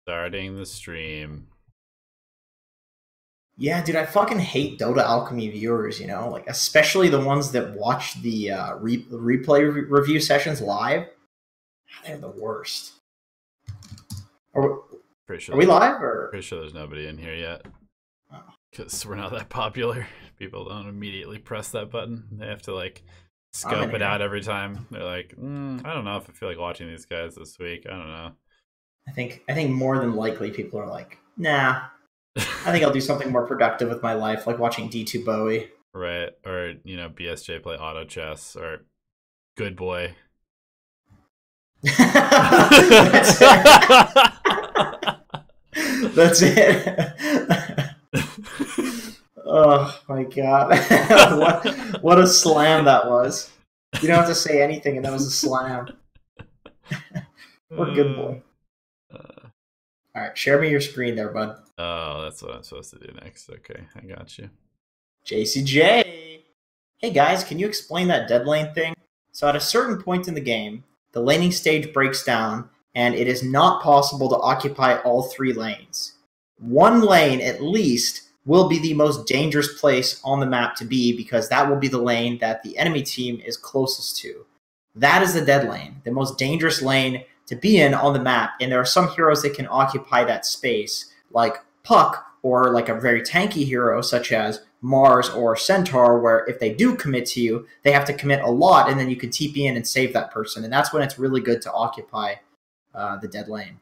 Starting the stream. Yeah, dude, I fucking hate Dota Alchemy viewers, you know? Like, especially the ones that watch the replay review sessions live. They're the worst. Are we live? Or? Pretty sure there's nobody in here yet. Oh. Because we're not that popular. People don't immediately press that button. They have to, like, scope it out every time. They're like, I don't know if I feel like watching these guys this week. I don't know. I think more than likely people are like, nah. I think I'll do something more productive with my life, like watching D2 Bowie. Right. Or, you know, BSJ play auto chess or Good Boy. That's it. That's it. Oh my god. What a slam that was. You don't have to say anything and that was a slam. We're Good Boy. Alright, share me your screen there, bud. Oh, that's what I'm supposed to do next. Okay, I got you. JCJ! Hey guys, can you explain that dead lane thing? So at a certain point in the game, the laning stage breaks down, and it is not possible to occupy all three lanes. One lane, at least, will be the most dangerous place on the map to be, because that will be the lane that the enemy team is closest to. That is the dead lane, the most dangerous lane to be in on the map, and there are some heroes that can occupy that space, like Puck, or like a very tanky hero such as Mars or Centaur, where if they do commit to you, they have to commit a lot, and then you can TP in and save that person, and that's when it's really good to occupy the dead lane.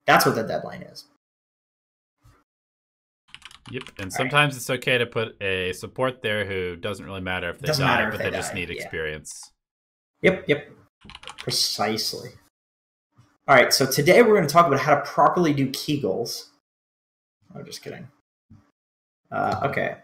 That's what the dead lane is. Yep, and sometimes it's okay to put a support there who doesn't really matter if they die, but they just need experience. Yep, precisely. All right, so today we're going to talk about how to properly do Kegels. Oh, just kidding. Okay,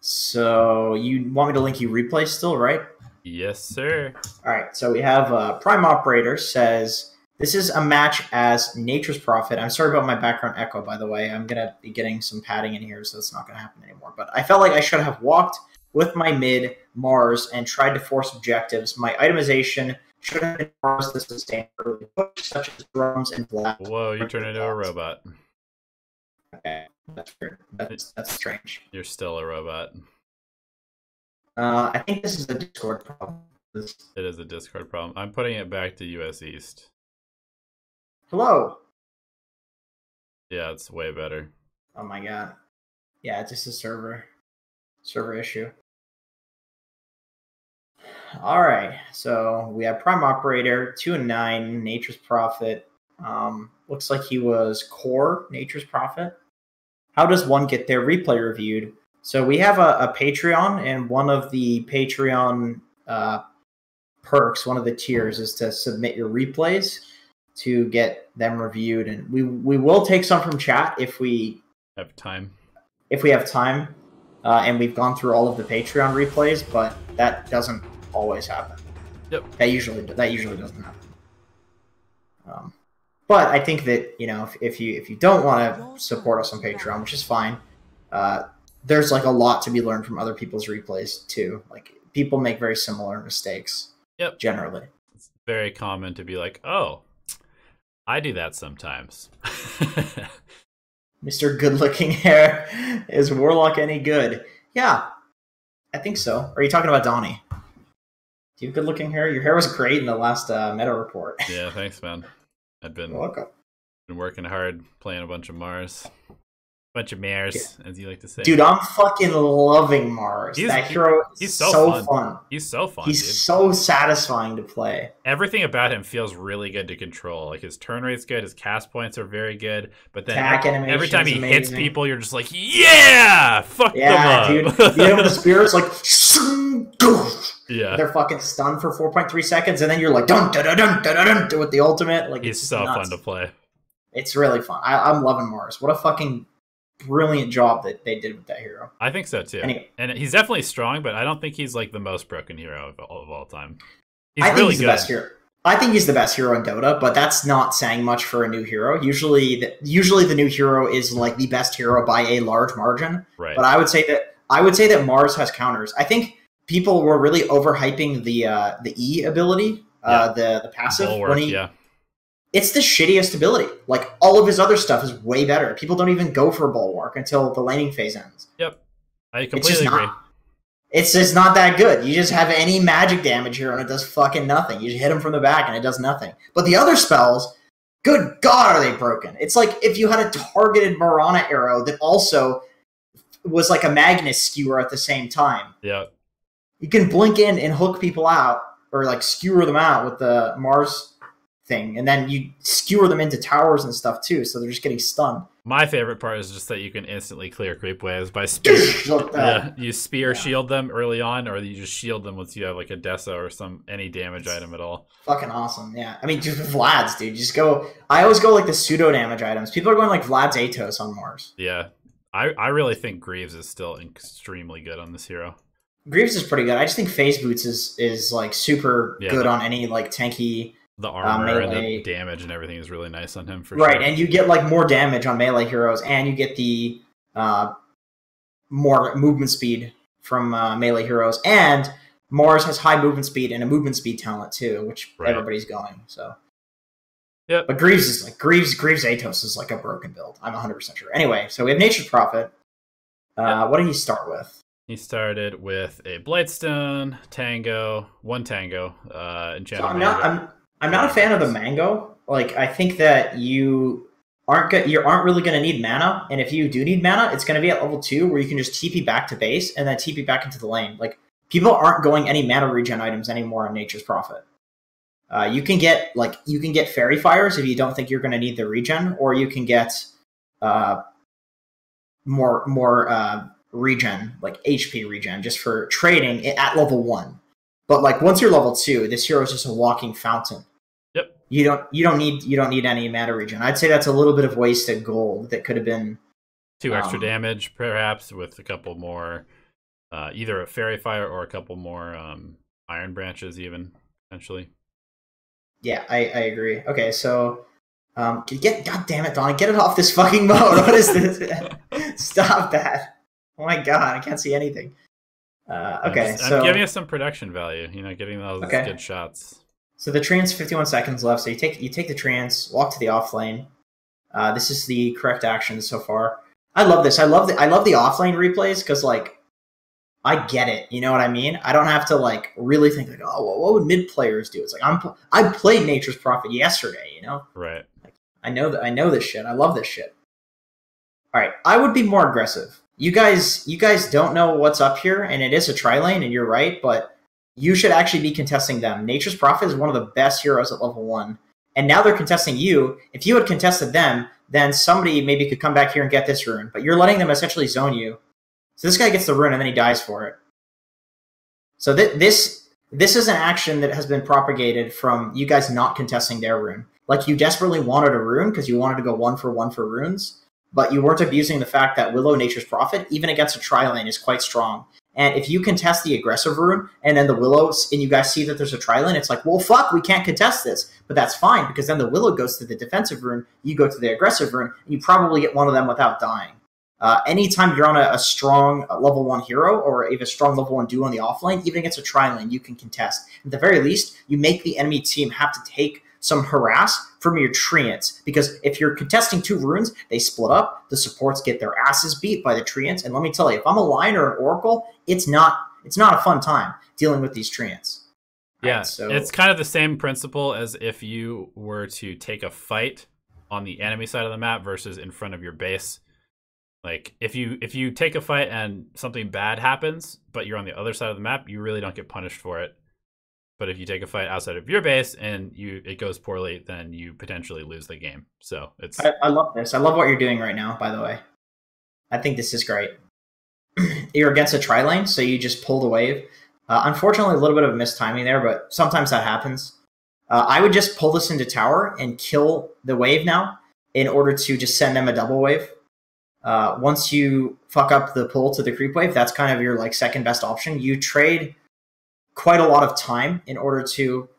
so you want me to link you replay still, right? Yes, sir. All right, so we have Prime Operator says, this is a match as Nature's Prophet. I'm sorry about my background echo, by the way. I'm going to be getting some padding in here, so it's not going to happen anymore. But I felt like I should have walked with my mid, Mars, and tried to force objectives. My itemization should have been Mars to sustain early push, such as drums and blast. Whoa, you turned into a robot. Okay, that's weird. That's strange. You're still a robot. I think this is a Discord problem. It is a Discord problem. I'm putting it back to US East. Hello. Yeah, it's way better. Oh my god. Yeah, it's just a server issue. All right, so we have Prime Operator, 2 and 9, Nature's Prophet. Looks like he was Core Nature's Prophet. How does one get their replay reviewed? So we have a Patreon, and one of the Patreon perks, one of the tiers, is to submit your replays to get them reviewed, and we will take some from chat if we have time. And we've gone through all of the Patreon replays, but that doesn't always happen. Yep. That usually doesn't happen. But I think that, you know, if you don't want to support us on Patreon, which is fine, there's like a lot to be learned from other people's replays too. Like, people make very similar mistakes. Yep. Generally. It's very common to be like, oh, I do that sometimes. Mr. Good-looking hair. Is Warlock any good? Yeah, I think so. Are you talking about Donnie? Do you have good-looking hair? Your hair was great in the last meta report. Yeah, thanks, man. I've been working hard, playing a bunch of Mars. Bunch of mares, as you like to say. Dude, I'm fucking loving Mars. That hero is so fun. He's so fun, He's dude. so satisfying to play. Everything about him feels really good to control. Like, his turn rate's good, his cast points are very good, but then every time he hits people, you're just like, yeah! Fuck them up! Dude. You know, the spirits, like, yeah. They're fucking stunned for 4.3 seconds, and then you're like, dun dun dun dun dun dun with the ultimate. Like, he's so fun to play. It's really fun. I'm loving Mars. What a fucking brilliant job that they did with that hero. I think so too. Anyway. And he's definitely strong, but I don't think he's like the most broken hero of all time. I think he's the best hero. I think he's the best hero in Dota, but that's not saying much for a new hero. Usually the new hero is like the best hero by a large margin. Right. But I would say that Mars has counters. I think people were really overhyping the E ability, the passive. Bulwark, yeah. it's the shittiest ability. Like, all of his other stuff is way better. People don't even go for Bulwark until the laning phase ends. Yep. I completely agree. It's just not that good. You just have any magic damage here and it does fucking nothing. You just hit him from the back and it does nothing. But the other spells, good God, are they broken. It's like if you had a targeted Mirana arrow that also was like a Magnus skewer at the same time. Yeah. You can blink in and hook people out or like skewer them out with the Mars thing. And then you skewer them into towers and stuff too. So they're just getting stunned. My favorite part is just that you can instantly clear creep waves by spear. You spear shield them early on, or you just shield them once you have like a Dessa or any damage item at all. Fucking awesome, yeah. I mean, just Vlad's, dude. Just go. I always go like the pseudo damage items. People are going like Vlad's Atos on Mars. Yeah, I really think Greaves is still extremely good on this hero. Greaves is pretty good. I just think Phase Boots is like super good on any like tanky. The armor and the damage and everything is really nice on him for sure. Right, and you get like more damage on melee heroes, and you get the more movement speed from melee heroes, and Mars has high movement speed and a movement speed talent too, which everybody's going. So, yeah. But Greaves is like Greaves Atos is like a broken build. I'm 100% sure. Anyway, so we have Nature's Prophet. What did he start with? He started with a Blightstone, one Tango, Enchanted. So I'm not a fan of the Mango. Like, I think that you aren't really going to need mana, and if you do need mana, it's going to be at level 2 where you can just TP back to base and then TP back into the lane. Like, people aren't going any mana regen items anymore on Nature's Prophet. You can get Fairy Fires if you don't think you're going to need the regen, or you can get more regen, like HP regen, just for trading at level 1. But like once you're level 2, this hero is just a walking fountain. Yep. You don't need any mana regen. I'd say that's a little bit of wasted gold that could have been 2 extra damage, perhaps, with a couple more, either a Fairy Fire or a couple more Iron Branches, even potentially. Yeah, I agree. Okay, so God damn it, Donnie, get it off this fucking mode. What is this? Stop that! Oh my God, I can't see anything. Okay, I'm giving you some production value. Getting those good shots. So the treant's 51 seconds left. So you take the treants, walk to the off lane. This is the correct action so far. I love this. I love the off lane replays because like I get it. You know what I mean? I don't have to like really think like, oh, well, what would mid players do? It's like I played Nature's Prophet yesterday. You know? Right. Like, I know this shit. I love this shit. All right, I would be more aggressive. You guys don't know what's up here, and it is a tri-lane, and you're right, but you should actually be contesting them. Nature's Prophet is one of the best heroes at level 1, and now they're contesting you. If you had contested them, then somebody maybe could come back here and get this rune, but you're letting them essentially zone you. So this guy gets the rune, and then he dies for it. So this is an action that has been propagated from you guys not contesting their rune. Like, you desperately wanted a rune because you wanted to go 1-for-1 for runes, but you weren't abusing the fact that Willow Nature's Prophet, even against a tri-lane, is quite strong. And if you contest the aggressive rune, and then the Willow, and you guys see that there's a tri-lane, it's like, well, fuck, we can't contest this. But that's fine, because then the Willow goes to the defensive rune, you go to the aggressive rune, and you probably get one of them without dying. Anytime you're on a strong level 1 hero, or if a strong level 1 duo on the offlane, even against a tri-lane, you can contest. At the very least, you make the enemy team have to take some harass from your treants, because if you're contesting 2 runes, they split up, the supports get their asses beat by the treants, and let me tell you, if I'm a Lion or an Oracle, it's not a fun time dealing with these treants. Yeah, so it's kind of the same principle as if you were to take a fight on the enemy side of the map versus in front of your base. Like, if you take a fight and something bad happens, but you're on the other side of the map, you really don't get punished for it. But if you take a fight outside of your base and it goes poorly, then you potentially lose the game. So it's. I love this. I love what you're doing right now, by the way. I think this is great. You're against a tri-lane, so you just pull the wave. Unfortunately, a little bit of mistiming there, but sometimes that happens. I would just pull this into tower and kill the wave now in order to just send them a double wave. Once you fuck up the pull to the creep wave, that's kind of your like second best option. You trade quite a lot of time in order to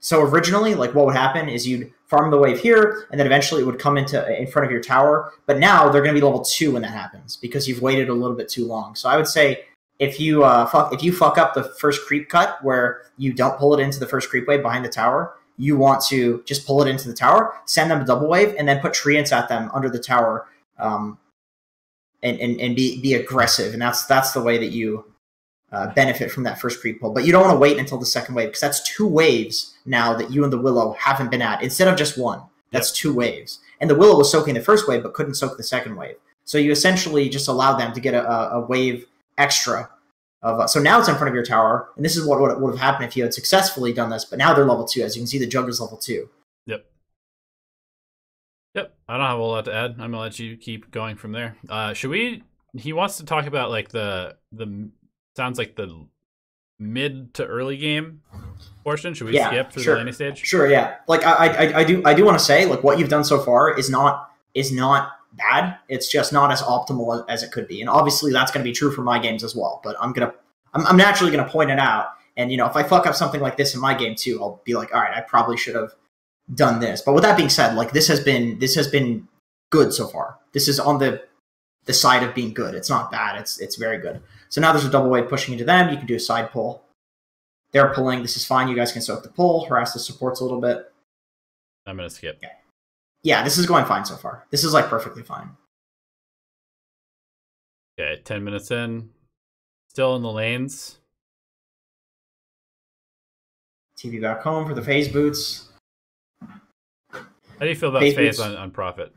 so originally, like, what would happen is you'd farm the wave here, and then eventually it would come in front of your tower, but now they're going to be level 2 when that happens because you've waited a little bit too long. So I would say if you fuck up the first creep cut where you don't pull it into the first creep wave behind the tower, you want to just pull it into the tower, send them a double wave, and then put treants at them under the tower, and be aggressive. And that's the way that you benefit from that first creep pull. But you don't want to wait until the second wave, because that's 2 waves now that you and the Willow haven't been at, instead of just 1. That's 2 waves. And the Willow was soaking the first wave, but couldn't soak the second wave. So you essentially just allowed them to get a wave extra. So now it's in front of your tower, and this is what would have happened if you had successfully done this, but now they're level 2. As you can see, the Jug is level 2. Yep. I don't have a lot to add. I'm going to let you keep going from there. Should we... He wants to talk about, like, the sounds like the mid to early game portion. Should we skip through the laning stage? Sure, yeah. Like, I do want to say, like, what you've done so far is not bad. It's just not as optimal as it could be, and obviously that's going to be true for my games as well. But I'm naturally gonna point it out, and if I fuck up something like this in my game too, I'll be like, all right, I probably should have done this. But with that being said, like, this has been good so far. This is on the side of being good. It's not bad. It's very good. So now there's a double wave pushing into them. You can do a side pull. They're pulling. This is fine. You guys can soak the pull, harass the supports a little bit. I'm gonna skip. Okay. Yeah, this is going fine so far. This is, like, perfectly fine. Okay, 10 minutes in. Still in the lanes. TV back home for the phase boots. How do you feel about phase on Prophet?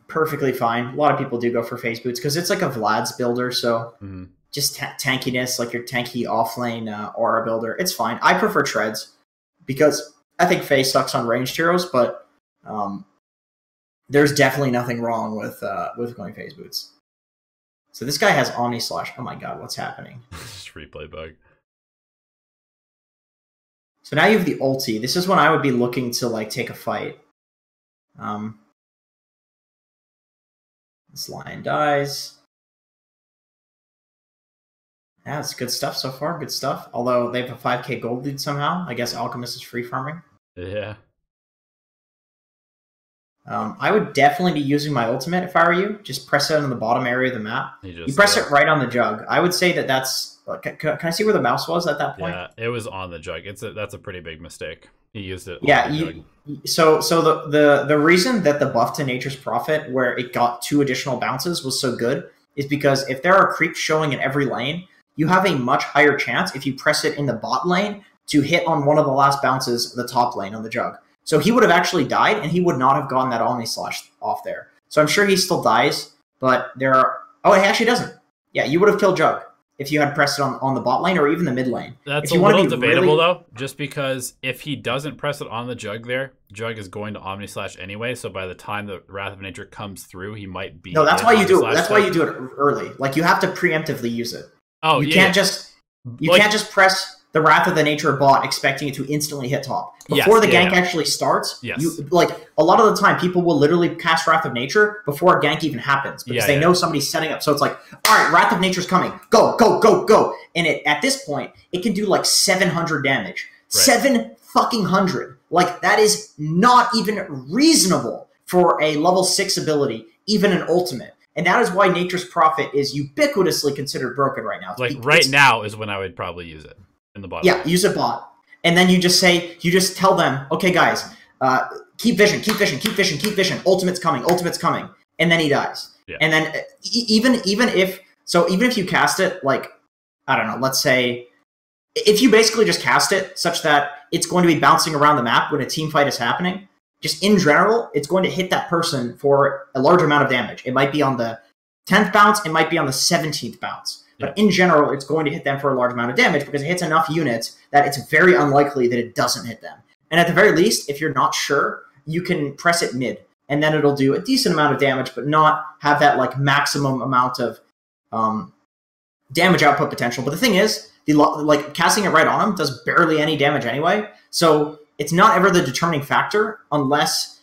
Perfectly fine. A lot of people do go for phase boots because it's like a Vlad's builder, so just tankiness, like your tanky offlane aura builder. It's fine. I prefer treads because I think phase sucks on ranged heroes, but there's definitely nothing wrong with going phase boots. So this guy has Omni Slash. Oh my god, what's happening? Just replay bug. So now you have the ulti. This is when I would be looking to, like, take a fight. This lion dies. Yeah, it's good stuff so far. Good stuff. Although they have a 5k gold lead somehow. I guess Alchemist is free farming. Yeah. I would definitely be using my ultimate if I were you. Just press it on the bottom area of the map. You press it right on the Jug. I would say that's... Can I see where the mouse was at that point? Yeah, it was on the Jug. That's a pretty big mistake. He used it. Yeah. So the reason that the buff to Nature's Prophet, where it got 2 additional bounces, was so good is because if there are creeps showing in every lane, you have a much higher chance if you press it in the bot lane to hit on one of the last bounces of the top lane on the Jug. So he would have actually died, and he would not have gotten that Omni Slash off there. So I'm sure he still dies, but there are... Oh, he actually doesn't. Yeah, you would have killed Jug if you had pressed it on the bot lane or even the mid lane. That's a little debatable, though, just because if he doesn't press it on the Jug there, Jug is going to Omni Slash anyway, so by the time the Wrath of Nature comes through, he might be... No, that's why you do it. That's why you do it early. Like, you have to preemptively use it. Oh, you can't just press the Wrath of the Nature bot expecting it to instantly hit top. Before the gank actually starts, a lot of the time, people will literally cast Wrath of Nature before a gank even happens because they know somebody's setting up. So it's like, all right, Wrath of Nature's coming. Go, go, go, go. And at this point, it can do like 700 damage. Right. 700. Like, that is not even reasonable for a level 6 ability, even an ultimate. And that is why Nature's Prophet is ubiquitously considered broken right now. Like, right now is when I would probably use it. In the bottom. Yeah, use a bot. And then you just tell them, okay, guys, keep vision, keep vision, keep vision, keep vision. Ultimate's coming, ultimate's coming. And then he dies. Yeah. And then even if you cast it, like, I don't know, let's say, if you basically just cast it such that it's going to be bouncing around the map when a team fight is happening, just in general, it's going to hit that person for a large amount of damage. It might be on the 10th bounce, it might be on the 17th bounce. But in general, it's going to hit them for a large amount of damage because it hits enough units that it's very unlikely that it doesn't hit them. And at the very least, if you're not sure, you can press it mid, and then it'll do a decent amount of damage, but not have that, like, maximum amount of damage output potential. But the thing is, casting it right on him does barely any damage anyway, so it's not ever the determining factor unless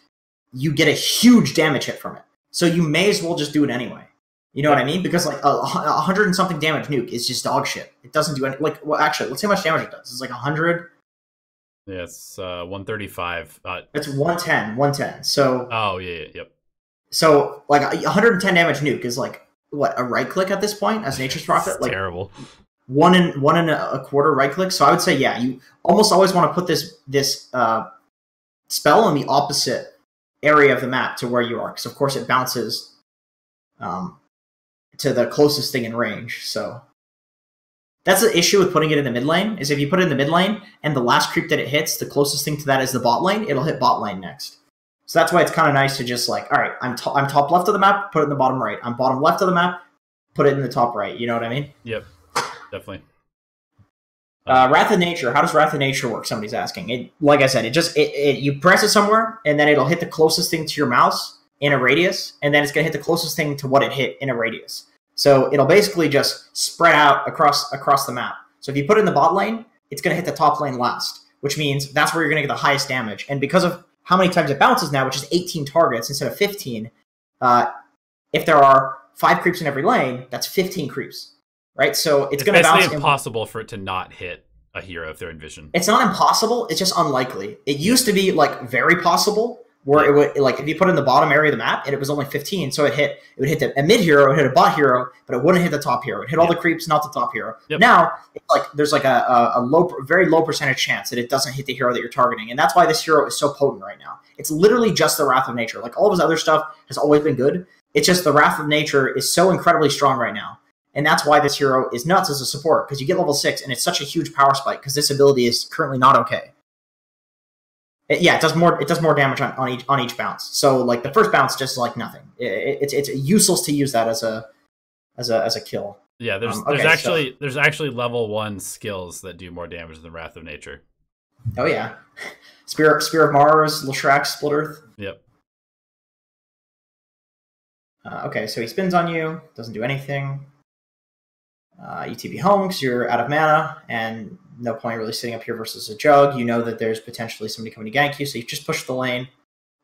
you get a huge damage hit from it. So you may as well just do it anyway. You know what I mean? Because, like, 100 and something damage nuke is just dog shit. It doesn't do any... Like, well, actually, let's see how much damage it does. It's like 100... Yeah, it's 135. It's 110. So... Oh, yep. So, like, 110 damage nuke is, like, what, a right-click at this point as Nature's Prophet? Like, terrible. 1.25 right click. So I would say, yeah, you almost always want to put this spell in the opposite area of the map to where you are, because of course it bounces to the closest thing in range. So that's the issue with putting it in the mid lane, is if you put it in the mid lane and the last creep that it hits, the closest thing to that is the bot lane, it'll hit bot lane next. So that's why it's kind of nice to just like, all right, I'm top left of the map, put it in the bottom right. I'm bottom left of the map, put it in the top right. You know what I mean? Yep, definitely. Wrath of Nature. How does Wrath of Nature work? Somebody's asking. Like I said, you press it somewhere, and then it'll hit the closest thing to your mouse in a radius, and then it's going to hit the closest thing to what it hit in a radius. So it'll basically just spread out across the map. So if you put it in the bot lane, it's going to hit the top lane last, which means that's where you're going to get the highest damage. And because of how many times it bounces now, which is 18 targets instead of 15, if there are 5 creeps in every lane, that's 15 creeps, right? So it's going to bounce. It's impossible for it to not hit a hero if they're in vision. It's not impossible. It's just unlikely. It used to be like very possible, where it would, like, if you put it in the bottom area of the map and it was only 15, so it would hit a mid hero, it would hit a bot hero, but it wouldn't hit the top hero. It hit all the creeps, not the top hero. Yep. Now it's like there's like a very low percentage chance that it doesn't hit the hero that you're targeting, and that's why this hero is so potent right now. It's literally just the Wrath of Nature. Like, all of his other stuff has always been good. It's just the Wrath of Nature is so incredibly strong right now, and that's why this hero is nuts as a support, because you get level 6 and it's such a huge power spike because this ability is currently not okay. It does more damage on each bounce. So like the first bounce, just like nothing. It's useless to use that as a kill. Yeah, there's actually level 1 skills that do more damage than Wrath of Nature. Oh yeah, Spear of Mars, Leshrac, Split Earth. Yep. Okay, so he spins on you, doesn't do anything. You TP home because you're out of mana, and no point really sitting up here versus a jug. You know that there's potentially somebody coming to gank you, so you just push the lane,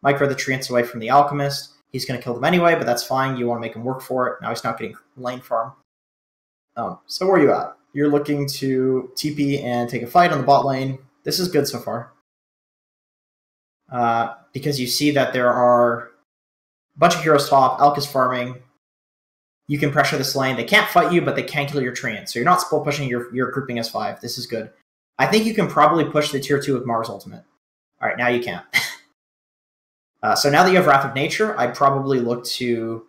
micro the treants away from the Alchemist. He's going to kill them anyway, but that's fine. You want to make him work for it. Now he's not getting lane farm. So where are you at? You're looking to TP and take a fight on the bot lane. This is good so far. Because you see that there are a bunch of heroes top, Alk is farming. You can pressure this lane. They can't fight you, but they can kill your treant. So you're not split pushing, you're grouping S5. This is good. I think you can probably push the tier 2 with Mars Ultimate. All right, now you can't. So now that you have Wrath of Nature, I'd probably look to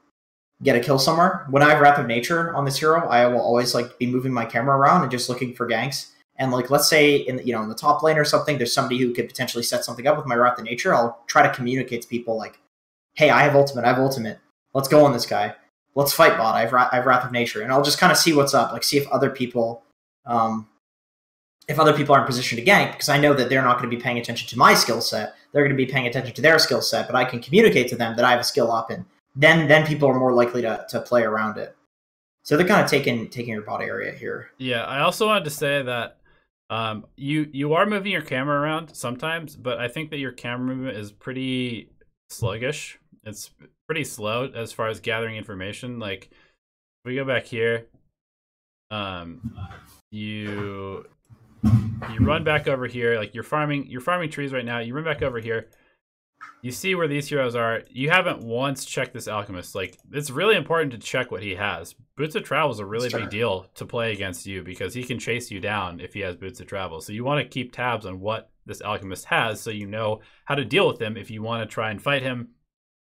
get a kill somewhere. When I have Wrath of Nature on this hero, I will always like be moving my camera around and just looking for ganks. And like, let's say in the top lane or something, there's somebody who could potentially set something up with my Wrath of Nature. I'll try to communicate to people like, hey, I have ultimate. Let's go on this guy. Let's fight bot. I have Wrath of Nature, and I'll just kind of see what's up. Like, see if other people, are in position to gank, because I know that they're not going to be paying attention to my skill set. They're going to be paying attention to their skill set, but I can communicate to them that I have a skill up, and then people are more likely to play around it. So they're kind of taking your bot area here. Yeah, I also wanted to say that you are moving your camera around sometimes, but I think that your camera movement is pretty sluggish. It's pretty slow as far as gathering information. Like, if we go back here, you run back over here. Like, you're farming trees right now. You run back over here. You see where these heroes are. You haven't once checked this Alchemist. Like, it's really important to check what he has. Boots of Travel is a really big deal to play against you, because he can chase you down if he has Boots of Travel. So you want to keep tabs on what this Alchemist has, so you know how to deal with him if you want to try and fight him,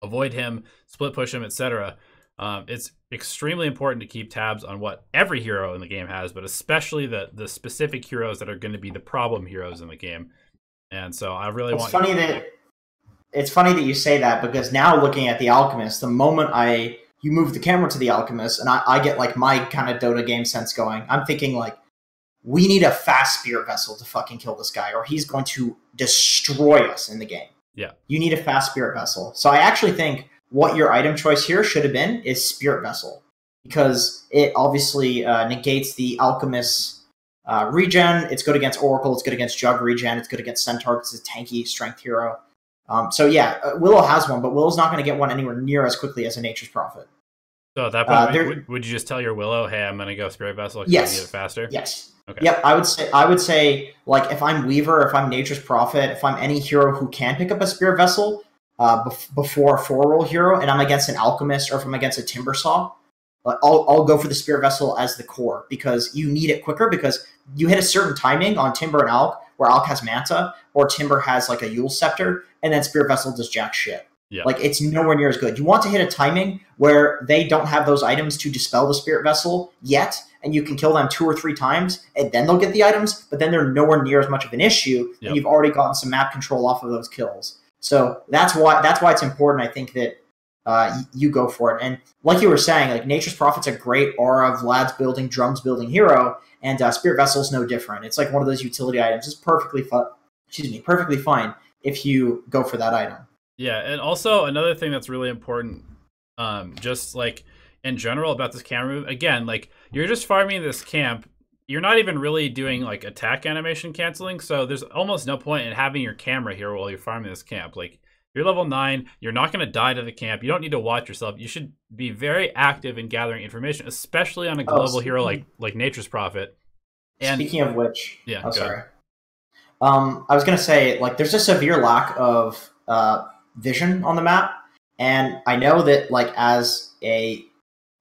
avoid him, split push him, etc. It's extremely important to keep tabs on what every hero in the game has, but especially the specific heroes that are going to be the problem heroes in the game. And so I really want... It's funny that you say that, because now looking at the Alchemist, the moment you move the camera to the Alchemist, and I get like my kind of Dota game sense going, I'm thinking like, we need a fast Spirit Vessel to fucking kill this guy, or he's going to destroy us in the game. Yeah. You need a fast Spirit Vessel. So I actually think what your item choice here should have been is Spirit Vessel, because it obviously negates the Alchemist's regen. It's good against Oracle. It's good against Jug regen. It's good against Centaur. It's a tanky strength hero. So yeah, Willow has one, but Willow's not going to get one anywhere near as quickly as a Nature's Prophet. So at that point, would you just tell your Willow, hey, I'm going to go Spirit Vessel because I need it faster? Yes. Okay. Yep, I would say, like, if I'm Weaver, if I'm Nature's Prophet, if I'm any hero who can pick up a Spirit Vessel before a 4-roll hero, and I'm against an Alchemist, or if I'm against a Timbersaw, I'll go for the Spirit Vessel as the core because you need it quicker because you hit a certain timing on Timber and Alk where Alk has Manta or Timber has like a Yule Scepter and then Spirit Vessel does jack shit. Yeah. Like it's nowhere near as good. You want to hit a timing where they don't have those items to dispel the Spirit Vessel yet, and you can kill them 2 or 3 times, and then they'll get the items, but then they're nowhere near as much of an issue, and you've already gotten some map control off of those kills. So that's why it's important, I think, that you go for it. And like you were saying, like Nature's Prophet's a great aura, Vlad's building, Drums building hero, and Spirit Vessel's no different. It's like one of those utility items. It's perfectly fine if you go for that item. Yeah, and also another thing that's really important, just like in general about this camera move, again, like you're just farming this camp. You're not even really doing like attack animation canceling, so there's almost no point in having your camera here while you're farming this camp. Like you're level 9, you're not going to die to the camp. You don't need to watch yourself. You should be very active in gathering information, especially on a global hero like Nature's Prophet. And speaking of which, yeah, sorry. I was going to say, like, there's a severe lack of vision on the map, and I know that, like, as a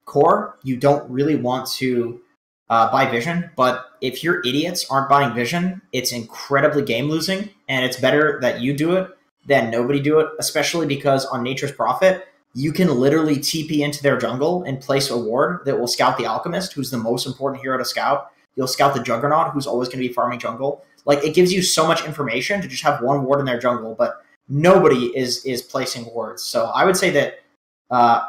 core, you don't really want to buy vision, but if your idiots aren't buying vision, it's incredibly game losing, and it's better that you do it than nobody do it, especially because on Nature's Prophet, you can literally TP into their jungle and place a ward that will scout the Alchemist, who's the most important hero to scout. You'll scout the Juggernaut, who's always going to be farming jungle. Like, it gives you so much information to just have one ward in their jungle, but nobody is placing wards. So I would say that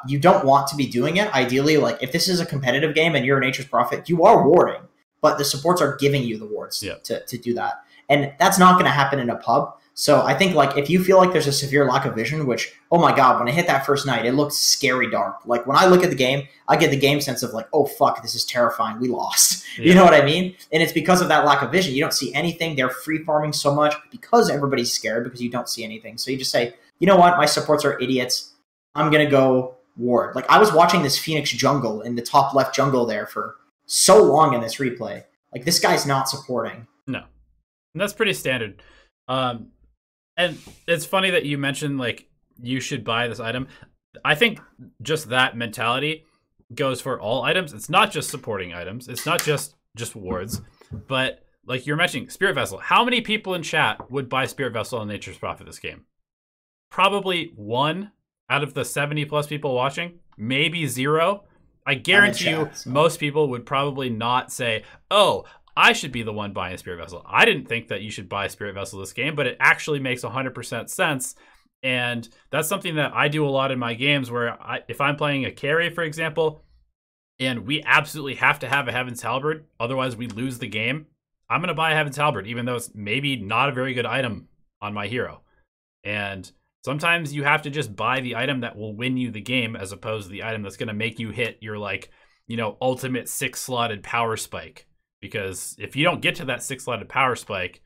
you don't want to be doing it. Ideally, like, if this is a competitive game and you're a Nature's Prophet, you are warding, but the supports are giving you the wards to do that. And that's not going to happen in a pub. So I think, like, if you feel like there's a severe lack of vision, which, oh my god, when I hit that first night, it looked scary dark. Like, when I look at the game, I get the game sense of, like, oh, fuck, this is terrifying. We lost. Yeah. You know what I mean? And it's because of that lack of vision. You don't see anything. They're free farming so much because everybody's scared because you don't see anything. So you just say, you know what? My supports are idiots. I'm going to go ward. Like, I was watching this Phoenix jungle in the top left jungle there for so long in this replay. Like, this guy's not supporting. No. And that's pretty standard. And it's funny that you mentioned, like, you should buy this item. I think just that mentality goes for all items. It's not just supporting items. It's not just wards. But, like you're mentioning, Spirit Vessel. How many people in chat would buy Spirit Vessel on Nature's Prophet this game? Probably 1 out of the 70-plus people watching. Maybe 0. I guarantee you most people would probably not say, oh, I should be the one buying a Spirit Vessel. I didn't think that you should buy Spirit Vessel this game, but it actually makes 100% sense. And that's something that I do a lot in my games where if I'm playing a carry, for example, and we absolutely have to have a Heaven's Halberd, otherwise we lose the game, I'm going to buy a Heaven's Halberd, even though it's maybe not a very good item on my hero. And sometimes you have to just buy the item that will win you the game as opposed to the item that's going to make you hit your, like, you know, ultimate 6-slotted power spike. Because if you don't get to that 6-slotted power spike,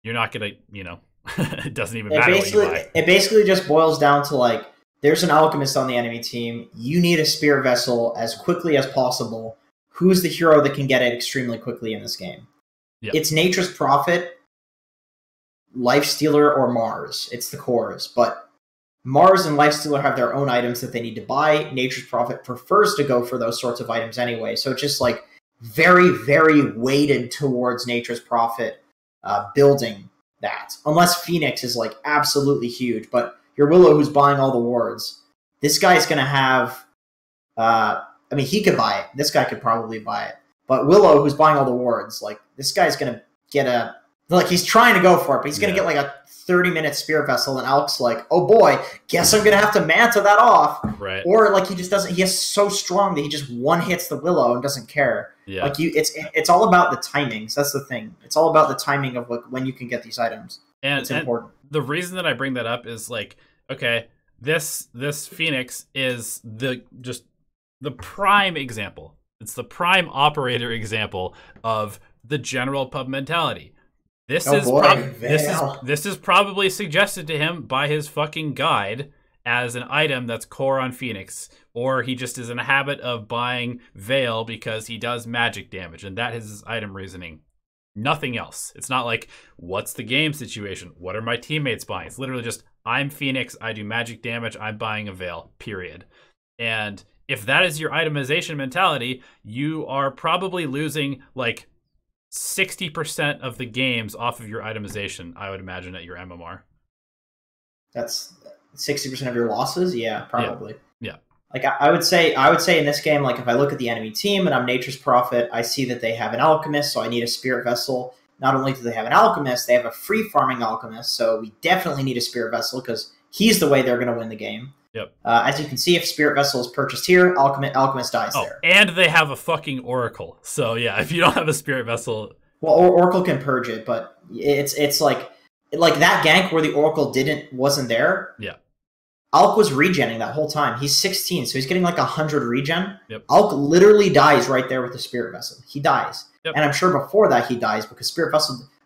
you're not going to, you know, it doesn't even matter what you buy. It basically just boils down to, like, there's an Alchemist on the enemy team. You need a Spirit Vessel as quickly as possible. Who's the hero that can get it extremely quickly in this game? Yep. It's Nature's Prophet, Lifestealer, or Mars. It's the cores. But Mars and Lifestealer have their own items that they need to buy. Nature's Prophet prefers to go for those sorts of items anyway. So it's just, like, very, very weighted towards Nature's Prophet building that. Unless Phoenix is, like, absolutely huge. But your Willow, who's buying all the wards, this guy's going to have... I mean, he could buy it. This guy could probably buy it. But Willow, who's buying all the wards, like, this guy's going to get a... Like, he's trying to go for it, but he's going to get, like, a 30-minute Spirit Vessel, and Alk's like, oh boy, guess I'm going to have to Manta that off. Right. Or, like, he just doesn't... He is so strong that he just one-hits the Willow and doesn't care. Yeah. Like, it's all about the timings. That's the thing. It's all about the timing of, like, when you can get these items. And it's important. The reason that I bring that up is, like, okay, this Phoenix is the prime example. It's the prime operator example of the general pub mentality. This is probably suggested to him by his fucking guide as an item that's core on Phoenix, or he just is in a habit of buying Veil because he does magic damage, and that is his item reasoning. Nothing else. It's not like, what's the game situation? What are my teammates buying? It's literally just, I'm Phoenix, I do magic damage, I'm buying a Veil, period. And if that is your itemization mentality, you are probably losing like 60% of the games off of your itemization, I would imagine, at your MMR. That's 60% of your losses? Yeah, probably. Yeah. Like I would say in this game, like if I look at the enemy team and I'm Nature's Prophet, I see that they have an Alchemist, so I need a Spirit Vessel. Not only do they have an Alchemist, they have a free farming Alchemist, so we definitely need a Spirit Vessel because he's the way they're going to win the game. Yep. As you can see, if Spirit Vessel is purchased here, Alchemist dies there. And they have a fucking Oracle. So yeah, if you don't have a Spirit Vessel... Well, Oracle can purge it, but it's like that gank where the Oracle wasn't there. Yeah. Alk was regenning that whole time. He's 16, so he's getting like 100 regen. Yep. Alk literally dies right there with the Spirit Vessel. He dies. Yep. And I'm sure before that he dies because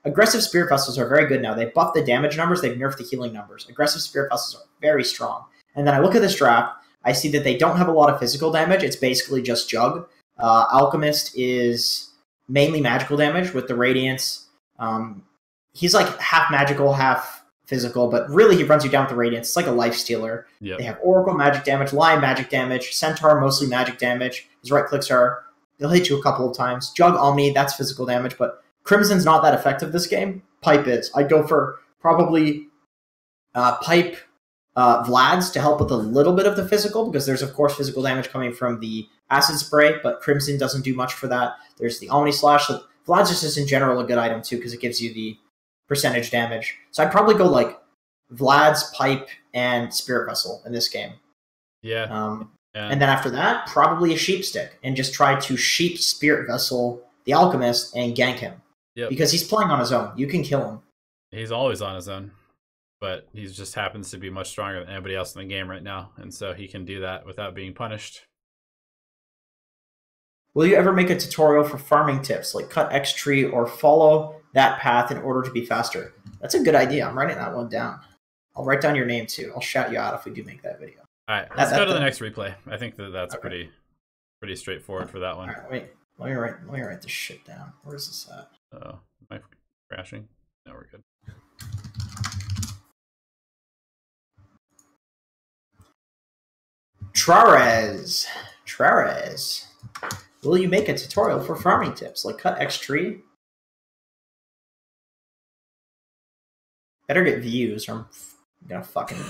aggressive Spirit Vessels are very good now. They buffed the damage numbers, they've nerfed the healing numbers. Aggressive Spirit Vessels are very strong. And then I look at this draft, I see that they don't have a lot of physical damage. It's basically just Jug. Alchemist is mainly magical damage with the Radiance. He's like half magical, half physical, but really he runs you down with the Radiance. It's like a life stealer. Yep. They have Oracle magic damage, Lion magic damage, Centaur mostly magic damage. His right clicks they'll hit you a couple of times. Jug Omni, that's physical damage, but Crimson's not that effective this game. Pipe is. I'd go for probably Pipe Vlad's to help with a little bit of the physical, because there's of course physical damage coming from the Acid Spray, but Crimson doesn't do much for that. There's the Omni Slash. So Vlad's just in general a good item too, because it gives you the percentage damage. So I'd probably go like Vlad's, Pipe, and Spirit Vessel in this game. Yeah. And then after that, probably a Sheep Stick, and just try to Sheep Spirit Vessel the Alchemist and gank him. Yep. Because he's playing on his own. You can kill him. He's always on his own, but he just happens to be much stronger than anybody else in the game right now, and so he can do that without being punished. Will you ever make a tutorial for farming tips, like cut X tree or follow that path in order to be faster? That's a good idea. I'm writing that one down. I'll write down your name too. I'll shout you out if we do make that video. All right, let's go to the next replay. I think that's okay. pretty straightforward for that one. All right, wait. Let me write this shit down. Where is this at? Oh, am I crashing? No, we're good. Trares. Will you make a tutorial for farming tips, like cut X tree? Better get views, or I'm gonna fucking.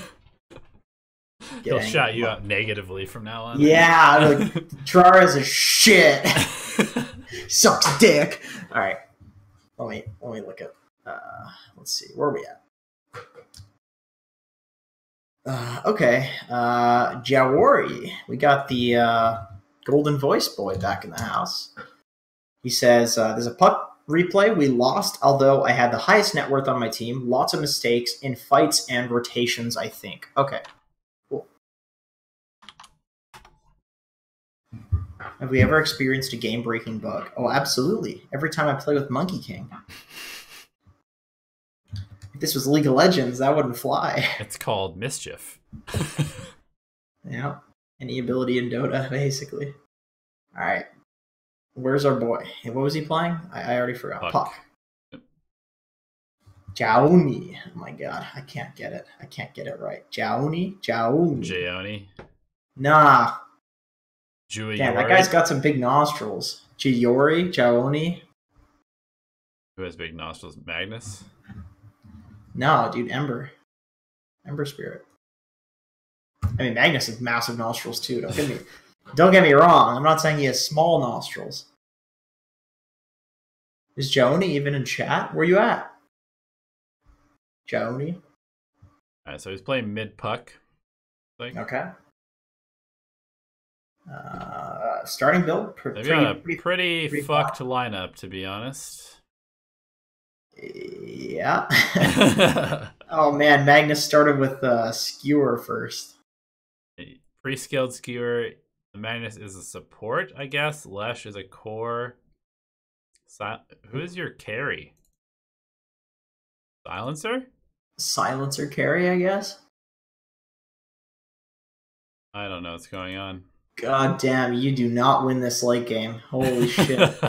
He'll shout you out negatively from now on. Yeah, like Trares is shit. Sucks dick. All right, let me look at. Let's see, where are we at? Okay, Jawari. We got the Golden Voice Boy back in the house. He says, there's a puck replay. We lost, although I had the highest net worth on my team. Lots of mistakes in fights and rotations, I think. Okay, cool. Have we ever experienced a game-breaking bug? Oh, absolutely. Every time I play with Monkey King. If this was League of Legends, that wouldn't fly. It's called Mischief. Yeah. Any ability in Dota, basically. Alright. Where's our boy? What was he playing? I already forgot. Puck. Jaoni. Oh my god. I can't get it. I can't get it right. Jaoni? Jaoni. Nah. Juiori. Damn, that guy's got some big nostrils. Jaoni? Who has big nostrils? Magnus? No, dude, Ember Spirit. I mean, Magnus has massive nostrils too. Don't get me wrong. I'm not saying he has small nostrils. Is Joni even in chat? Where you at? Joni. Alright, so he's playing mid puck. Okay. Starting build. They've got a pretty fucked lineup, to be honest. Yeah. Oh man, Magnus started with Skewer first. Pre-skilled Skewer. Magnus is a support, I guess. Lesh is a core. Who is your carry? Silencer? Silencer carry, I guess. I don't know what's going on. God damn, you do not win this late game. Holy shit.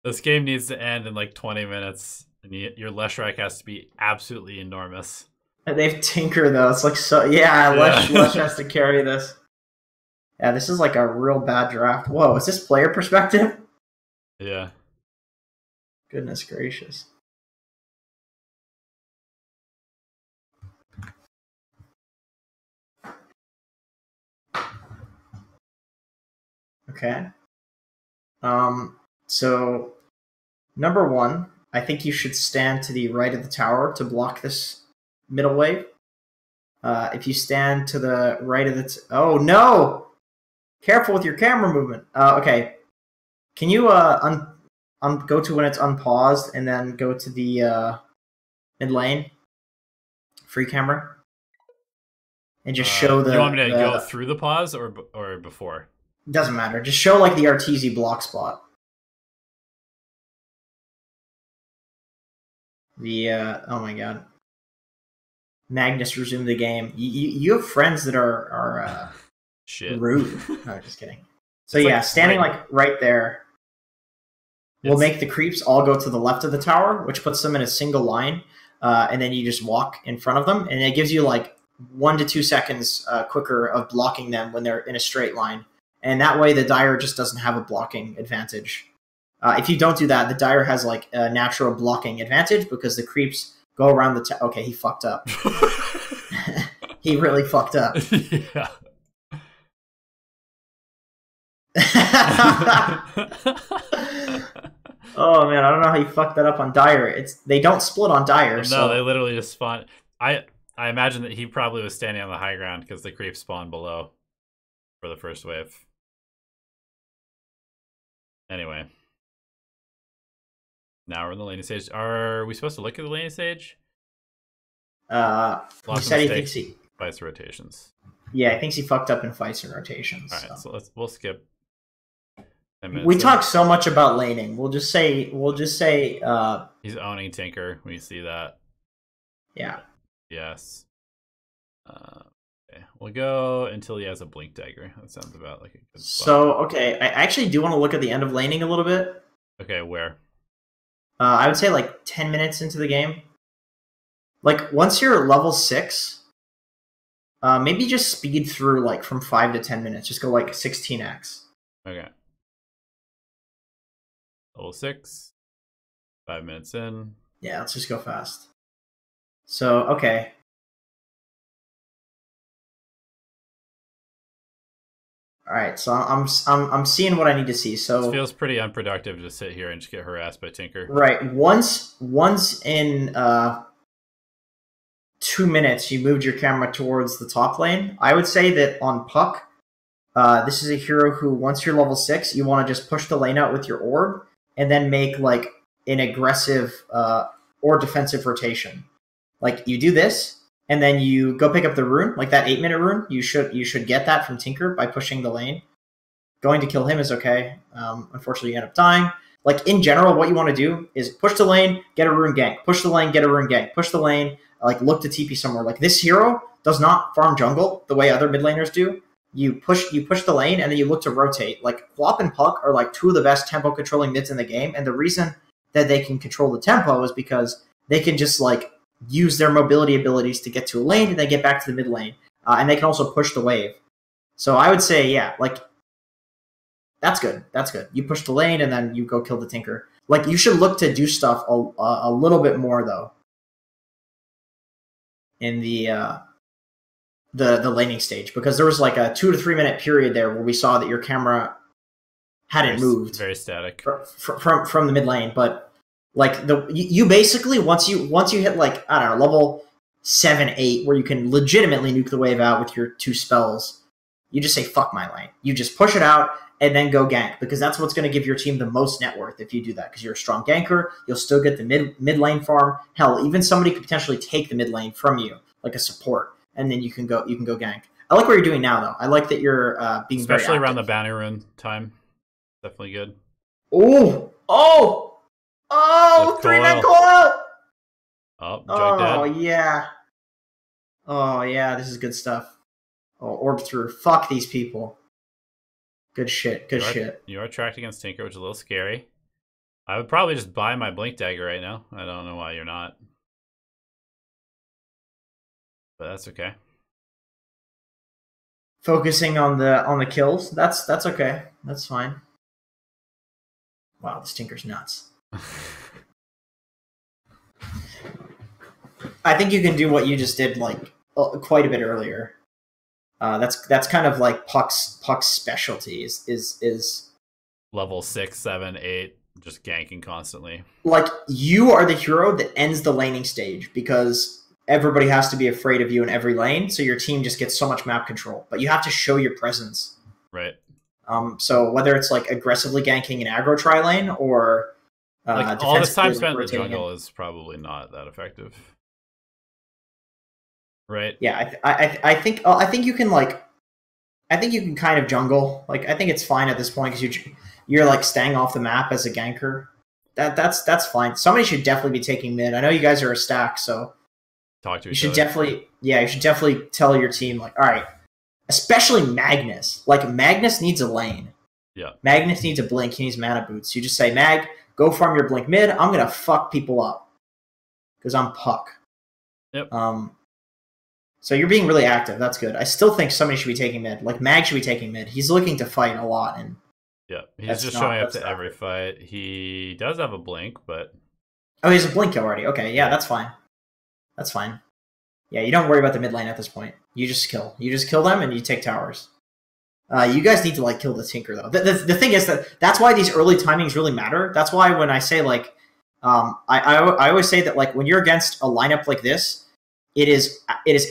This game needs to end in like 20 minutes, and your Leshrac has to be absolutely enormous. They've Tinker though. It's like so. Yeah, Lesh has to carry this. Yeah, this is like a real bad draft. Whoa, is this player perspective? Yeah. Goodness gracious. Okay. So number one, I think you should stand to the right of the tower to block this middle wave. If you stand to the right of the oh no! Careful with your camera movement. Okay. Can you go to when it's unpaused and then go to the mid lane? Free camera. And just show the. You want me to go through the pause or before? Doesn't matter. Just show like the Arteezy block spot. The oh my god. Magnus resumed the game. You have friends that are shit rude. No, just kidding. So yeah, like, standing right there will make the creeps all go to the left of the tower, which puts them in a single line, and then you just walk in front of them, and it gives you like 1 to 2 seconds quicker of blocking them when they're in a straight line, and that way the Dire just doesn't have a blocking advantage. If you don't do that, the Dire has like a natural blocking advantage because the creeps go around the okay, he fucked up. He really fucked up. Yeah. Oh man, I don't know how you fucked that up on Dire. They don't split on Dire. No, so. They literally just spawn. I imagine that he probably was standing on the high ground because the creeps spawn below for the first wave. Anyway. Now we're in the laning stage. Are we supposed to look at the laning stage? He said he thinks he fights rotations. Yeah, he thinks he fucked up in fights and rotations. All right, so we'll skip. We talk so much about laning. We'll just say he's owning Tinker. We see that. Yeah. Yes. Okay. We'll go until he has a blink dagger. That sounds about like a good spot. So okay, I actually do want to look at the end of laning a little bit. Okay, where? I would say like 10 minutes into the game. Like once you're level 6, maybe just speed through like from 5 to 10 minutes. Just go like 16x. Okay. Level 6. 5 minutes in. Yeah, let's just go fast. So okay. All right, so I'm seeing what I need to see. So it feels pretty unproductive to sit here and just get harassed by Tinker. Right. Once in 2 minutes, you moved your camera towards the top lane. I would say that on Puck, this is a hero who, once you're level 6, you want to just push the lane out with your orb and then make like an aggressive or defensive rotation. Like you do this, and then you go pick up the rune, like that 8-minute rune. You should get that from Tinker by pushing the lane. Going to kill him is okay. Unfortunately, you end up dying. Like in general, what you want to do is push the lane, get a rune gank. Push the lane, get a rune gank. Push the lane, like look to TP somewhere. Like this hero does not farm jungle the way other mid laners do. You push the lane and then you look to rotate. Like Quap and Puck are like two of the best tempo controlling mids in the game, and the reason that they can control the tempo is because they can just like use their mobility abilities to get to a lane and then get back to the mid lane, and they can also push the wave. So I would say, yeah, like that's good. That's good. You push the lane and then you go kill the Tinker. Like you should look to do stuff a little bit more though in the laning stage, because there was like a 2 to 3 minute period there where we saw that your camera hadn't moved, very static from the mid lane. But like you basically once you hit like I don't know level 7, 8 where you can legitimately nuke the wave out with your 2 spells, you just say fuck my lane. You just push it out and then go gank, because that's what's going to give your team the most net worth if you do that, because you're a strong ganker. You'll still get the mid lane farm. Hell, even somebody could potentially take the mid lane from you, like a support, and then you can go gank. I like what you're doing now, though. I like that you're being especially very around the bounty rune time. Definitely good. Oh! 3-man coil! Oh, dead. Yeah. Oh, yeah, this is good stuff. Oh, orb through. Fuck these people. Good shit. Good shit. You are tracked against Tinker, which is a little scary. I would probably just buy my blink dagger right now. I don't know why you're not. But that's okay. focusing on the kills. That's okay. That's fine. Wow, this Tinker's nuts. I think you can do what you just did like quite a bit earlier. That's kind of like Puck's specialty is level 6, 7, 8, just ganking constantly. Like, you are the hero that ends the laning stage because everybody has to be afraid of you in every lane, so your team just gets so much map control. But you have to show your presence. Right. So whether it's like aggressively ganking an aggro tri lane or like all this time spent in the jungle is probably not that effective. Right. Yeah, I think you can kind of jungle. Like, I think it's fine at this point because you're like staying off the map as a ganker. That's fine. Somebody should definitely be taking mid. I know you guys are a stack, so talk to each other. You should definitely tell your team, like, all right, especially Magnus. Like, Magnus needs a lane. Yeah. Magnus needs a blink. He needs mana boots. You just say, Mag, go farm your blink mid. I'm gonna fuck people up because I'm Puck. Yep. So you're being really active. That's good. I still think somebody should be taking mid. Like, Mag should be taking mid. He's looking to fight a lot, and yeah, he's just showing up to every fight. He does have a blink, but oh, he has a blink already. Okay, yeah, that's fine. That's fine. Yeah, you don't worry about the mid lane at this point. You just kill. You just kill them, and you take towers. You guys need to like kill the Tinker though. The thing is that's why these early timings really matter. That's why when I say like, I always say that like when you're against a lineup like this, it is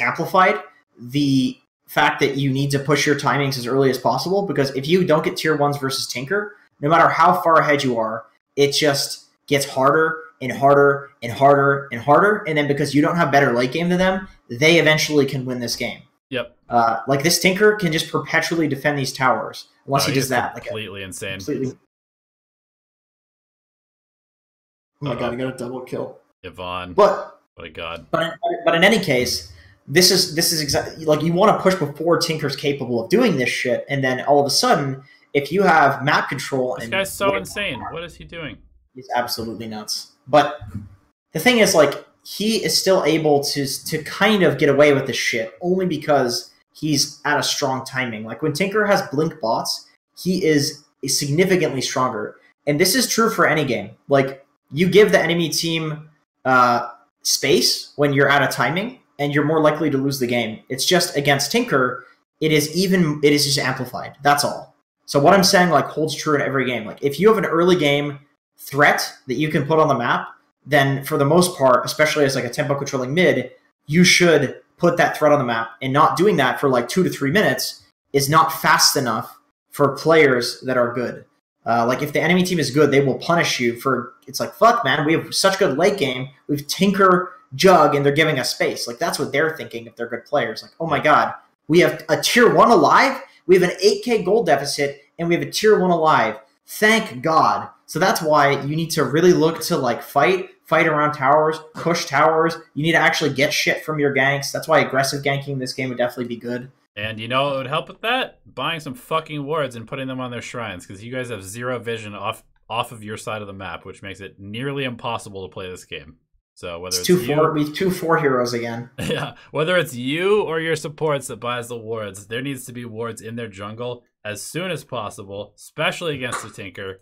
amplified. The fact that you need to push your timings as early as possible, because if you don't get tier 1s versus Tinker, no matter how far ahead you are, it just gets harder and harder and harder and harder. And then because you don't have better late game than them, they eventually can win this game. Yep. Like, this Tinker can just perpetually defend these towers unless he does that. Completely insane. Completely. Oh my god, I got a double kill. Yvonne. But what a god. But in any case, this is exactly like, you want to push before Tinker's capable of doing this shit, and then all of a sudden, if you have map control, this guy's so insane. What is he doing? He's absolutely nuts. But the thing is, like, he is still able to kind of get away with this shit only because he's at a strong timing. Like, when Tinker has blink bots, he is significantly stronger, and this is true for any game. Like, you give the enemy team space when you're out of timing, and you're more likely to lose the game. It's just against Tinker, it is just amplified. That's all. So what I'm saying, like, holds true in every game. Like, if you have an early game threat that you can put on the map, then for the most part, especially as like a tempo controlling mid, you should put that threat on the map. And not doing that for like 2 to 3 minutes is not fast enough for players that are good. Like, if the enemy team is good, they will punish you for, it's like, fuck, man, we have such good late game. We've Tinker, Jug, and they're giving us space. Like, that's what they're thinking if they're good players. Like, oh my god, we have a tier 1 alive, we have an 8k gold deficit, and we have a tier 1 alive. Thank god. So that's why you need to really look to like fight around towers, push towers. You need to actually get shit from your ganks. That's why aggressive ganking in this game would definitely be good. And you know what would help with that? Buying some fucking wards and putting them on their shrines, because you guys have zero vision off of your side of the map, which makes it nearly impossible to play this game. So whether it's 2-4 heroes again. Yeah, whether it's you or your supports that buys the wards, there needs to be wards in their jungle as soon as possible, especially against the Tinker,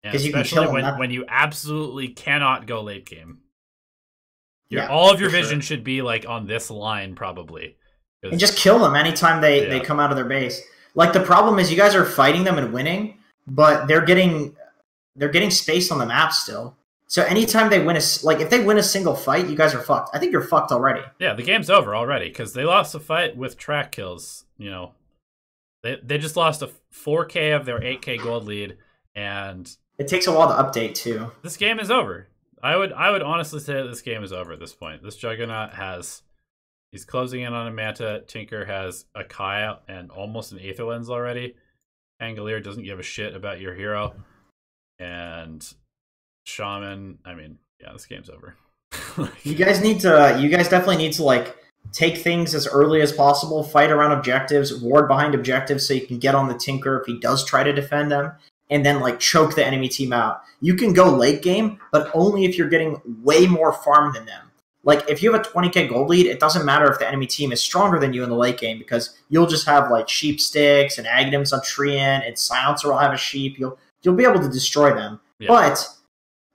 and especially when you absolutely cannot go late game. All of your vision should be like on this line probably. And just kill them anytime they come out of their base. Like, the problem is you guys are fighting them and winning, but they're getting space on the map still. So anytime they win if they win a single fight, you guys are fucked. I think you're fucked already. Yeah, the game's over already because they lost a fight with track kills. You know, they just lost a 4K of their 8K gold lead, and it takes a while to update too. This game is over. I would honestly say that this game is over at this point. This Juggernaut he's closing in on a Manta. Tinker has a Kaya and almost an Aether Lens already. Angolier doesn't give a shit about your hero, and Shaman, I mean, yeah, this game's over. You guys definitely need to like take things as early as possible, fight around objectives, ward behind objectives so you can get on the Tinker if he does try to defend them, and then like choke the enemy team out. You can go late game, but only if you're getting way more farm than them. like if you have a 20k gold lead, it doesn't matter if the enemy team is stronger than you in the late game because you'll just have like sheep sticks and Aghanim's on Treant and Silencer will have a sheep. You'll be able to destroy them. Yeah. But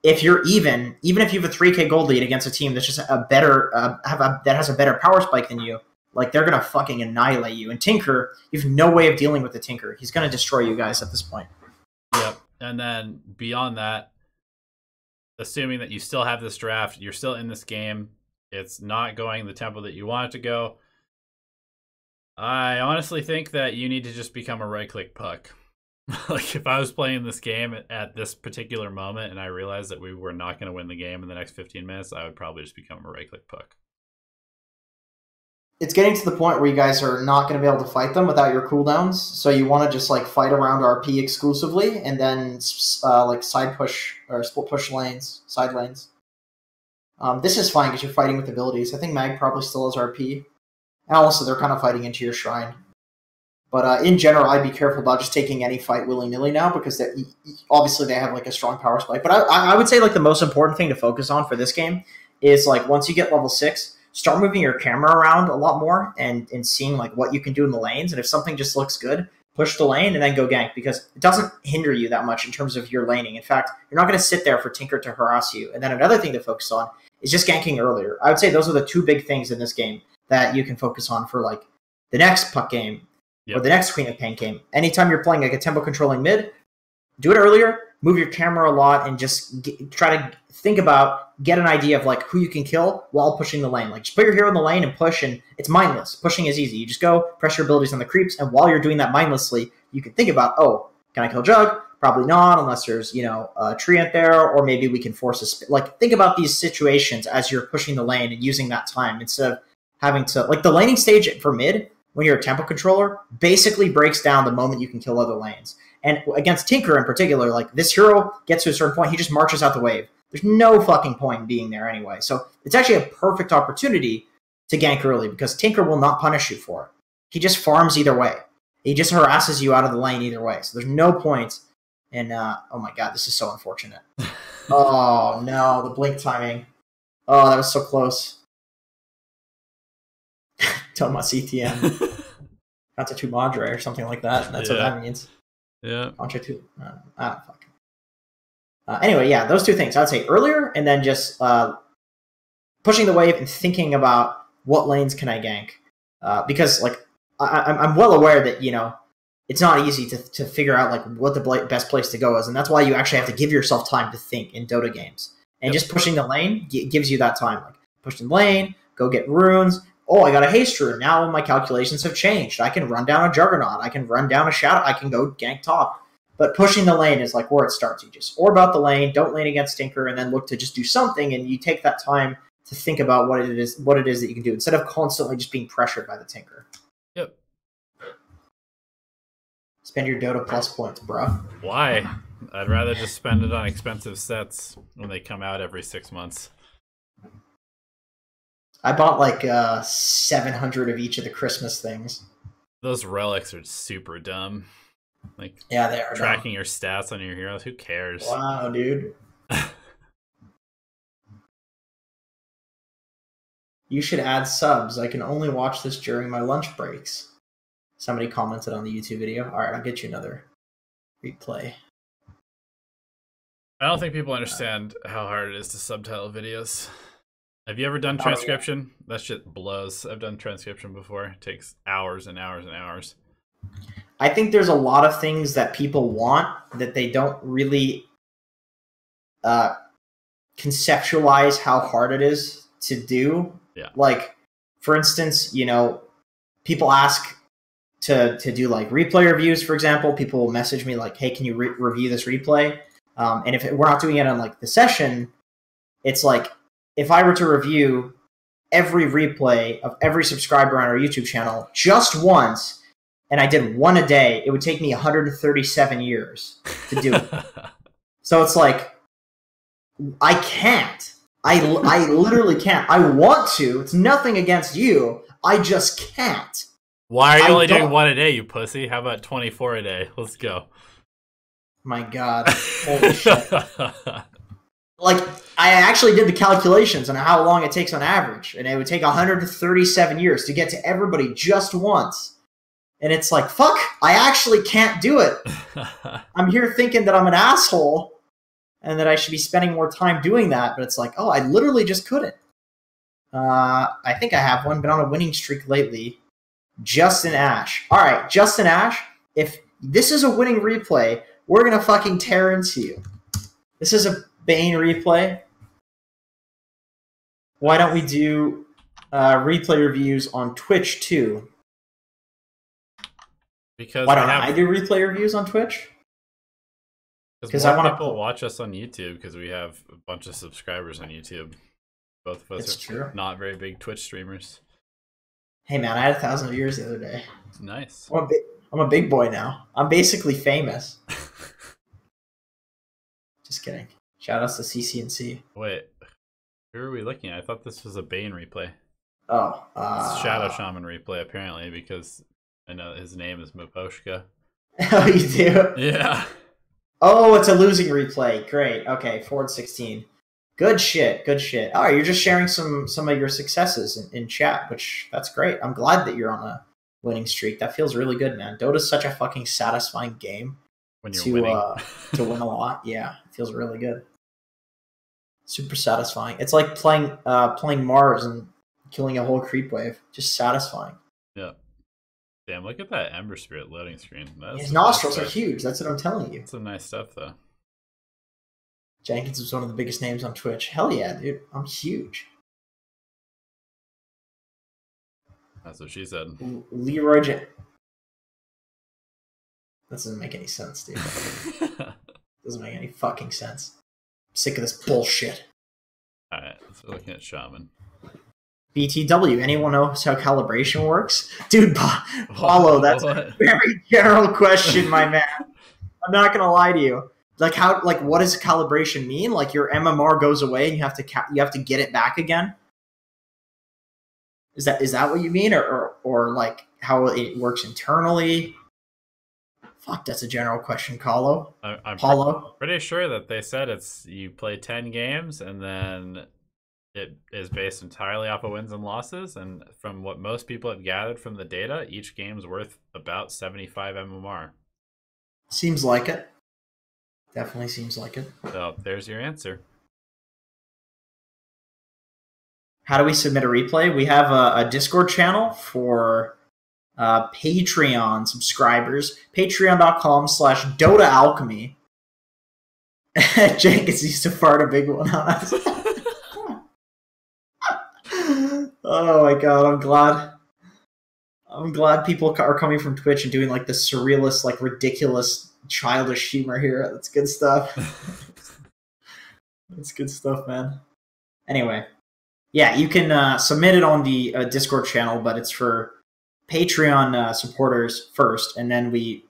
if you're even if you have a 3k gold lead against a team that's just a better that has a better power spike than you, like they're gonna fucking annihilate you. And Tinker, you have no way of dealing with the Tinker. He's gonna destroy you guys at this point. Yep. And then beyond that, assuming that you still have this draft, you're still in this game, it's not going the tempo that you want it to go, I honestly think that you need to just become a right-click puck. Like, if I was playing this game at this particular moment and I realized that we were not going to win the game in the next 15 minutes, I would probably just become a right-click puck. It's getting to the point where you guys are not going to be able to fight them without your cooldowns, so you want to just like fight around RP exclusively, and then like side push or split push lanes, side lanes. This is fine because you're fighting with abilities. I think Mag probably still has RP, and also they're kind of fighting into your shrine. But in general, I'd be careful about just taking any fight willy-nilly now because obviously they have like a strong power spike. But I would say like the most important thing to focus on for this game is like once you get level 6. Start moving your camera around a lot more and seeing like what you can do in the lanes. And if something just looks good, push the lane and then go gank because it doesn't hinder you that much in terms of your laning. In fact, you're not going to sit there for Tinker to harass you. And then another thing to focus on is just ganking earlier. I would say those are the two big things in this game that you can focus on for like the next puck game or the next Queen of Pain game. Anytime you're playing like a tempo controlling mid, do it earlier, move your camera a lot, and just try to think about, get an idea of like who you can kill while pushing the lane. Like just put your hero in the lane and push, and it's mindless. Pushing is easy. You just go, press your abilities on the creeps, and while you're doing that mindlessly, you can think about, oh, can I kill Jug? Probably not, unless there's, you know, a Treant there, or maybe we can force a like think about these situations as you're pushing the lane and using that time instead of having to like the laning stage for mid when you're a tempo controller basically breaks down the moment you can kill other lanes. And against Tinker in particular, like this hero gets to a certain point, he just marches out the wave. There's no fucking point in being there anyway. So it's actually a perfect opportunity to gank early because Tinker will not punish you for it. He just farms either way. He just harasses you out of the lane either way. So there's no point in, oh my god, this is so unfortunate. Oh no, the blink timing. Oh, that was so close. Toma CTM. Contra 2 Madre or something like that. That's what that means. Yeah. Contra 2. Fuck. Anyway, yeah, those two things. I would say earlier and then just pushing the wave and thinking about what lanes can I gank. Because, like, I'm well aware that, you know, it's not easy to figure out, like, what the best place to go is. And that's why you actually have to give yourself time to think in Dota games. And just pushing the lane gives you that time. Like, push the lane, go get runes. Oh, I got a haste rune. Now my calculations have changed. I can run down a Juggernaut. I can run down a Shadow. I can go gank top. But pushing the lane is like where it starts. You just orb out the lane, don't lane against Tinker, and then look to just do something, and you take that time to think about what it is that you can do, instead of constantly just being pressured by the Tinker. Yep. Spend your Dota plus points, bro. Why? I'd rather just spend it on expensive sets when they come out every 6 months. I bought like 700 of each of the Christmas things. Those relics are super dumb. Like, yeah, they are tracking your stats on your heroes. Who cares? Wow, dude. You should add subs. I can only watch this during my lunch breaks. Somebody commented on the YouTube video. All right, I'll get you another replay. I don't think people understand how hard it is to subtitle videos. Have you ever done transcription? That shit blows. I've done transcription before. It takes hours and hours and hours. I think there's a lot of things that people want that they don't really conceptualize how hard it is to do. Yeah. Like, for instance, you know, people ask to do like replay reviews, for example. People will message me like, hey, can you review this replay? And if we're not doing it on like the session, it's like, if I were to review every replay of every subscriber on our YouTube channel just once, and I did one a day, it would take me 137 years to do it. So it's like, I can't. I literally can't. I want to. It's nothing against you. I just can't. Why are you only doing one a day, you pussy? How about 24 a day? Let's go. My God. Holy shit. like, I actually did the calculations on how long it takes on average, and it would take 137 years to get to everybody just once. And it's like, fuck, I actually can't do it. I'm here thinking that I'm an asshole and that I should be spending more time doing that, but it's like, oh, I literally just couldn't. I think I have one, been on a winning streak lately. Justin Ash. All right, Justin Ash, if this is a winning replay, we're going to fucking tear into you. This is a Bane replay. Why don't we do replay reviews on Twitch too? Because why don't I do replay reviews on Twitch? Because I want people watch us on YouTube because we have a bunch of subscribers on YouTube. Both of us are not very big Twitch streamers. Hey man, I had 1,000 viewers the other day. It's nice. I'm a big boy now. I'm basically famous. Just kidding. Shout outs to CCNC. Wait, who are we looking at? I thought this was a Bane replay. Oh, it's Shadow Shaman replay apparently because I know his name is Moposhka. Oh, you do? Yeah. Oh, it's a losing replay. Great. Okay, Ford 16. Good shit. Good shit. All right, you're just sharing some of your successes in chat, which that's great. I'm glad that you're on a winning streak. That feels really good, man. Dota's such a fucking satisfying game when you're winning. To win a lot. Yeah, it feels really good. Super satisfying. It's like playing Mars and killing a whole creep wave. Just satisfying. Yeah. Damn, look at that Ember Spirit loading screen. His nostrils are huge. That's what I'm telling you. Some nice stuff, though. Jenkins is one of the biggest names on Twitch. Hell yeah, dude. I'm huge. That's what she said. Leroy That doesn't make any sense, dude. Doesn't make any fucking sense. I'm sick of this bullshit. Alright, so we're looking at Shaman. BTW, anyone knows how calibration works? Dude, Paulo, that's a very general question, my man. I'm not gonna lie to you. Like what does calibration mean? Like your MMR goes away and you have to get it back again? Is that what you mean, or like how it works internally? Fuck, that's a general question, Paulo. I'm Paulo. Pretty sure that they said you play 10 games and then it is based entirely off of wins and losses, and from what most people have gathered from the data, each game's worth about 75 MMR. Seems like it. Definitely seems like it. So there's your answer. How do we submit a replay? We have a Discord channel for Patreon subscribers. Patreon.com/Dota Alchemy. Jenkins used to fart a big one on us. Oh my god, I'm glad people are coming from Twitch and doing like the surrealist, like ridiculous, childish humor here. That's good stuff. That's good stuff, man. Anyway, yeah, you can submit it on the Discord channel, but it's for Patreon supporters first, and then we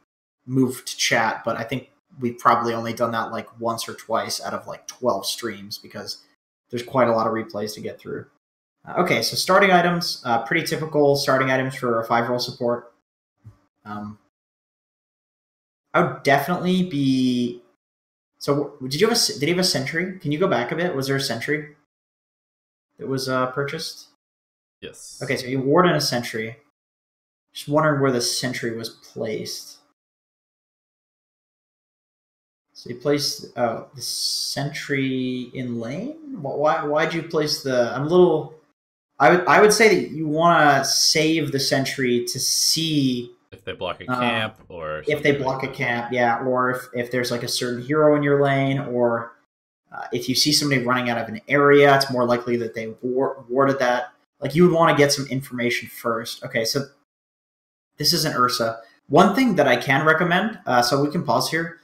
move to chat. But I think we've probably only done that like once or twice out of like 12 streams because there's quite a lot of replays to get through. Okay, so starting items, pretty typical starting items for a 5-role support. I would definitely be. So, did he have a sentry? Can you go back a bit? Was there a sentry that was purchased? Yes. Okay, so you ward in a sentry. Just wondering where the sentry was placed. So you placed the sentry in lane. Why'd you place the? I'm a little. I would say that you want to save the sentry to see if they block a camp, or if they block a camp, yeah, or if there's like a certain hero in your lane, or if you see somebody running out of an area, it's more likely that they warded that. Like you would want to get some information first. Okay, so this is an Ursa. One thing that I can recommend, so we can pause here.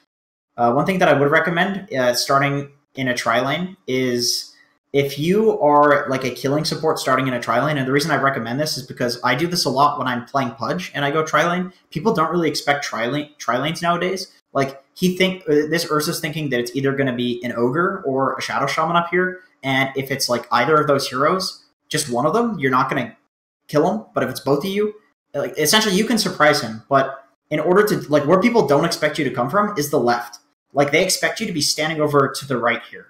One thing that I would recommend starting in a tri-lane is if you are like a killing support starting in a tri-lane, and the reason I recommend this is because I do this a lot when I'm playing Pudge and I go tri-lane. People don't really expect tri-lanes nowadays. Like this Ursa's thinking that it's either going to be an Ogre or a Shadow Shaman up here, and if it's like either of those heroes, just one of them, you're not going to kill him. But if it's both of you, like essentially you can surprise him. But in order to like where people don't expect you to come from is the left. Like they expect you to be standing over to the right here.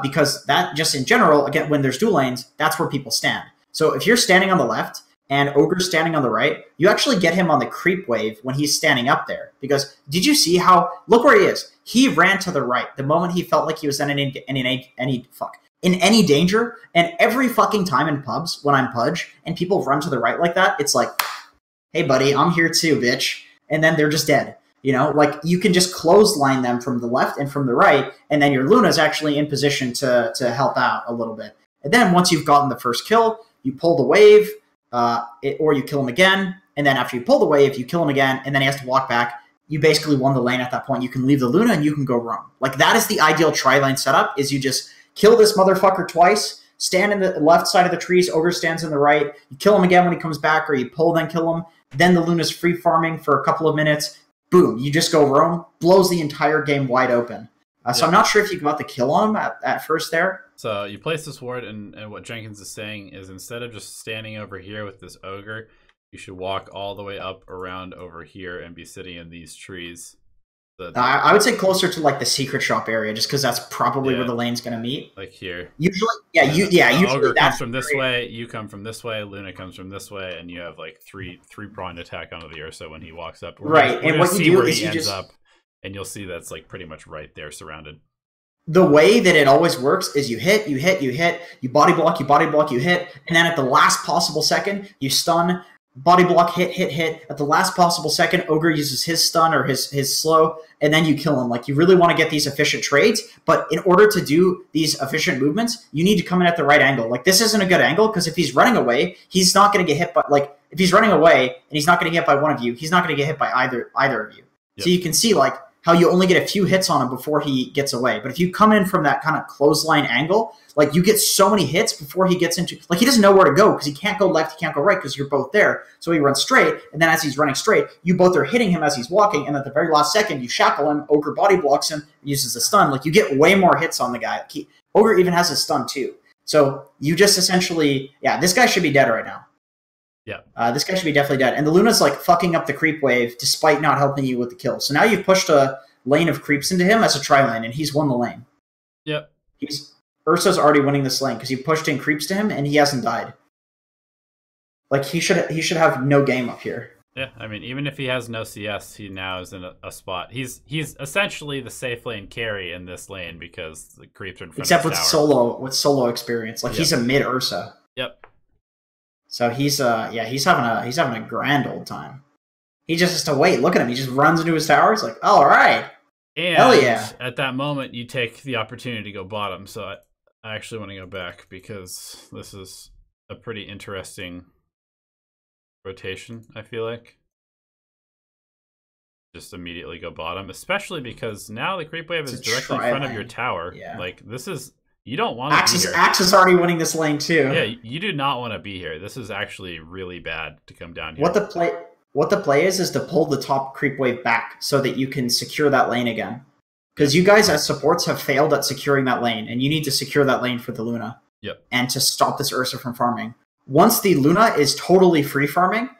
because that just in general, again, when there's dual lanes, that's where people stand. So if you're standing on the left and Ogre's standing on the right, you actually get him on the creep wave when he's standing up there. Because did you see how, look where he is. He ran to the right the moment he felt like he was in any danger. And every fucking time in pubs, when I'm Pudge, and people run to the right like that, it's like, hey buddy, I'm here too, bitch. And then they're just dead. You know, like you can just clothesline them from the left and from the right, and then your Luna's actually in position to help out a little bit. And then once you've gotten the first kill, you pull the wave, or you kill him again. And then after you pull the wave, you kill him again, and then he has to walk back. You basically won the lane at that point. You can leave the Luna and you can go roam. Like that is the ideal tri-lane setup, is you just kill this motherfucker twice, stand in the left side of the trees, Ogre stands in the right, you kill him again when he comes back, or you pull then kill him. Then the Luna's free farming for a couple of minutes. Boom, you just go roam, blows the entire game wide open. So I'm not sure if you got the kill on him at first there. So you place this ward, and what Jenkins is saying is instead of just standing over here with this Ogre, you should walk all the way up around over here and be sitting in these trees. I would say closer to like the secret shop area, just because that's probably where the lane's going to meet. Like here. Usually, usually Ogre comes from this way, you come from this way, Luna comes from this way, and you have like three-pronged attack onto the Ursa when he walks up. And what you do is you just up, and you'll see that's like pretty much right there, surrounded. The way that it always works is you hit, you body block, you hit, and then at the last possible second, you stun. Body block, hit. At the last possible second, Ogre uses his stun or his slow, and then you kill him. Like, you really want to get these efficient trades, but in order to do these efficient movements, you need to come in at the right angle. Like, this isn't a good angle, because if he's running away, he's not going to get hit by, like, if he's running away and he's not going to get hit by one of you, he's not going to get hit by either of you. Yep. So you can see, like, how you only get a few hits on him before he gets away. But if you come in from that kind of clothesline angle, like you get so many hits before he gets into, like he doesn't know where to go because he can't go left, he can't go right because you're both there. So he runs straight, and then as he's running straight, you both are hitting him as he's walking, and at the very last second, you shackle him, Ogre body blocks him, uses the stun. Like you get way more hits on the guy. Ogre even has a stun too. So you just essentially, this guy should be dead right now. Yeah. This guy should be definitely dead. And the Luna's like fucking up the creep wave despite not helping you with the kill. So now you've pushed a lane of creeps into him as a tri-lane, and he's won the lane. Yep. Ursa's already winning this lane because you pushed in creeps to him and he hasn't died. Like he should have no game up here. Yeah, I mean, even if he has no CS, he now is in a spot. He's essentially the safe lane carry in this lane because the creeps are in front Except of the tower. with solo experience. Like he's a mid Ursa. Yep. So he's having a grand old time. He just has to wait. Look at him. He just runs into his tower. He's like, oh, all right. And hell yeah. At that moment, you take the opportunity to go bottom. So I actually want to go back because this is a pretty interesting rotation, I feel like. Just immediately go bottom, especially because now the creep wave is directly in front of your tower. Yeah. Like, this is... You don't want to be here. Axe is already winning this lane, too. Yeah, you do not want to be here. This is actually really bad to come down here. What the play is to pull the top creep wave back so that you can secure that lane again. Because you guys as supports have failed at securing that lane, and you need to secure that lane for the Luna. Yep. And to stop this Ursa from farming. Once the Luna is totally free farming,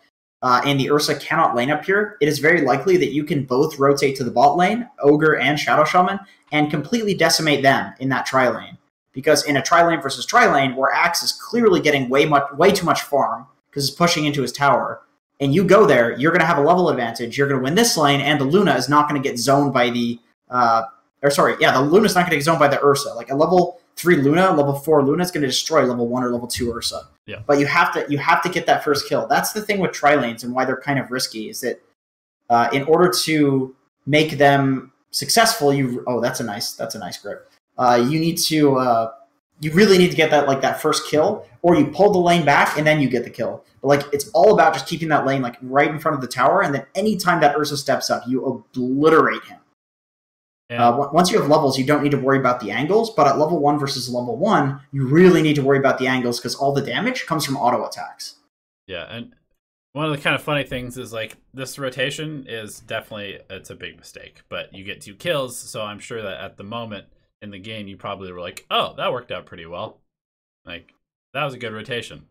and the Ursa cannot lane up here, it is very likely that you can both rotate to the bot lane, Ogre and Shadow Shaman, and completely decimate them in that tri-lane. Because in a tri-lane versus tri-lane, where Axe is clearly getting way too much farm, because it's pushing into his tower, and you go there, you're going to have a level advantage, you're going to win this lane, and the Luna is not going to get zoned by the... the Luna's not going to get zoned by the Ursa. Like a level 3 Luna, level 4 Luna is going to destroy level 1 or level 2 Ursa. Yeah. But you have to get that first kill. That's the thing with tri-lanes and why they're kind of risky, is that in order to make them successful, that's a nice grip. You really need to get that first kill, or you pull the lane back and then you get the kill. But like it's all about just keeping that lane like right in front of the tower, and then anytime that Ursa steps up, you obliterate him. Once you have levels, you don't need to worry about the angles, but at level 1 versus level 1, you really need to worry about the angles because all the damage comes from auto attacks. Yeah, and one of the kind of funny things is like this rotation is definitely, it's a big mistake, but you get 2 kills, so I'm sure that at the moment in the game, you probably were like, oh, that worked out pretty well. Like, that was a good rotation.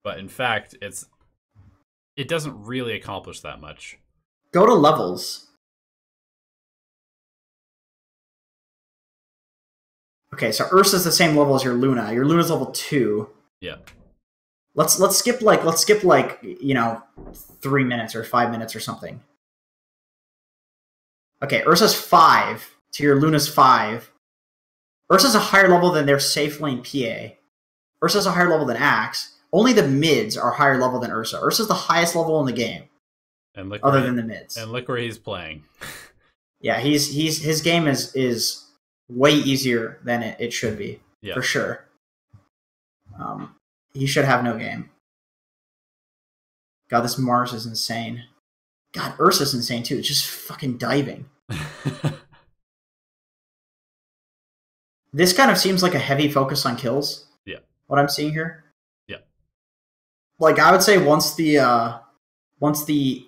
But in fact, it doesn't really accomplish that much. Go to levels. Okay, so Ursa's the same level as your Luna. Your Luna's level 2. Yeah. Let's skip like 3 minutes or 5 minutes or something. Okay, Ursa's 5 to your Luna's 5. Ursa's a higher level than their safe lane PA. Ursa's a higher level than Axe. Only the mids are higher level than Ursa. Ursa's the highest level in the game. And look other than the mids. And look where he's playing. Yeah, his game is way easier than it should be. Yeah. For sure. He should have no game. God, this Mars is insane. God, Ursa's insane too. It's just fucking diving. This kind of seems like a heavy focus on kills. Yeah. What I'm seeing here. Yeah. Like I would say once the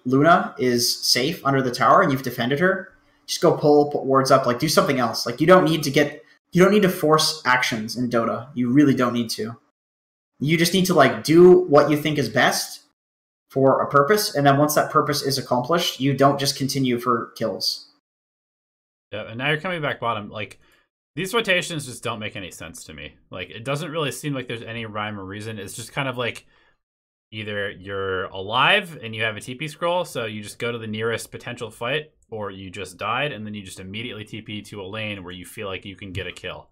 Luna is safe under the tower and you've defended her, just go pull, put wards up, like do something else. Like you don't need to force actions in Dota. You really don't need to. You just need to like do what you think is best for a purpose, and then once that purpose is accomplished, you don't just continue for kills. Yeah, and now you're coming back bottom. Like these rotations just don't make any sense to me. Like it doesn't really seem like there's any rhyme or reason. It's just kind of like either you're alive and you have a TP scroll, so you just go to the nearest potential fight, or you just died and then you just immediately TP to a lane where you feel like you can get a kill.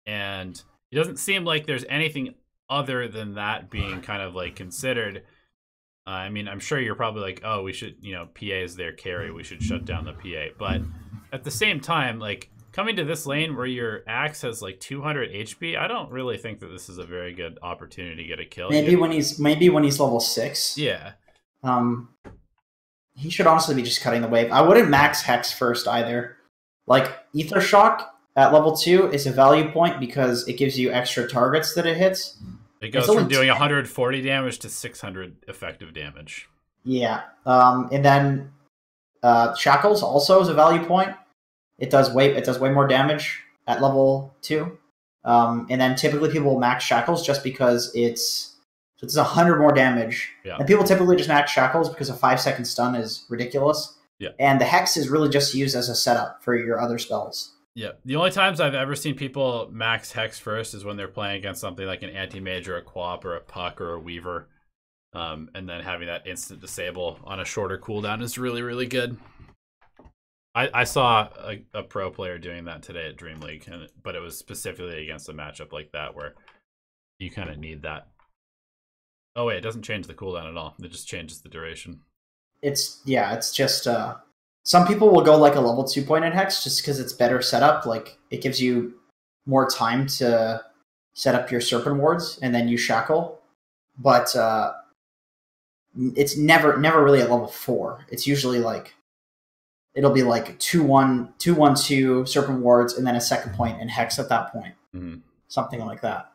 And it doesn't seem like there's anything other than that being kind of like considered. I mean, I'm sure you're probably like, oh, we should, PA is their carry, we should shut down the PA. But at the same time, like coming to this lane where your Axe has like 200 HP, I don't really think that this is a very good opportunity to get a kill. Maybe when he's level 6. Yeah. He should honestly be just cutting the wave. I wouldn't max Hex first either. Like Ether Shock at level 2 is a value point because it gives you extra targets that it hits. It goes from doing 140 damage to 600 effective damage. Yeah. And then Shackles also is a value point. It does way more damage at level 2. And then typically people will max Shackles just because it's 100 more damage. Yeah. And people typically just max Shackles because a 5-second stun is ridiculous. Yeah. And the Hex is really just used as a setup for your other spells. Yeah. The only times I've ever seen people max Hex first is when they're playing against something like an anti-mage or a Quap or a Puck or a Weaver. And then having that instant disable on a shorter cooldown is really, really good. I saw a pro player doing that today at Dream League, but it was specifically against a matchup like that where you kind of need that. Oh wait, it doesn't change the cooldown at all. It just changes the duration. It's just some people will go like a level 2 point in Hex just because it's better setup. Like it gives you more time to set up your Serpent wards and then you shackle. But it's never really at level 4. It's usually like it'll be like 2-1, 2-1-2 Serpent wards and then a second point and Hex at that point. Mm-hmm. Something like that,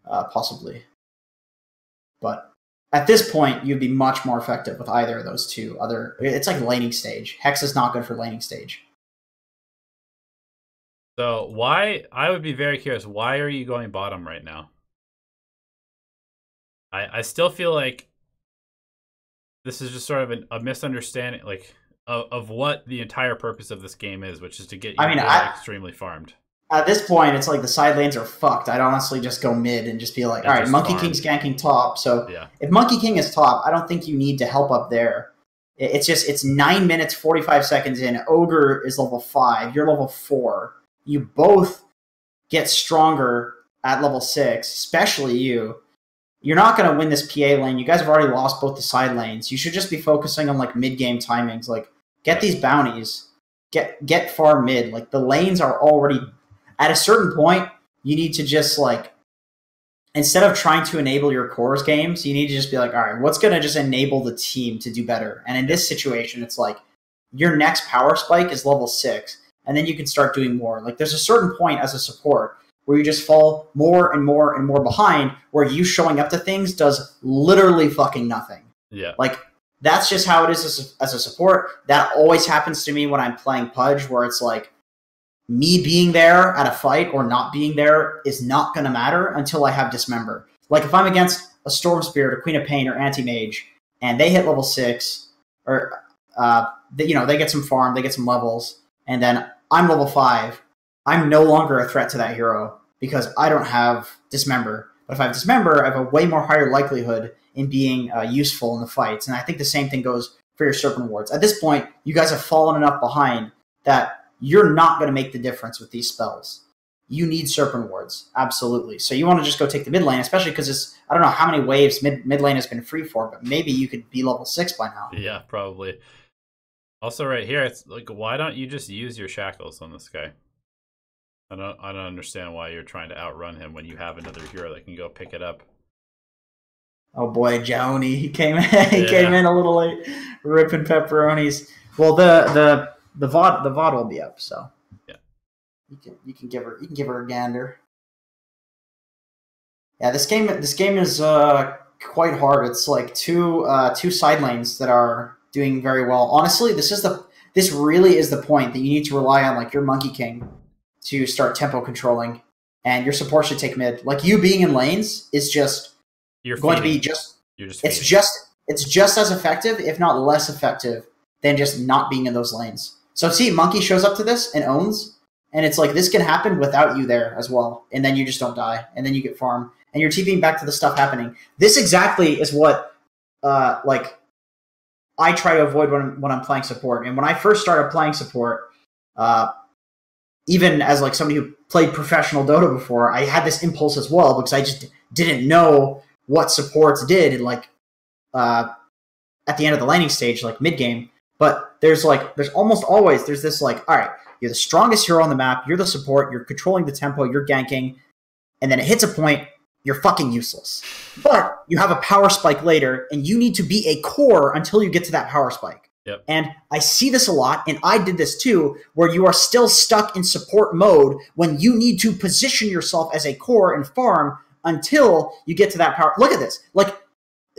possibly. But at this point, you'd be much more effective with either of those two. It's like laning stage. Hex is not good for laning stage. So I would be very curious, why are you going bottom right now? I still feel like this is just sort of a misunderstanding of what the entire purpose of this game is, which is to get you extremely farmed. At this point, it's like the side lanes are fucked. I'd honestly just go mid and just be like, all right, Monkey King's ganking top. So if Monkey King is top, I don't think you need to help up there. It's 9 minutes, 45 seconds in. Ogre is level 5. You're level 4. You both get stronger at level 6, especially you. You're not going to win this PA lane. You guys have already lost both the side lanes. You should just be focusing on like mid-game timings. Like get these bounties. Get far mid. Like the lanes are already... At a certain point, you need to just like, instead of trying to enable your cores games, you need to just be like, all right, what's going to just enable the team to do better? And in this situation, it's like your next power spike is level 6, and then you can start doing more. Like there's a certain point as a support where you just fall more and more and more behind, where you showing up to things does literally fucking nothing. Yeah. Like that's just how it is as a support. That always happens to me when I'm playing Pudge, where it's like, me being there at a fight or not being there is not going to matter until I have Dismember. Like if I'm against a Storm Spirit or Queen of Pain or Anti-Mage and they hit level 6 or they get some farm, they get some levels, and then I'm level 5, I'm no longer a threat to that hero because I don't have Dismember. But if I have Dismember, I have a way more higher likelihood in being useful in the fights. And I think the same thing goes for your Serpent Wards. At this point, you guys have fallen enough behind that you're not going to make the difference with these spells. You need Serpent Wards, absolutely. So you want to just go take the mid lane, especially because it's, I don't know how many waves mid lane has been free for, but maybe you could be level 6 by now. Yeah, probably. Also right here, it's like, why don't you just use your shackles on this guy? I don't understand why you're trying to outrun him when you have another hero that can go pick it up. Oh boy, Joni, he came in a little late, ripping pepperonis. Well, the VOD will be up, so yeah, you can give her a gander. Yeah, this game is quite hard. It's like two side lanes that are doing very well. Honestly, this really is the point that you need to rely on, like your Monkey King, to start tempo controlling, and your support should take mid. Like you being in lanes is just it's just as effective, if not less effective, than just not being in those lanes. So see, Monkey shows up to this and owns, and it's like this can happen without you there as well, and then you just don't die, and then you get farm, and you're TPing back to the stuff happening. This exactly is what like I try to avoid when I'm playing support. And when I first started playing support, even as like somebody who played professional Dota before, I had this impulse as well because I just didn't know what supports did in like at the end of the laning stage, like mid game. But there's almost always this like, all right, you're the strongest hero on the map, you're the support, you're controlling the tempo, you're ganking, and then it hits a point, you're fucking useless. But you have a power spike later, and you need to be a core until you get to that power spike. Yep. And I see this a lot, and I did this too, where you are still stuck in support mode when you need to position yourself as a core and farm until you get to that power. Look at this. Like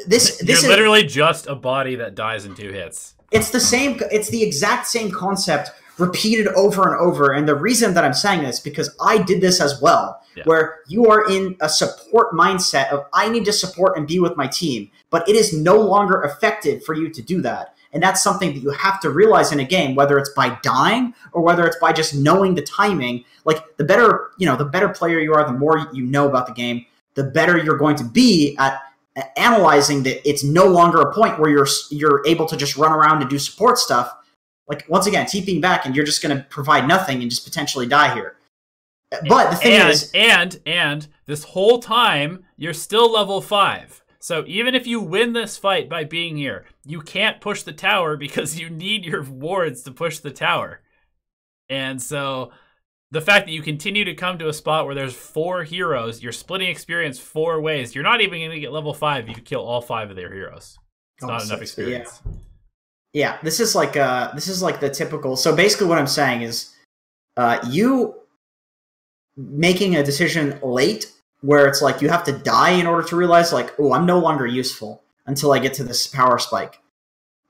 this You're is literally just a body that dies in 2 hits. It's the exact same concept repeated over and over. And the reason that I'm saying this because I did this as well, where you are in a support mindset of I need to support and be with my team, but it is no longer effective for you to do that. And that's something that you have to realize in a game, whether it's by dying or whether it's by just knowing the timing. Like the better player you are, the more you know about the game, the better you're going to be at analyzing that it's no longer a point where you're able to just run around and do support stuff. Like once again, TPing back and you're just going to provide nothing and just potentially die here. But the thing is, and this whole time you're still level 5. So even if you win this fight by being here, you can't push the tower because you need your wards to push the tower. And so the fact that you continue to come to a spot where there's 4 heroes, you're splitting experience 4 ways, you're not even going to get level 5 if you kill all 5 of their heroes. It's not enough experience. Yeah, this is like the typical. So basically what I'm saying is you making a decision late where it's like you have to die in order to realize like, oh, I'm no longer useful until I get to this power spike.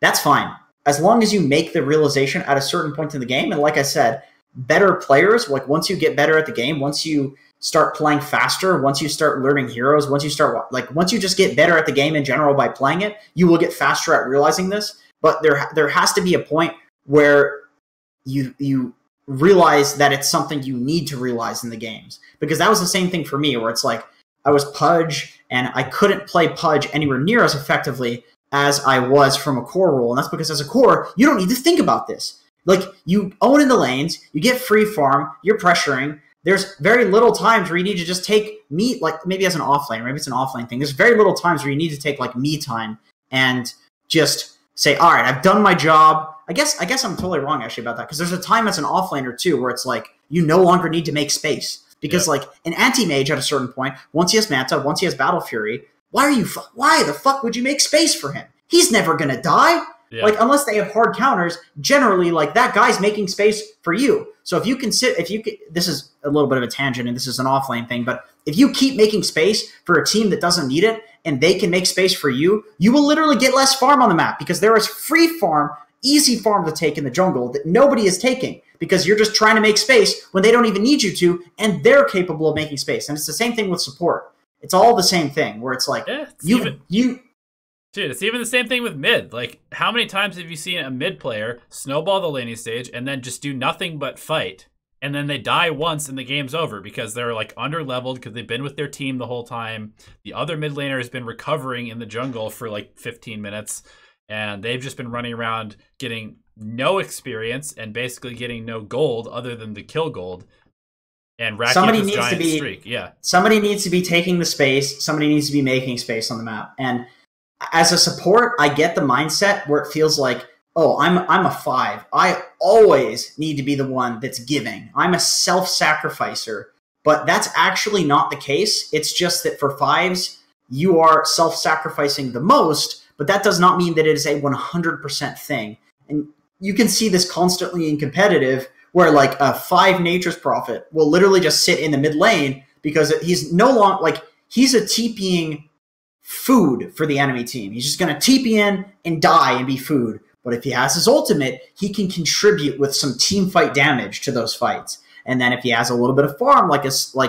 That's fine. As long as you make the realization at a certain point in the game. And like I said, better players, like once you get better at the game, once you start playing faster, once you start learning heroes, once you just get better at the game in general by playing it, you will get faster at realizing this. But there has to be a point where you realize that it's something you need to realize in the games. Because that was the same thing for me, where it's like I was Pudge and I couldn't play Pudge anywhere near as effectively as I was from a core role. And that's because as a core, you don't need to think about this. Like you own in the lanes, you get free farm, you're pressuring. There's very little times where you need to just take me, like maybe as an offlane, maybe it's an offlane thing. There's very little times where you need to take like me time and just say, all right, I've done my job. I guess I'm totally wrong actually about that because there's a time as an offlaner too where it's like you no longer need to make space because like an anti-mage at a certain point, once he has Manta, once he has Battle Fury, why the fuck would you make space for him? He's never gonna die. Yeah. Like unless they have hard counters, generally like that guy's making space for you. So if you can this is a little bit of a tangent and this is an offlane thing, but if you keep making space for a team that doesn't need it and they can make space for you, you will literally get less farm on the map because there is free farm, easy farm to take in the jungle that nobody is taking because you're just trying to make space when they don't even need you to and they're capable of making space. And it's the same thing with support. It's all the same thing where it's like Dude, it's even the same thing with mid. Like, how many times have you seen a mid player snowball the laning stage and then just do nothing but fight and then they die once and the game's over because they're like under-leveled because they've been with their team the whole time. The other mid laner has been recovering in the jungle for like 15 minutes, and they've just been running around getting no experience and basically getting no gold other than the kill gold and racking up this giant streak. Yeah. Somebody needs to be taking the space. Somebody needs to be making space on the map. And as a support, I get the mindset where it feels like, oh, I'm a 5. I always need to be the one that's giving. I'm a self-sacrificer. But that's actually not the case. It's just that for 5s, you are self-sacrificing the most, but that does not mean that it is a 100% thing. And you can see this constantly in competitive, where like a 5 Nature's Prophet will literally just sit in the mid lane because he's no longer like he's a TPing food for the enemy team. He's just going to TP in and die and be food. But if he has his ultimate, he can contribute with some team fight damage to those fights. And then if he has a little bit of farm, like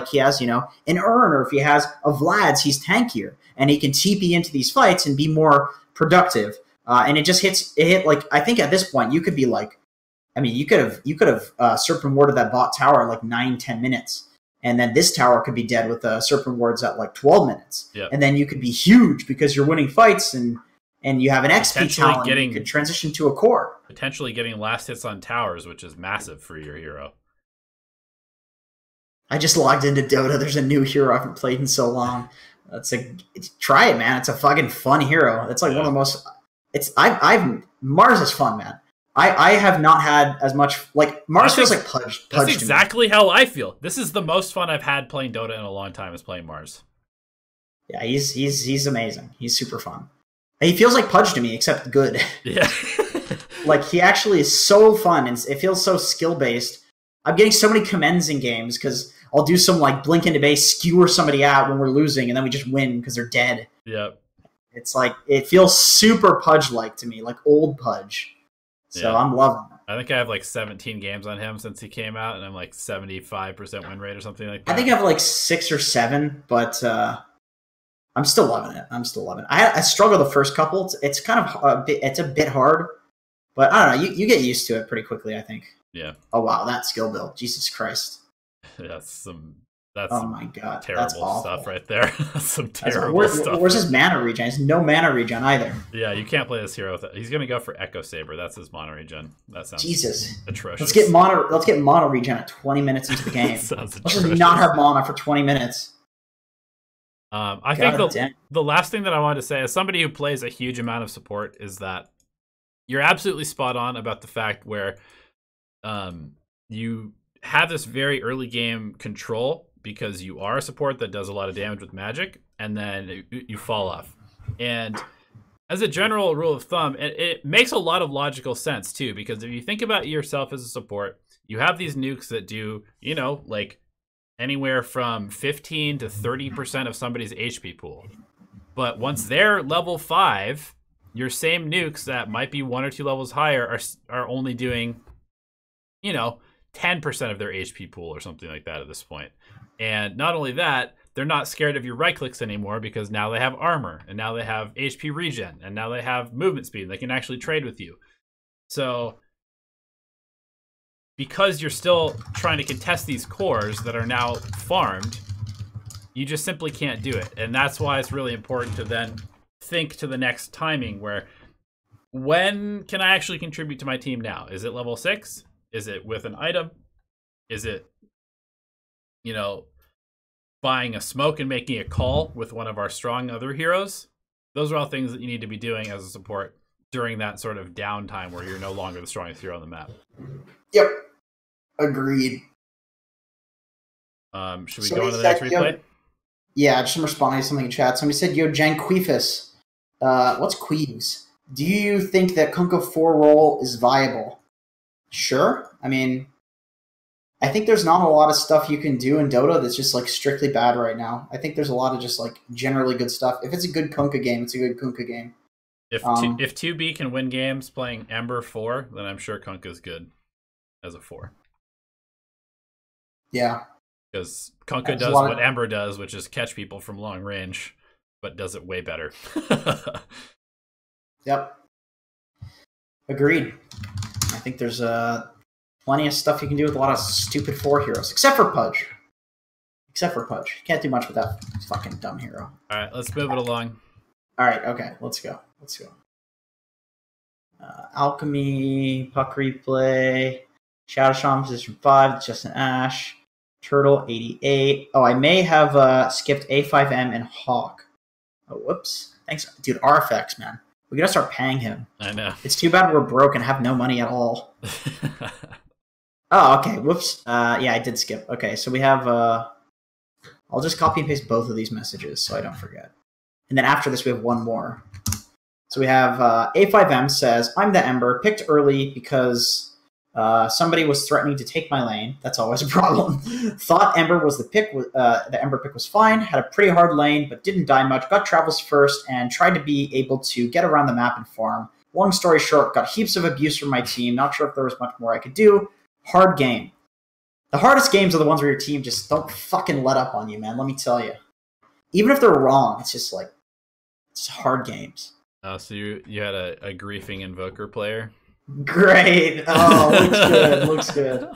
he has, an Urn, or if he has a Vlad's, he's tankier and he can TP into these fights and be more productive. And it hit like, I think at this point you could be like, I mean, you could have Serpent Warded that bot tower in like 9-10 minutes, and then this tower could be dead with Serpent Wards at like 12 minutes, and then you could be huge because you're winning fights and you have an XP talent. You could transition to a core, potentially getting last hits on towers, which is massive for your hero. I just logged into Dota. There's a new hero I haven't played in so long. Try it, man. It's a fucking fun hero. It's like one of the most. Mars is fun, man. I have not had as much, like, Mars feels like Pudge. That's exactly how I feel. This is the most fun I've had playing Dota in a long time, is playing Mars. Yeah, he's amazing. He's super fun. He feels like Pudge to me, except good. Yeah. Like, he actually is so fun, and it feels so skill-based. I'm getting so many commends in games, because I'll do some, like, blink into base, skewer somebody out when we're losing, and then we just win because they're dead. Yep. It's like, it feels super Pudge-like to me, like old Pudge. So I'm loving it. I think I have like 17 games on him since he came out, and I'm like 75% win rate or something like that. I think I have like 6 or 7, but I'm still loving it. I struggle the first couple. It's kind of it's a bit hard, but I don't know. You get used to it pretty quickly, I think. Yeah. Oh wow, that skill build, Jesus Christ. That's oh my god, terrible stuff right there. Some terrible stuff. Where's his mana regen? There's no mana regen either. Yeah, you can't play this hero with it. He's gonna go for Echo Saber. That's his mana regen. That sounds atrocious. Let's get mana regen at 20 minutes into the game. Let's just not have mana for 20 minutes. I think the last thing that I wanted to say, as somebody who plays a huge amount of support, is that you're absolutely spot on about the fact where you have this very early game control because you are a support that does a lot of damage with magic, and then you fall off. And as a general rule of thumb, it makes a lot of logical sense too, because if you think about yourself as a support, you have these nukes that do, like anywhere from 15 to 30% of somebody's HP pool. But once they're level 5, your same nukes that might be 1 or 2 levels higher are only doing, 10% of their HP pool or something like that at this point. And not only that, they're not scared of your right clicks anymore because now they have armor, and now they have HP regen, and now they have movement speed. They can actually trade with you. So because you're still trying to contest these cores that are now farmed, you just simply can't do it. And that's why it's really important to then think to the next timing where, when can I actually contribute to my team now? Is it level 6? Is it with an item? Is it, buying a smoke and making a call with one of our strong other heroes? Those are all things that you need to be doing as a support during that sort of downtime where you're no longer the strongest hero on the map. Yep. Agreed. Should we go on to the next replay? Yeah, just responding to something in chat. Somebody said, yo, Janquifus. What's Queeves? Do you think that Kunkka 4 role is viable? Sure. I mean, I think there's not a lot of stuff you can do in Dota that's just like strictly bad right now. I think there's a lot of just like generally good stuff. If it's a good Kunkka game, it's a good Kunkka game. If 2B can win games playing Ember 4, then I'm sure Kunkka's good as a 4. Yeah. Because Kunkka does what Ember does, which is catch people from long range, but does it way better. Yep. Agreed. I think there's plenty of stuff you can do with a lot of stupid 4 heroes, except for Pudge. Can't do much with that fucking dumb hero. All right, let's move it along. All right, okay, let's go. Alchemy, Puck Replay, Shadow Shaman position 5, Justin Ash, Turtle 88. Oh, I may have skipped A5M and Hawk. Oh, whoops. Thanks, dude. RFX, man. We gotta start paying him. I know. It's too bad we're broke and have no money at all. Oh, okay. Whoops. Yeah, I did skip. Okay, so we have. I'll just copy and paste both of these messages so I don't forget. And then after this, we have one more. So we have A5M says, "I'm the Ember, picked early because somebody was threatening to take my lane. That's always a problem. Thought Ember was the pick. The Ember pick was fine. Had a pretty hard lane, but didn't die much. Got travels first and tried to be able to get around the map and farm. Long story short, got heaps of abuse from my team. Not sure if there was much more I could do. Hard game. The hardest games are the ones where your team just don't fucking let up on you, man. Let me tell you. Even if they're wrong, it's just like, it's hard games." Oh, so you had a griefing invoker player? Great. Oh, looks good.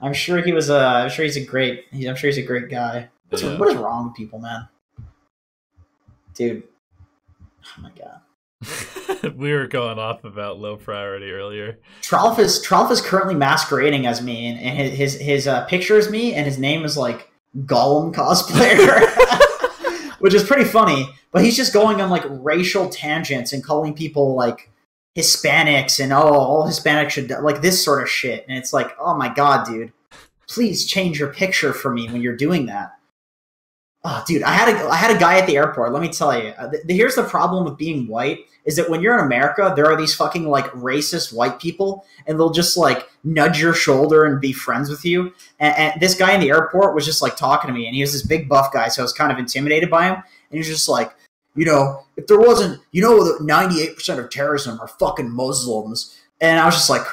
I'm sure he's a great guy. Yeah. What is wrong with people, man? Dude. Oh my god. We were going off about low priority earlier. Trolf is currently masquerading as me, and his picture is me, and his name is like Gollum cosplayer, which is pretty funny. But he's just going on like racial tangents and calling people like Hispanics and all Hispanics should like this sort of shit. And it's like, oh my god, dude, please change your picture for me when you're doing that. Oh, dude, I had a guy at the airport. Let me tell you, here's the problem with being white is that when you're in America, there are these fucking like racist white people, and they'll just like nudge your shoulder and be friends with you. And this guy in the airport was just like talking to me, and he was this big buff guy, so I was kind of intimidated by him. And he was just like, if there wasn't, that 98% of terrorism are fucking Muslims. And I was just like,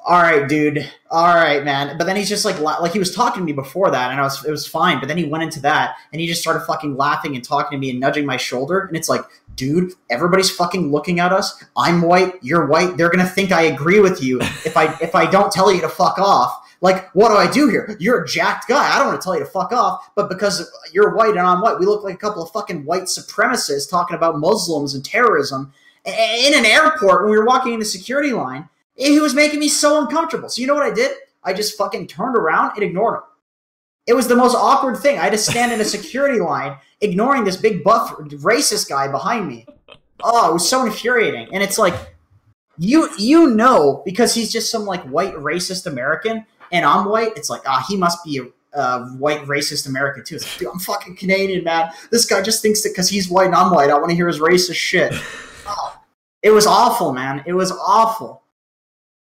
all right, dude. All right, man. But then he's just like he was talking to me before that, and it was fine. But then he went into that, and he just started fucking laughing and talking to me and nudging my shoulder. And it's like, dude, everybody's fucking looking at us. I'm white. You're white. They're going to think I agree with you if I don't tell you to fuck off. Like, what do I do here? You're a jacked guy. I don't want to tell you to fuck off, but because you're white and I'm white, we look like a couple of fucking white supremacists talking about Muslims and terrorism in an airport when we were walking in the security line. He was making me so uncomfortable. So you know what I did? I just fucking turned around and ignored him. It was the most awkward thing. I had to stand in a security line ignoring this big buff racist guy behind me. Oh, it was so infuriating. And it's like, because he's just some like white racist American, and I'm white, it's like, he must be a white racist American too. It's like, dude, I'm fucking Canadian, man. This guy just thinks that because he's white and I'm white, I want to hear his racist shit. Oh, it was awful, man. It was awful.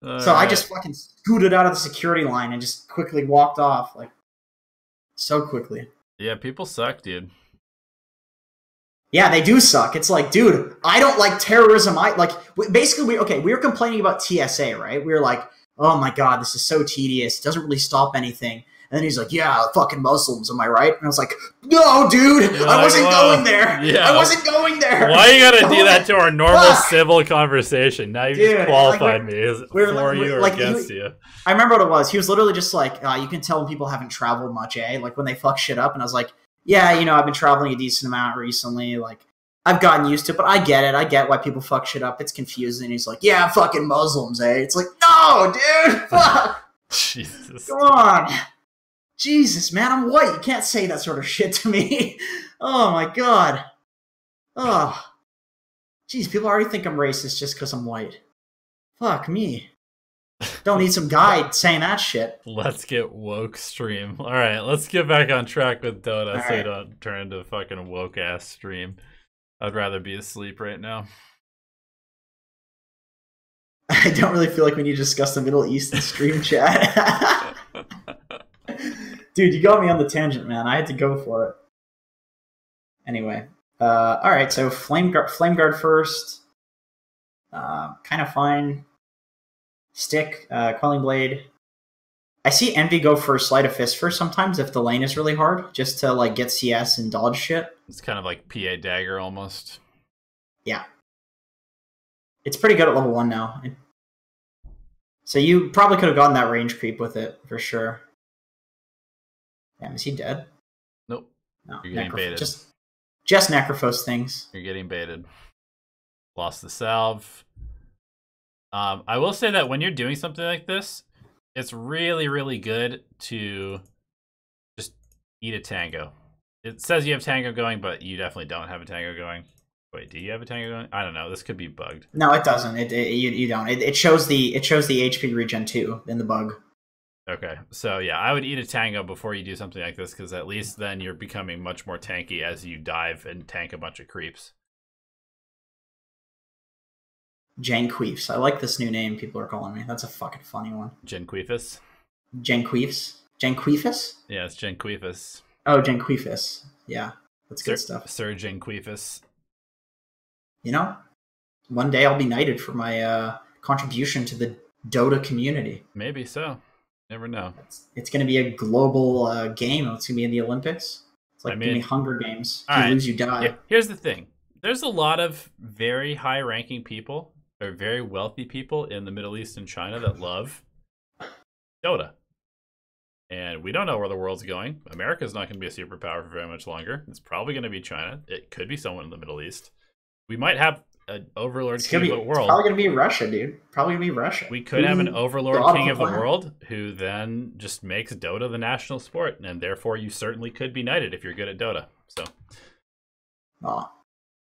So I just fucking scooted out of the security line and just quickly walked off, like, so quickly. Yeah, people suck, dude. Yeah, they do suck. It's like, dude, I don't like terrorism. We were complaining about TSA, right? We were like, oh my god, this is so tedious. It doesn't really stop anything. And then he's like, yeah, fucking Muslims, am I right? And I was like, no, dude, I wasn't going there. Yeah. I wasn't going there. Why you gotta do that to our normal civil conversation? Now you just qualified me as for you or against you. I remember what it was. He was literally just like, you can tell when people haven't traveled much, eh? Like when they fuck shit up. And I was like, yeah, I've been traveling a decent amount recently. Like, I've gotten used to it, but I get it. I get why people fuck shit up. It's confusing. And he's like, yeah, fucking Muslims, eh? It's like, no, dude, fuck. Jesus. Come on. Jesus, man, I'm white. You can't say that sort of shit to me. Oh, my God. Oh. Jeez, people already think I'm racist just because I'm white. Fuck me. Don't need some guy saying that shit. Let's get woke stream. All right, let's get back on track with Dota so you don't turn into a fucking woke-ass stream. I'd rather be asleep right now. I don't really feel like we need to discuss the Middle East in stream chat. Dude, you got me on the tangent, man. I had to go for it. Anyway. Alright, so Flame Guard first. Kind of fine. Stick, Quelling Blade. I see Envy go for Sleight of Fist first sometimes if the lane is really hard, just to like get CS and dodge shit. It's kind of like PA Dagger almost. Yeah. It's pretty good at level 1 now. So you probably could have gotten that range creep with it for sure. Damn, is he dead? Nope. No, You're getting baited. Just Necrophos things. You're getting baited. Lost the salve. I will say that when you're doing something like this, it's really, really good to just eat a tango. It says you have tango going, but you definitely don't have a tango going. Wait, do you have a tango going? I don't know. This could be bugged. No, it doesn't. You don't. It shows the HP regen too in the bug. Okay, so yeah, I would eat a tango before you do something like this, because at least then you're becoming much more tanky as you dive and tank a bunch of creeps. Janqueefs. I like this new name people are calling me. That's a fucking funny one. Janqueefus? Janqueefs? Janqueefus? Yeah, it's Janqueefus. Oh, Janqueefus. Yeah, that's good stuff. Sir Janqueefus. You know, one day I'll be knighted for my contribution to the Dota community. Maybe so. Never know. It's going to be a global game. It's going to be in the Olympics. It's like giving Hunger Games. If you lose, you die. Yeah, here's the thing. There's a lot of very high-ranking people or very wealthy people in the Middle East and China that love Dota. And we don't know where the world's going. America's not going to be a superpower for very much longer. It's probably going to be China. It could be someone in the Middle East. We might have an overlord king of the world. It's probably going to be Russia, dude. Probably going to be Russia. We could have an overlord king of the world who then just makes Dota the national sport, and therefore you certainly could be knighted if you're good at Dota. So,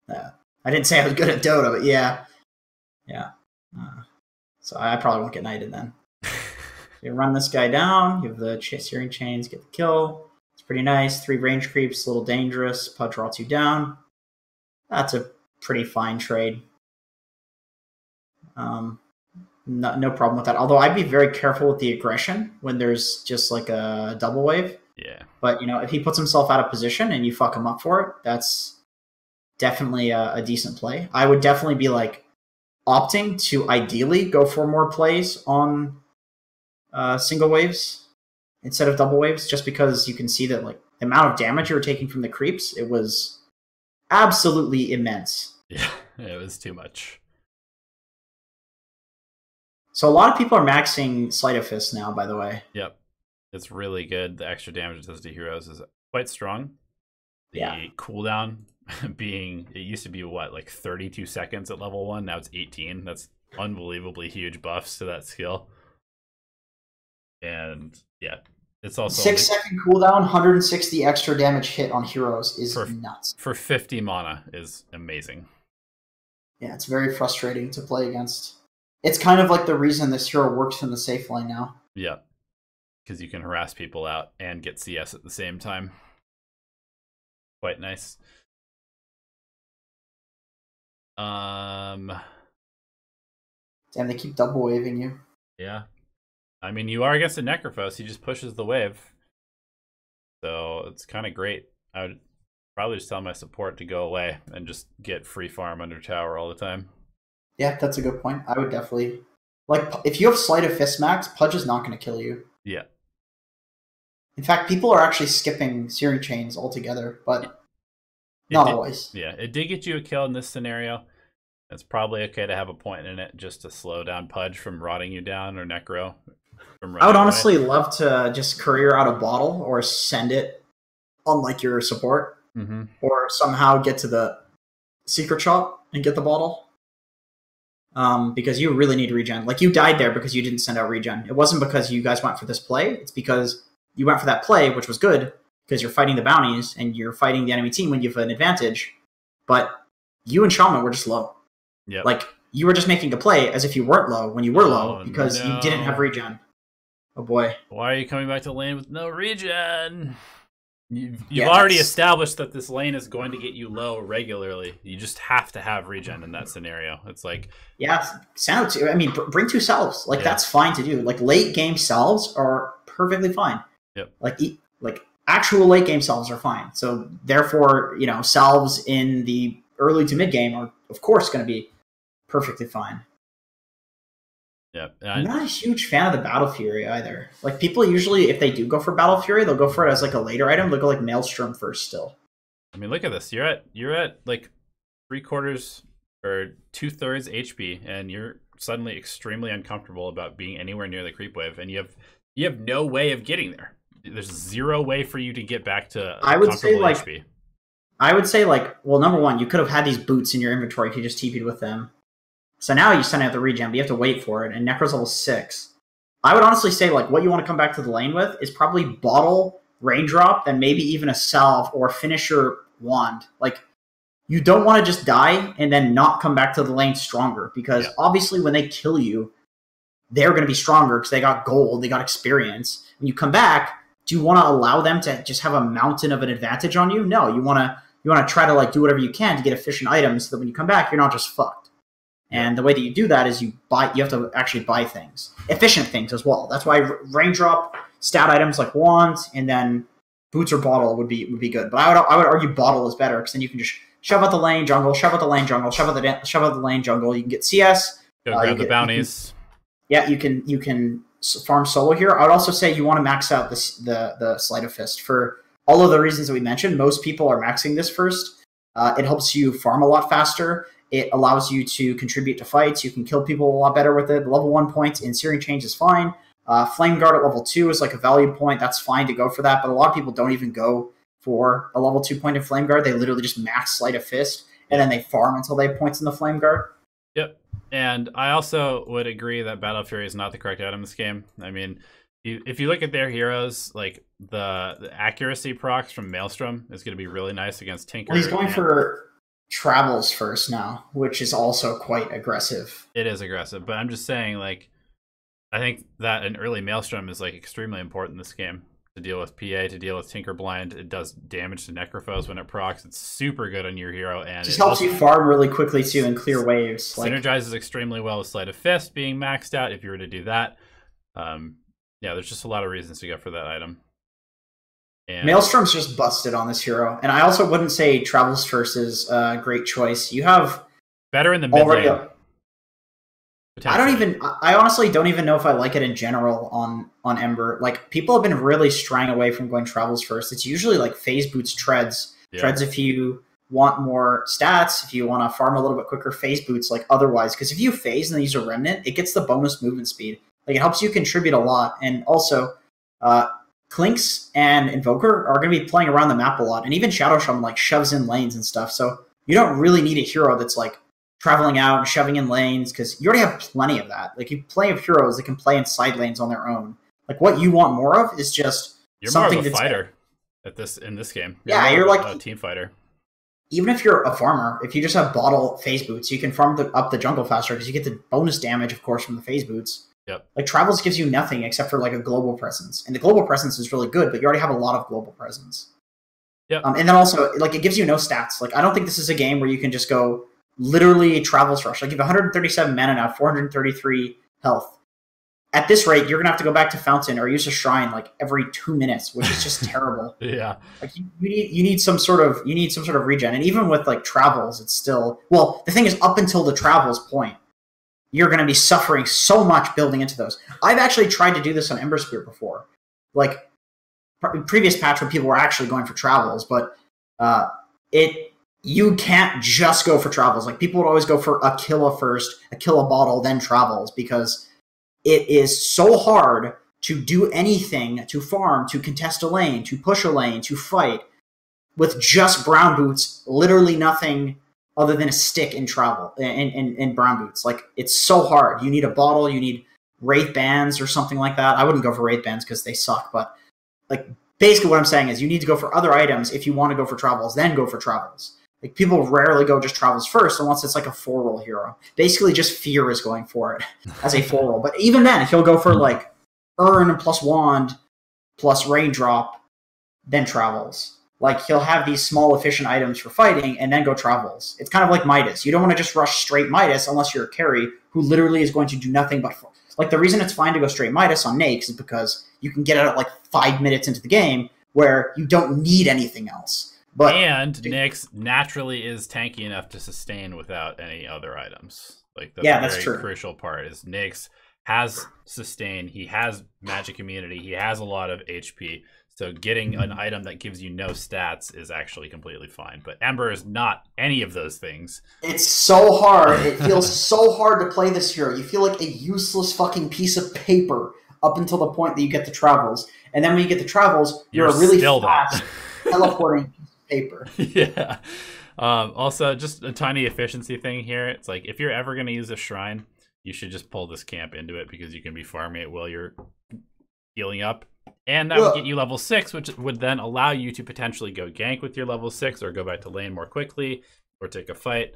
yeah. I didn't say I was good at Dota, but yeah. So I probably won't get knighted then. You run this guy down. You have the searing chains, get the kill. It's pretty nice. 3 range creeps, a little dangerous. Pudge rots you down. That's a pretty fine trade. No problem with that. Although I'd be very careful with the aggression when there's just like a double wave. Yeah. But, if he puts himself out of position and you fuck him up for it, that's definitely a decent play. I would definitely be like opting to ideally go for more plays on single waves instead of double waves, just because you can see that like the amount of damage you were taking from the creeps, it was absolutely immense. Yeah, it was too much. So a lot of people are maxing Sleight of Fist now, by the way. Yep. It's really good. The extra damage it does to heroes is quite strong. The cooldown being, it used to be what, like 32 seconds at level 1, now it's 18. That's unbelievably huge buffs to that skill. And yeah, it's also 6-second cooldown, 160 extra damage hit on heroes is nuts. For 50 mana is amazing. Yeah, it's very frustrating to play against. It's kind of like the reason this hero works in the safe lane now. Yeah, because you can harass people out and get CS at the same time. Quite nice. Damn, they keep double waving you. Yeah. I mean, you are against a Necrophos. He just pushes the wave. So it's kind of great. I would probably just tell my support to go away and just get free farm under tower all the time. Yeah, that's a good point. I would definitely... Like, if you have Sleight of Fist max, Pudge is not going to kill you. Yeah. In fact, people are actually skipping Searing Chains altogether, but not always. Yeah, it did get you a kill in this scenario. It's probably okay to have a point in it just to slow down Pudge from rotting you down, or Necro. I would honestly love to just career out a bottle or send it on like your support, or somehow get to the secret shop and get the bottle. Because you really need regen. Like, you died there because you didn't send out regen. It wasn't because you guys went for this play. It's because you went for that play, which was good, because you're fighting the bounties and you're fighting the enemy team when you have an advantage. But you and Shaman were just low. Yeah. Like, you were just making a play as if you weren't low when you were low, because you didn't have regen. Oh boy. Why are you coming back to lane with no regen? You've already established that this lane is going to get you low regularly. You just have to have regen in that scenario. It's like... Yeah, I mean, bring 2 salves. Like, that's fine to do. Like, late game salves are perfectly fine. Yep. Like actual late game salves are fine. So, therefore, salves in the early to mid game are, of course, going to be perfectly fine. Yeah, I'm not a huge fan of the Battle Fury either. Like, people usually, if they do go for Battle Fury, they'll go for it as like a later item. They'll go like Maelstrom first still. I mean, look at this. You're at like 3/4 or 2/3 HP, and you're suddenly extremely uncomfortable about being anywhere near the creep wave, and you have no way of getting there. There's zero way for you to get back to comfortable HP. I would say, like, well, number one, you could have had these boots in your inventory if you just TP'd with them. So now you send out the regen, but you have to wait for it, and Necro's level 6. I would honestly say, like, what you want to come back to the lane with is probably Bottle, Raindrop, then maybe even a Salve or Finisher Wand. Like, you don't want to just die and then not come back to the lane stronger, because obviously when they kill you, they're going to be stronger because they got gold, they got experience. When you come back, do you want to allow them to just have a mountain of an advantage on you? No, you want to try to like do whatever you can to get efficient items so that when you come back, you're not just fucked. And the way that you do that is you have to actually buy things, efficient things as well. That's why Raindrop, stat items like Wands, and then Boots or Bottle would be good. But I would argue Bottle is better because then you can just shove out the lane jungle, shove out the lane jungle, shove out the lane jungle. You can get CS. Go grab the bounties. You can farm solo here. I would also say you want to max out the Sleight of Fist for all of the reasons that we mentioned. Most people are maxing this first. It helps you farm a lot faster. It allows you to contribute to fights. You can kill people a lot better with it. The level 1 point in Searing Change is fine. Flame Guard at level 2 is like a value point. That's fine to go for that, but a lot of people don't even go for a level 2 point in Flame Guard. They literally just max Sleight of Fist, and then they farm until they have points in the Flame Guard. Yep. And I also would agree that Battle Fury is not the correct item in this game. I mean, if you look at their heroes, like the accuracy procs from Maelstrom is going to be really nice against Tinker. Well, he's going for Travels first now, which is also quite aggressive. It is aggressive, but I'm just saying, like, I think that an early Maelstrom is like extremely important in this game to deal with PA, to deal with Tinker Blind. It does damage to Necrophos when it procs. It's super good on your hero, and just helps you farm really quickly too and clear waves. Synergizes extremely well with Sleight of Fist being maxed out if you were to do that. Yeah, there's just a lot of reasons to go for that item. And Maelstrom's just busted on this hero, and I also wouldn't say Travels First is a great choice. You have better in the mid lane. I honestly don't even know if I like it in general on Ember. Like, people have been really straying away from going Travels First. It's usually like Phase Boots, Treads. Yeah. Treads if you want more stats, if you want to farm a little bit quicker, Phase Boots like otherwise. Because if you phase and then use a Remnant, it gets the bonus movement speed. Like, it helps you contribute a lot. And also, Clinks and Invoker are going to be playing around the map a lot. And even Shadow Shaman like shoves in lanes and stuff. So you don't really need a hero that's like traveling out and shoving in lanes, because you already have plenty of that. Like, you have plenty of heroes that can play in side lanes on their own. Like, what you want more of is just something more of a fighter in this game. You're like a team fighter. Even if you're a farmer, if you just have Bottle Phase Boots, you can farm up the jungle faster because you get the bonus damage, of course, from the Phase Boots. Yep. Like, Travels gives you nothing except for like a global presence, and the global presence is really good, but you already have a lot of global presence. Yep. And then also, like, it gives you no stats. Like, I don't think this is a game where you can just go literally Travels Rush. Like, you have 137 mana now, 433 health. At this rate, you're gonna have to go back to Fountain or use a Shrine like every 2 minutes, which is just terrible. Yeah. Like, you need some sort of regen, and even with like Travels, it's still, well, the thing is, up until the Travels point, you're going to be suffering so much building into those. I've actually tried to do this on Ember Spear before. Like, previous patch when people were actually going for Travels, but you can't just go for Travels. Like, people would always go for Aquila first, Aquila Bottle, then Travels, because it is so hard to do anything, to farm, to contest a lane, to push a lane, to fight, with just Brown Boots, literally nothing other than a stick in Brown Boots. Like, it's so hard. You need a Bottle, you need Wraith Bands or something like that. I wouldn't go for Wraith Bands because they suck, but like, basically what I'm saying is you need to go for other items if you want to go for Travels, then go for Travels. Like, people rarely go just Travels first unless it's like a 4-roll hero. Basically, just Fear is going for it as a 4-roll. But even then, he'll go for like Urn plus Wand plus Raindrop, then Travels. Like, he'll have these small efficient items for fighting and then go Travels. It's kind of like Midas. You don't want to just rush straight Midas unless you're a carry who literally is going to do nothing but... Like, the reason it's fine to go straight Midas on Nakes is because you can get it at like 5 minutes into the game where you don't need anything else. And Nyx naturally is tanky enough to sustain without any other items. Like, that's the very crucial part is Nyx has sustain, he has magic immunity, he has a lot of HP. So getting an item that gives you no stats is actually completely fine. But Ember is not any of those things. It's so hard. It feels so hard to play this hero. You feel like a useless fucking piece of paper up until the point that you get the travels. And then when you get the travels, you're a really fast teleporting piece of paper. Yeah. Also, just a tiny efficiency thing here. It's like if you're ever going to use a shrine, you should just pull this camp into it because you can be farming it while you're healing up. And that would get you level 6, which would then allow you to potentially go gank with your level 6 or go back to lane more quickly or take a fight.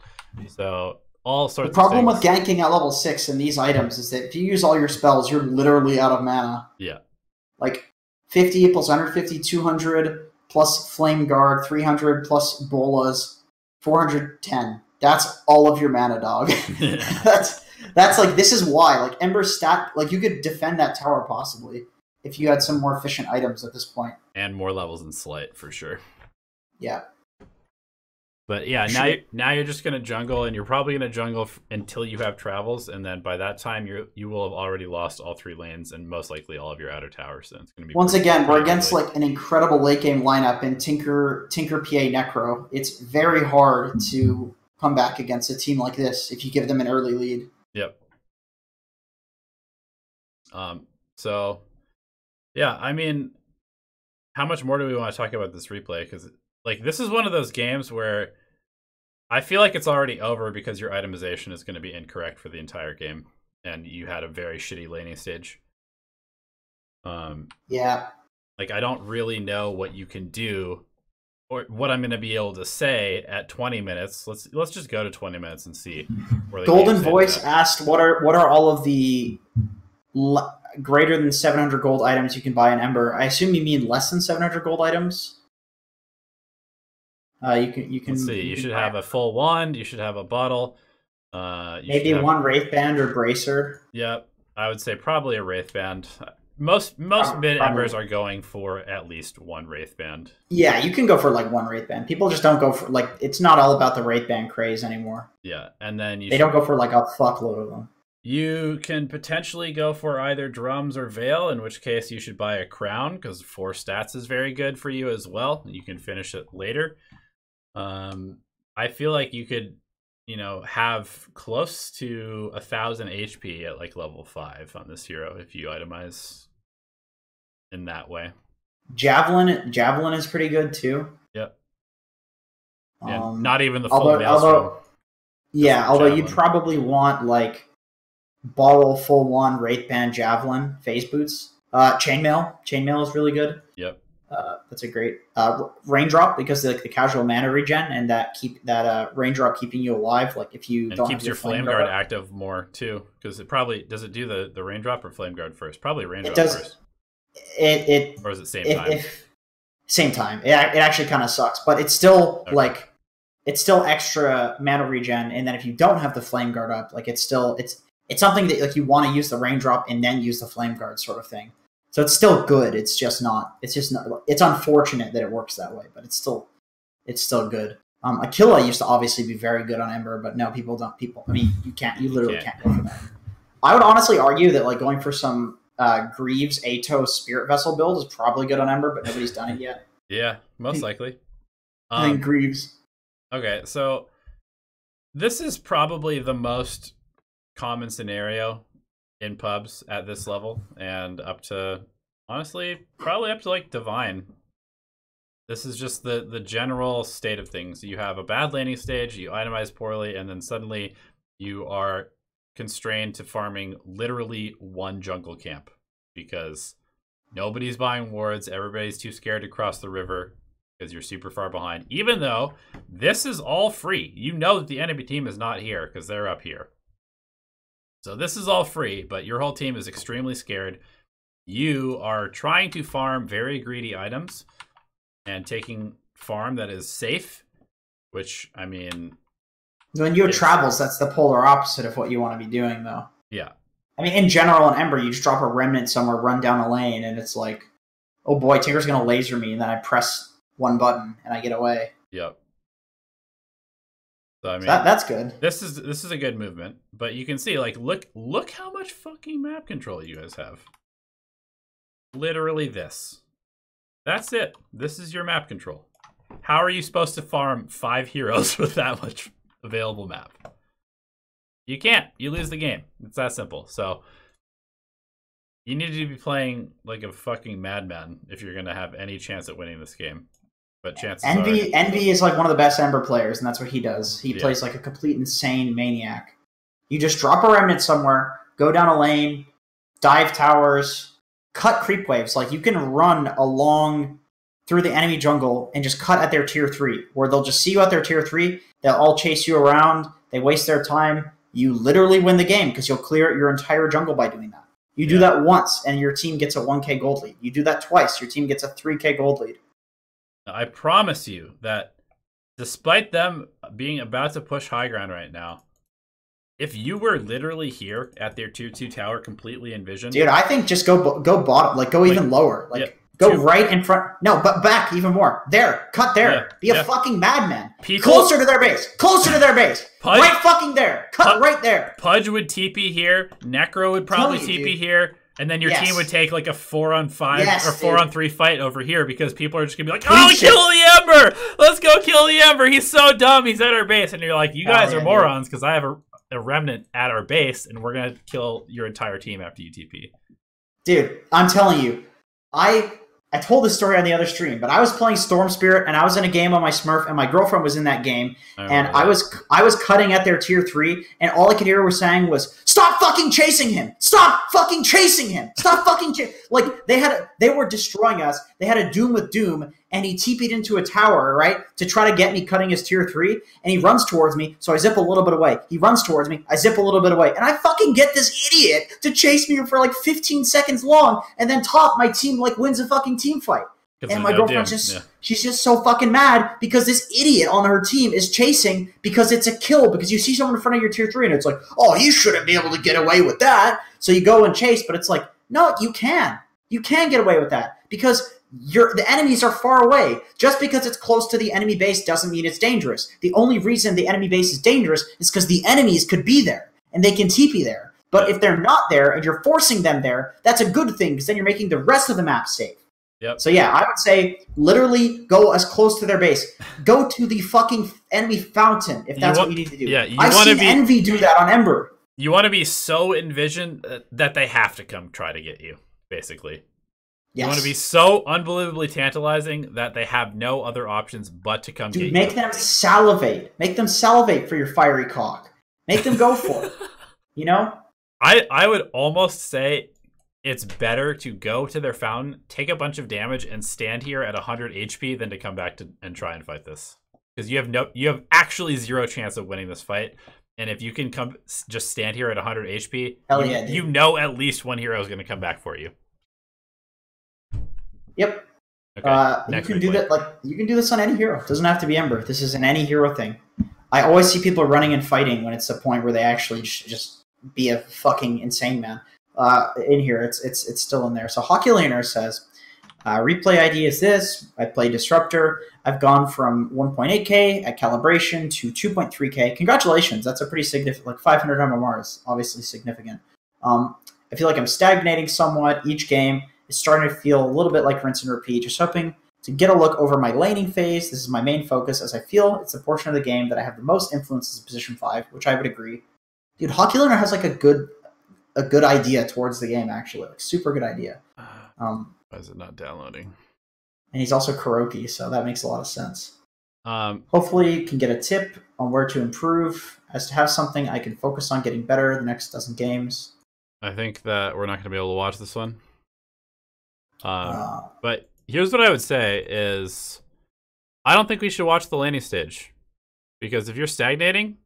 So all sorts of things. The problem with ganking at level 6 in these items is that if you use all your spells, you're literally out of mana. Yeah. Like 50 plus 150, 200 plus Flame Guard, 300 plus Bolas, 410. That's all of your mana, dog. That's like, this is why. Like, Ember's stat, like, you could defend that tower possibly if you had some more efficient items at this point. And more levels in Slight, for sure. Yeah. But yeah, now you're just going to jungle, and you're probably going to jungle until you have travels, and then by that time you will have already lost all 3 lanes and most likely all of your outer towers. So it's going to be once again, we're against like an incredible late game lineup in Tinker PA Necro. It's very hard to come back against a team like this if you give them an early lead. Yep. So yeah, I mean, how much more do we want to talk about this replay? Because like, this is one of those games where I feel like it's already over because your itemization is going to be incorrect for the entire game, and you had a very shitty laning stage. Yeah. Like, I don't really know what you can do or what I'm going to be able to say at 20 minutes. Let's just go to 20 minutes and see. Where the Golden Voice asked, "What are all of the greater than 700 gold items you can buy in Ember?" I assume you mean less than 700 gold items. You can. Let's see. You should have a full wand. You should have a bottle. Maybe one Wraith Band or Bracer. Yep, I would say probably a Wraith Band. Most mid Embers are going for at least one Wraith Band. Yeah, you can go for like one Wraith Band. People just don't go for like, it's not all about the Wraith Band craze anymore. Yeah, and then they don't go for like a fuckload of them. You can potentially go for either drums or veil, in which case you should buy a crown because 4 stats is very good for you as well. You can finish it later. I feel like you could, have close to 1,000 HP at like level 5 on this hero if you itemize in that way. Javelin is pretty good too. Yep. Yeah, not even the full maelstrom. Although you'd probably want like bottle, full wand, Wraith Band, Javelin, phase boots, chainmail is really good. Yep. That's a great raindrop because like the casual mana regen and that raindrop keeping you alive. Like if you don't keeps your flame guard active more too, because it probably does it do the raindrop or flame guard first? Probably raindrop first. Or is it same time? Same time. It actually kind of sucks, but it's still like it's still extra mana regen. And then if you don't have the flame guard up, like it's something that like you want to use the raindrop and then use the flame guard sort of thing. So it's still good. It's just not. It's unfortunate that it works that way, but it's still good. Aquila used to obviously be very good on Ember, but no, people don't. I mean, you literally can't go for that. I would honestly argue that like going for some Greaves Atos Spirit Vessel build is probably good on Ember, but nobody's done it yet. Yeah, most likely. I think Greaves. Okay, so this is probably the most common scenario in pubs at this level, and up to, honestly, probably up to like Divine. This is just the general state of things. You have a bad laning stage, you itemize poorly, and then suddenly you are constrained to farming literally one jungle camp because nobody's buying wards, everybody's too scared to cross the river because you're super far behind, even though this is all free. You know that the enemy team is not here because they're up here. So this is all free, but your whole team is extremely scared. You are trying to farm very greedy items and taking farm that is safe, which, I mean... When you have travels, that's the polar opposite of what you want to be doing, though. Yeah. I mean, in general, in Ember, you just drop a remnant somewhere, run down a lane, and it's like, oh boy, Tinker's going to laser me, and then I press one button, and I get away. Yep. So, I mean, that's good. This is a good movement, but you can see, like, look how much fucking map control you guys have. Literally this. That's it. This is your map control. How are you supposed to farm 5 heroes with that much available map? You can't. You lose the game. It's that simple. So you need to be playing like a fucking madman if you're going to have any chance at winning this game. But chances Envy is like one of the best Ember players, and that's what he does. He plays like a complete insane maniac. You just drop a remnant somewhere, go down a lane, dive towers, cut creep waves. Like, you can run along through the enemy jungle and just cut at their tier 3, where they'll just see you at their tier 3, they'll all chase you around, they waste their time. You literally win the game because you'll clear your entire jungle by doing that. You do that once, and your team gets a 1k gold lead. You do that twice, your team gets a 3k gold lead. I promise you that despite them being about to push high ground right now, if you were literally here at their tier 2 tower completely envisioned... Dude, I think just go bottom, like go even lower. Like go right in front. No, but back even more. There. Cut there. Be a fucking madman. Closer to their base. Closer to their base. Pudge, right fucking there. Cut right there. Pudge would TP here. Necro would probably TP here. And then your team would take like a 4-on-5 or 4-on-3 fight over here because people are just going to be like, oh, kill the Ember! Let's go kill the Ember! He's so dumb, he's at our base. And you're like, you guys are morons because I have a remnant at our base and we're going to kill your entire team after you TP. Dude, I'm telling you, I told this story on the other stream, but I was playing Storm Spirit and I was in a game on my Smurf and my girlfriend was in that game and I was cutting at their tier 3 and all I could hear was saying was, stop fucking chasing him! Stop fucking chasing him! Stop fucking like they were destroying us. They had a Doom with Doom and he TP'd into a tower, right? To try to get me cutting his tier 3 and he runs towards me, so I zip a little bit away. He runs towards me, I zip a little bit away. And I fucking get this idiot to chase me for like 15 seconds long and then my team like wins a fucking team fight. And my girlfriend she's just so fucking mad because this idiot on her team is chasing because it's a kill, because you see someone in front of your tier 3 and it's like, oh, you shouldn't be able to get away with that. So you go and chase, but it's like, no, you can. You can get away with that because the enemies are far away. Just because it's close to the enemy base doesn't mean it's dangerous. The only reason the enemy base is dangerous is because the enemies could be there and they can TP there. But if they're not there and you're forcing them there, that's a good thing because then you're making the rest of the map safe. Yep. So yeah, I would say literally go as close to their base. Go to the fucking enemy fountain if that's what you need to do. Yeah, I've seen Envy do that on Ember. You want to be so envisioned that they have to come try to get you, basically. Yes. You want to be so unbelievably tantalizing that they have no other options but to come get you. Make them salivate. Make them salivate for your fiery cock. Make them go for it. You know? I would almost say it's better to go to their fountain, take a bunch of damage, and stand here at 100 HP than to come back and try and fight this. Because you have actually zero chance of winning this fight. And if you can just stand here at 100 HP, you know at least one hero is going to come back for you. Yep. Okay. You can do that. Like you can do this on any hero. It doesn't have to be Ember. This is an any hero thing. I always see people running and fighting when it's the point where they actually just be a fucking insane man. In here, it's still in there. So Hockey Laner says, replay ID is this. I play Disruptor. I've gone from 1.8k at calibration to 2.3k. Congratulations. That's a pretty significant, like 500 MMR is obviously significant. I feel like I'm stagnating somewhat each game. It's starting to feel a little bit like rinse and repeat. Just hoping to get a look over my laning phase. This is my main focus as I feel it's the portion of the game that I have the most influence as position 5, which I would agree. Dude, Hockey Learner has like a good idea towards the game, actually. Like, super good idea. Why is it not downloading? And he's also karaoke, so that makes a lot of sense. Hopefully you can get a tip on where to improve as to have something I can focus on getting better the next dozen games. I think that we're not going to be able to watch this one. But here's what I would say is I don't think we should watch the laning stage. Because if you're stagnating,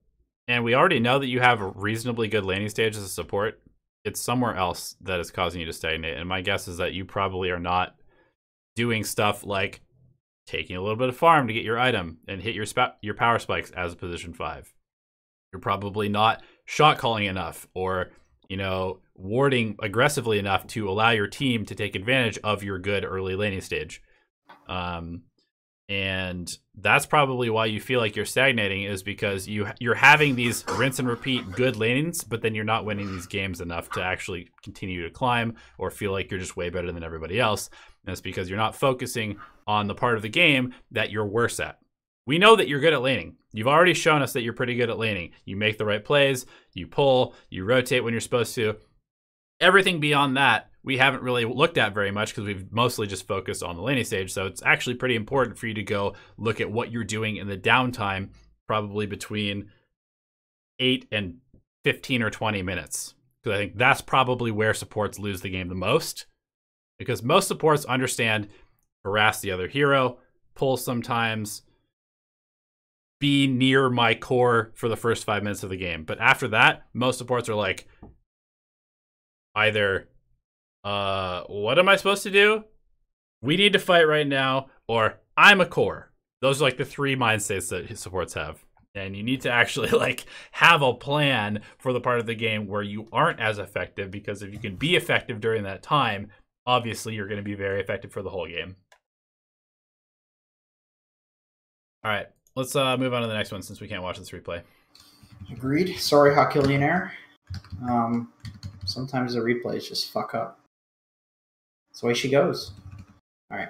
and we already know that you have a reasonably good laning stage as a support, it's somewhere else that is causing you to stagnate. And my guess is that you probably are not doing stuff like taking a little bit of farm to get your item and hit your power spikes as a position 5. You're probably not shot calling enough or, warding aggressively enough to allow your team to take advantage of your good early laning stage. And that's probably why you feel like you're stagnating, is because you're having these rinse and repeat good lanes, but then you're not winning these games enough to actually continue to climb or feel like you're just way better than everybody else. And that's because you're not focusing on the part of the game that you're worse at. We know that you're good at laning. You've already shown us that you're pretty good at laning. You make the right plays, you pull, you rotate when you're supposed to. Everything beyond that, we haven't really looked at very much because we've mostly just focused on the laning stage. So it's actually pretty important for you to go look at what you're doing in the downtime, probably between 8 and 15 or 20 minutes. Because I think that's probably where supports lose the game the most. Because most supports understand harass the other hero, pull sometimes, be near my core for the first 5 minutes of the game. But after that, most supports are like, either, what am I supposed to do? We need to fight right now, or I'm a core. Those are like the three mindstates that his supports have. And you need to actually like have a plan for the part of the game where you aren't as effective, because if you can be effective during that time, obviously you're going to be very effective for the whole game. All right, let's move on to the next one since we can't watch this replay. Agreed. Sorry, Hakillionaire. Sometimes the replays just fuck up. That's the way she goes. All right.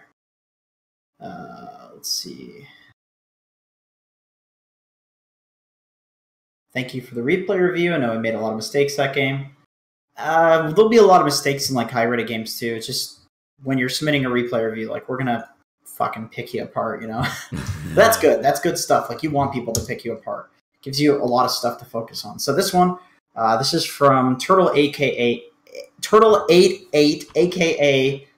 Let's see. Thank you for the replay review. I know I made a lot of mistakes that game. There'll be a lot of mistakes in like high-rated games too. It's just when you're submitting a replay review, like we're gonna fucking pick you apart, you know? That's good. That's good stuff. Like you want people to pick you apart. It gives you a lot of stuff to focus on. So this one, this is from Turtle 88 aka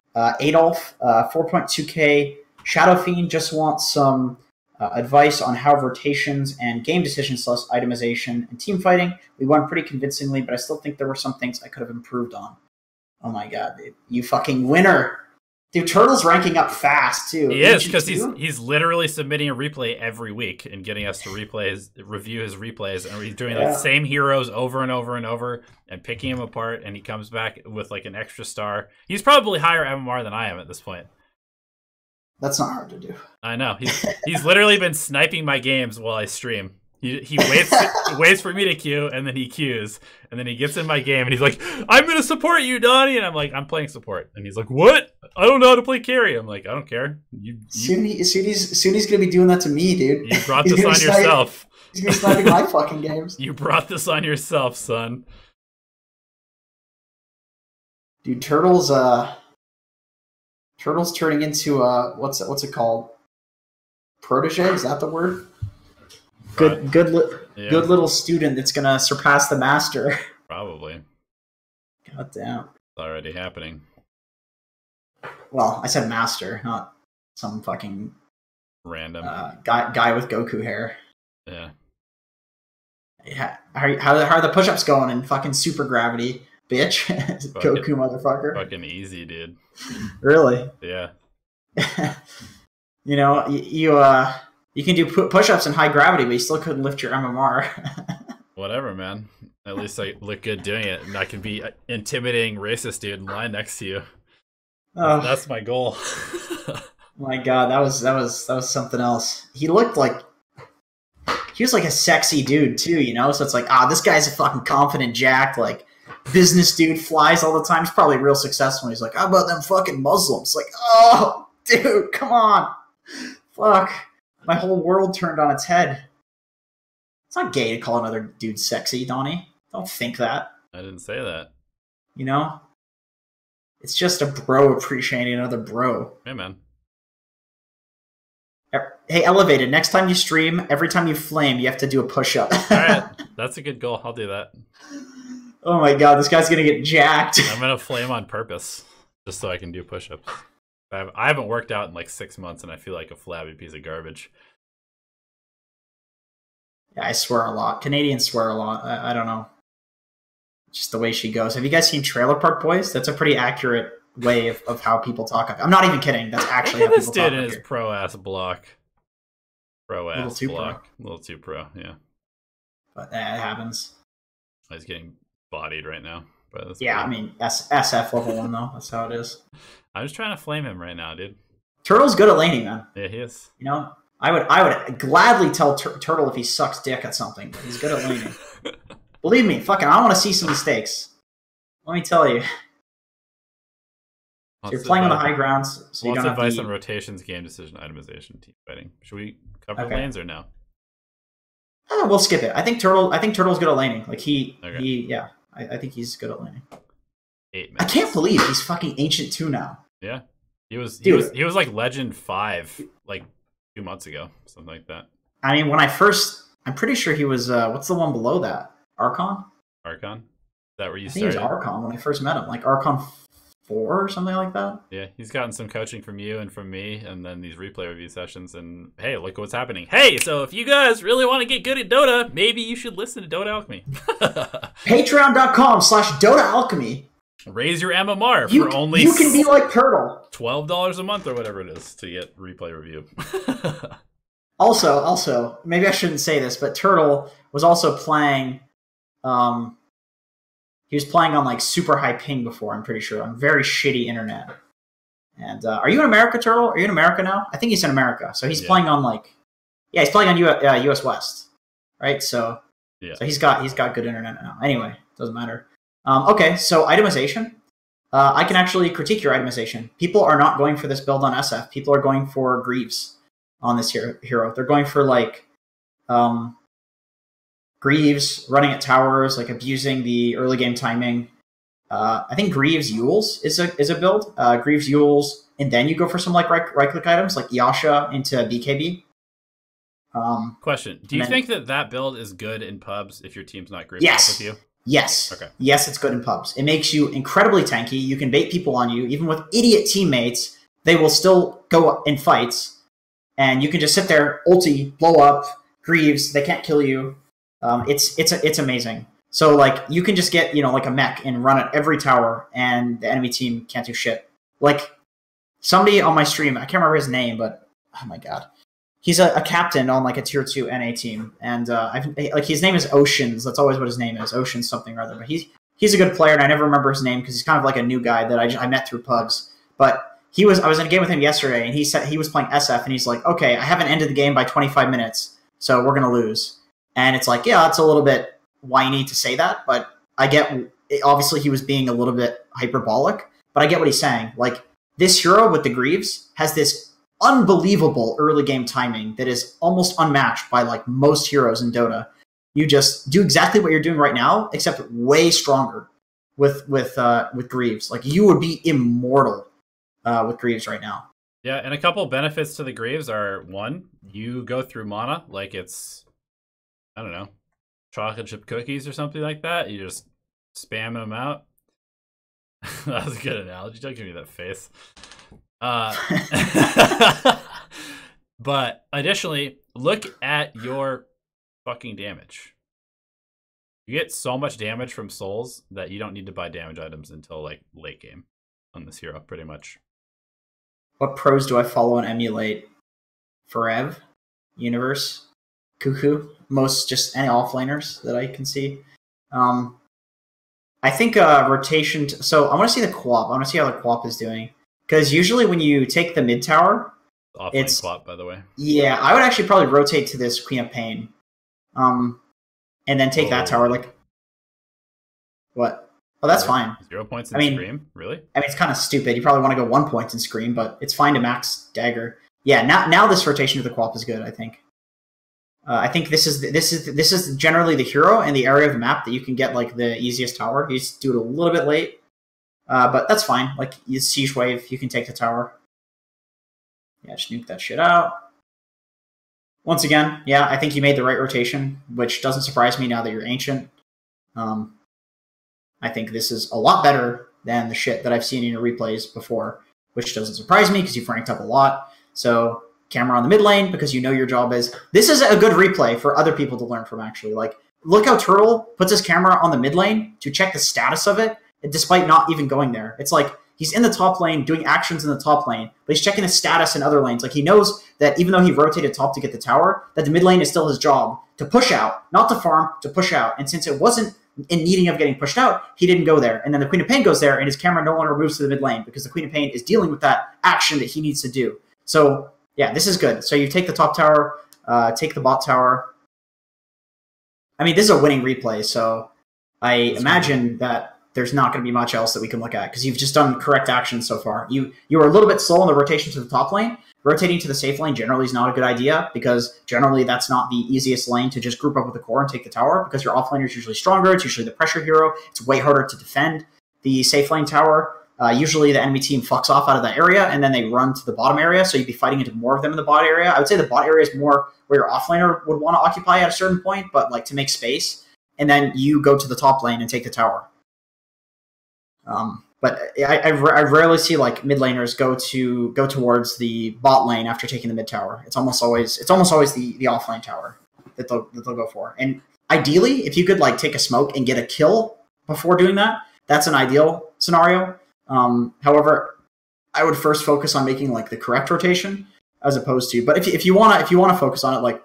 Adolf 4.2K. Shadow Fiend just wants some advice on how rotations and game decisions plus itemization and team fighting. We won pretty convincingly, but I still think there were some things I could have improved on. Oh my god, dude. You fucking winner. Dude, Turtle's ranking up fast, too. He is, because he's literally submitting a replay every week and getting us to review his replays. And he's doing the same heroes over and over and over and picking them apart. And he comes back with like an extra star. He's probably higher MMR than I am at this point. That's not hard to do. I know. He's literally been sniping my games while I stream. He waits for me to queue, and then he queues, and then he gets in my game, and he's like, "I'm gonna support you, Donnie," and I'm like, "I'm playing support," and he's like, "What? I don't know how to play carry." I'm like, "I don't care." Soon he's gonna be doing that to me, dude. You brought this on yourself. He's gonna be sniping my fucking games. You brought this on yourself, son. Dude, Turtle's turning into what's it called? Protege? Is that the word? Good little student that's gonna surpass the master. Probably. God damn. It's already happening. Well, I said master, not some fucking random guy with Goku hair. Yeah. Yeah. How are the push-ups going in fucking super gravity, bitch? Goku motherfucker. Fucking easy, dude. Really? Yeah. You know, you can do push-ups in high gravity, but you still couldn't lift your MMR. Whatever, man. At least I look good doing it, and I can be intimidating racist dude and lie next to you. Oh, that's my goal. My God, that was something else. He looked like he was like a sexy dude too, you know. So it's like, this guy's a fucking confident jack, like business dude, flies all the time. He's probably real successful. He's like, how about them fucking Muslims? Like, oh, dude, come on, fuck. My whole world turned on its head. It's not gay to call another dude sexy, Donnie. Don't think that. I didn't say that. You know? It's just a bro appreciating another bro. Hey, man. Hey, Elevated, next time you stream, every time you flame, you have to do a push-up. All right. That's a good goal. I'll do that. Oh my god, this guy's going to get jacked. I'm going to flame on purpose, just so I can do push-ups. I haven't worked out in like 6 months, and I feel like a flabby piece of garbage. Yeah, I swear a lot. Canadians swear a lot. I don't know. Just the way she goes. Have you guys seen Trailer Park Boys? That's a pretty accurate way of how people talk. I'm not even kidding. That's actually how people talk. This dude in his pro-ass block. Pro-ass block. Pro. A little too pro, yeah. But that happens. He's getting bodied right now. But yeah, I mean, SF level 1, though. That's how it is. I'm just trying to flame him right now, dude. Turtle's good at laning, man. Yeah, he is. You know, I would gladly tell Turtle if he sucks dick at something. He's good at laning. Believe me, fucking, I want to see some mistakes. Let me tell you. So you're playing on the high grounds, so you don't have advice on rotations, game decision, itemization, team fighting. Should we cover lanes or no? Oh, we'll skip it. I think Turtle's good at laning. Like I think he's good at laning. 8 minutes. I can't believe he's fucking Ancient 2 now. Yeah. He was like Legend 5 like 2 months ago, something like that. I mean, I'm pretty sure he was what's the one below that? Archon? Archon? Is that where you started? I think he was Archon when I first met him, like Archon 4 or something like that. Yeah, he's gotten some coaching from you and from me, and then these replay review sessions, and hey, look what's happening. Hey, so if you guys really want to get good at Dota, maybe you should listen to Dota Alchemy. Patreon.com/Dota Alchemy. Raise your MMR for only you can be like Turtle. $12 a month or whatever it is to get replay review. Also, maybe I shouldn't say this, but Turtle was also playing. He was playing on like super high ping before. I'm pretty sure on very shitty internet. And are you in America, Turtle? Are you in America now? I think he's in America. So he's playing on he's playing on US West, right? So so he's got good internet now. Anyway, doesn't matter. Okay, so itemization. I can actually critique your itemization. People are not going for this build on SF. People are going for Greaves on this hero. They're going for like Greaves running at towers, like abusing the early game timing. I think Greaves Yules is a build. Greaves Yules, and then you go for some like right click items like Yasha into BKB. Question: do you think that build is good in pubs if your team's not grouped up with you? Yes. Okay. Yes, it's good in pubs. It makes you incredibly tanky. You can bait people on you, even with idiot teammates. They will still go in fights, and you can just sit there, ulti, blow up, Greaves. They can't kill you. It's amazing. So like you can just get like a mech and run at every tower, and the enemy team can't do shit. Like somebody on my stream, I can't remember his name, but oh my god. He's a captain on like a tier 2 NA team, and his name is Oceans. That's always what his name is, Oceans something or other. But he's a good player, and I never remember his name because he's kind of like a new guy that I met through pubs. But I was in a game with him yesterday, and he said he was playing SF, and he's like, okay, I haven't ended the game by 25 minutes, so we're gonna lose. And it's like, yeah, it's a little bit whiny to say that, but I get. Obviously, he was being a little bit hyperbolic, but I get what he's saying. Like this hero with the Greaves has this unbelievable early game timing that is almost unmatched by like most heroes in Dota. You just do exactly what you're doing right now, except way stronger with Greaves. Like you would be immortal with Greaves right now. Yeah, and a couple benefits to the Greaves are: one, you go through mana like it's, I don't know, chocolate chip cookies or something like that. You just spam them out. That was a good analogy. Don't give me that face. But additionally, look at your fucking damage. You get so much damage from souls that you don't need to buy damage items until like late game on this hero, pretty much. What pros do I follow and emulate? Forev, Universe, Cuckoo, most just any offlaners that I can see. I think rotation. So I want to see the QoP. I want to see how the QoP is doing. Because usually when you take the mid tower, it's QoP, by the way. Yeah, I would actually probably rotate to this Queen of Pain, and then take that tower. Like, what? Oh, that's fine. 0 points in Scream, really? I mean, it's kind of stupid. You probably want to go 1 point in Scream, but it's fine to max Dagger. Yeah, now this rotation of the QoP is good. I think. I think this is generally the hero and the area of the map that you can get like the easiest tower. You just do it a little bit late. But that's fine. Like, you Siege Wave, you can take the tower. Yeah, just nuke that shit out. Once again, yeah, I think you made the right rotation, which doesn't surprise me now that you're Ancient. I think this is a lot better than the shit that I've seen in your replays before, which doesn't surprise me because you've ranked up a lot. So, camera on the mid lane, because you know your job is... This is a good replay for other people to learn from, actually. Like, look how Turtle puts his camera on the mid lane to check the status of it, despite not even going there. It's like he's in the top lane doing actions in the top lane, but he's checking the status in other lanes. Like he knows that even though he rotated top to get the tower, that the mid lane is still his job to push out, not to farm, to push out. And since it wasn't in needing of getting pushed out, he didn't go there. And then the Queen of Pain goes there, and his camera no longer moves to the mid lane because the Queen of Pain is dealing with that action that he needs to do. So yeah, this is good. So you take the top tower, take the bot tower. I mean, this is a winning replay, so I imagine that there's not going to be much else that we can look at because you've just done correct actions so far. You were a little bit slow on the rotation to the top lane. Rotating to the safe lane generally is not a good idea because generally that's not the easiest lane to just group up with the core and take the tower because your offlaner is usually stronger. It's usually the pressure hero. It's way harder to defend the safe lane tower. Usually the enemy team fucks off out of that area and then they run to the bottom area, so you'd be fighting into more of them in the bot area. I would say the bot area is more where your offlaner would want to occupy at a certain point, but like to make space, and then you go to the top lane and take the tower. But I rarely see like mid laners go towards the bot lane after taking the mid tower. It's almost always the offlane tower that they'll go for. And ideally, if you could like take a smoke and get a kill before doing that, that's an ideal scenario. However, I would first focus on making like the correct rotation as opposed to. But if you want to focus on it, like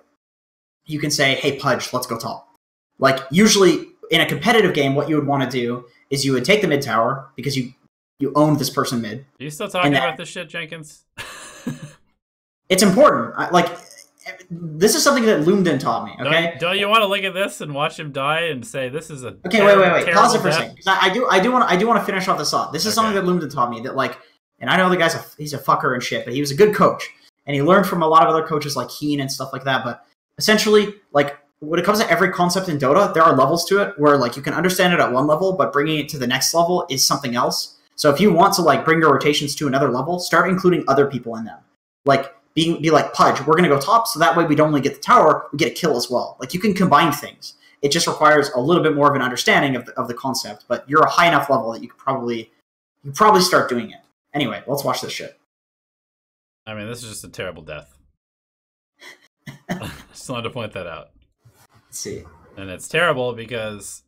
you can say, "Hey, Pudge, let's go top." Like usually in a competitive game, what you would want to do is you would take the mid tower because you owned this person mid. Are you still talking about this shit, Jenkins? It's important. This is something that Loomden taught me. Okay. Don't you want to look at this and watch him die and say this is a okay? Wait. Pause it for a second. I do want to finish off this thought. This is something that Loomden taught me that like, and I know the guy's he's a fucker and shit, but he was a good coach and he learned from a lot of other coaches like Heen and stuff like that. But essentially, like when it comes to every concept in Dota, there are levels to it where like you can understand it at one level, but bringing it to the next level is something else. So if you want to like bring your rotations to another level, start including other people in them. Like be like, Pudge, we're gonna go top, so that way we don't only get the tower, we get a kill as well. Like you can combine things. It just requires a little bit more of an understanding of the concept, but you're a high enough level that you could probably start doing it. Anyway, let's watch this shit. I mean, this is just a terrible death. Just wanted to point that out. Let's see. And it's terrible because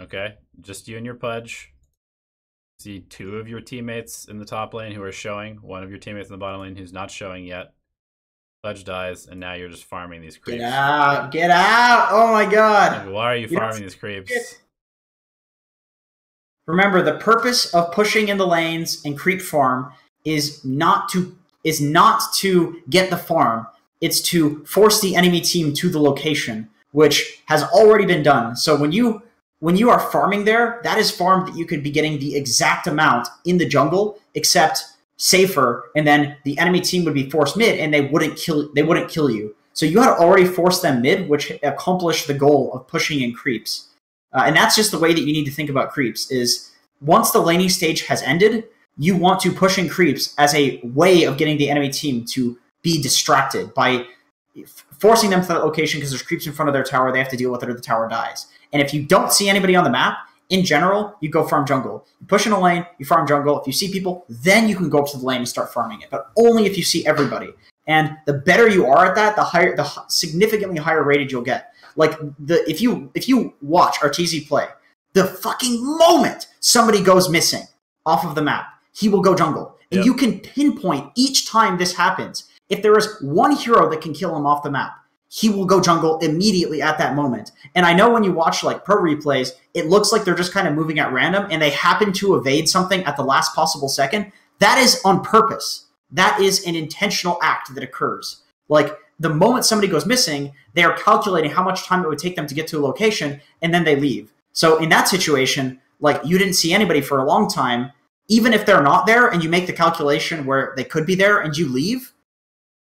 okay, just you and your Pudge. See two of your teammates in the top lane who are showing, one of your teammates in the bottom lane who's not showing yet. Pudge dies, and now you're just farming these creeps. Get out! Get out! Oh my god! Like, why are you farming these creeps? Remember, the purpose of pushing in the lanes and creep farm is not to get the farm. It's to force the enemy team to the location, which has already been done. So when you are farming there, that is farm that you could be getting the exact amount in the jungle, except safer, and then the enemy team would be forced mid, and they wouldn't kill you. So you had already forced them mid, which accomplished the goal of pushing in creeps. And that's just the way that you need to think about creeps, is once the laning stage has ended, you want to push in creeps as a way of getting the enemy team to be distracted by forcing them to that location because there's creeps in front of their tower they have to deal with it or the tower dies. And if you don't see anybody on the map, in general, you go farm jungle. You push in a lane, you farm jungle. If you see people, then you can go up to the lane and start farming it, but only if you see everybody. And the better you are at that, the significantly higher rated you'll get. Like if you watch Arteezy play, the fucking moment somebody goes missing off of the map, he will go jungle. And you can pinpoint each time this happens. If there is one hero that can kill him off the map, he will go jungle immediately at that moment. And I know when you watch like pro replays, it looks like they're just kind of moving at random and they happen to evade something at the last possible second. That is on purpose. That is an intentional act that occurs. Like the moment somebody goes missing, they are calculating how much time it would take them to get to a location and then they leave. So in that situation, like you didn't see anybody for a long time, even if they're not there and you make the calculation where they could be there and you leave,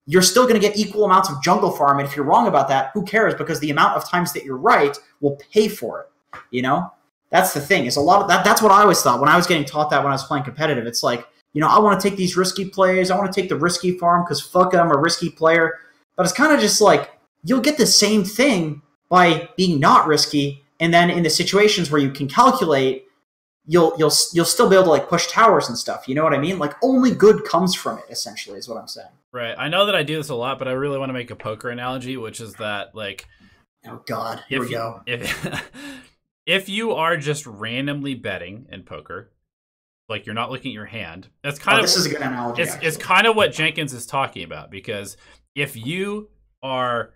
you're still going to get equal amounts of jungle farm. And if you're wrong about that, who cares? Because the amount of times that you're right will pay for it. You know, that's the thing. Is a lot of that. That's what I always thought when I was getting taught that when I was playing competitive. It's like, you know, I want to take these risky plays. I want to take the risky farm because fuck it, I'm a risky player. But it's kind of just like you'll get the same thing by being not risky. And then in the situations where you can calculate, you'll still be able to like push towers and stuff. You know what I mean? Like only good comes from it. Essentially, is what I'm saying. Right. I know that I do this a lot, but I really want to make a poker analogy, which is that, like... Oh, God. Here we go. If you are just randomly betting in poker, like you're not looking at your hand, that's kind of... This is a good analogy, it's kind of what Jenkins is talking about, because if you are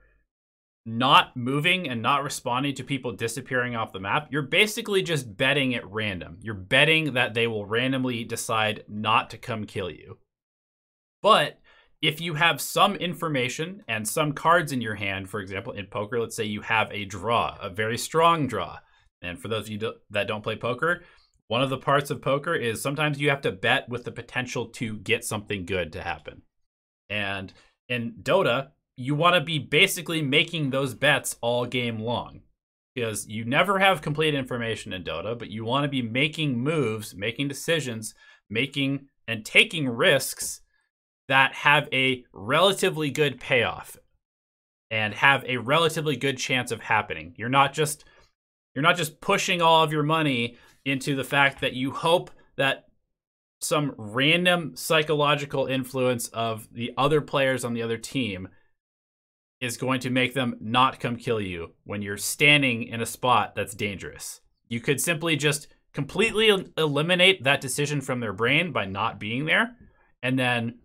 not moving and not responding to people disappearing off the map, you're basically just betting at random. You're betting that they will randomly decide not to come kill you. But if you have some information and some cards in your hand, for example, in poker, let's say you have a draw, a very strong draw. And for those of you that don't play poker, one of the parts of poker is sometimes you have to bet with the potential to get something good to happen. And in Dota, you want to be basically making those bets all game long, because you never have complete information in Dota, but you want to be making moves, making decisions, making and taking risks that have a relatively good payoff and have a relatively good chance of happening. You're not just pushing all of your money into the fact that you hope that some random psychological influence of the other players on the other team is going to make them not come kill you when you're standing in a spot that's dangerous. You could simply just completely eliminate that decision from their brain by not being there, and then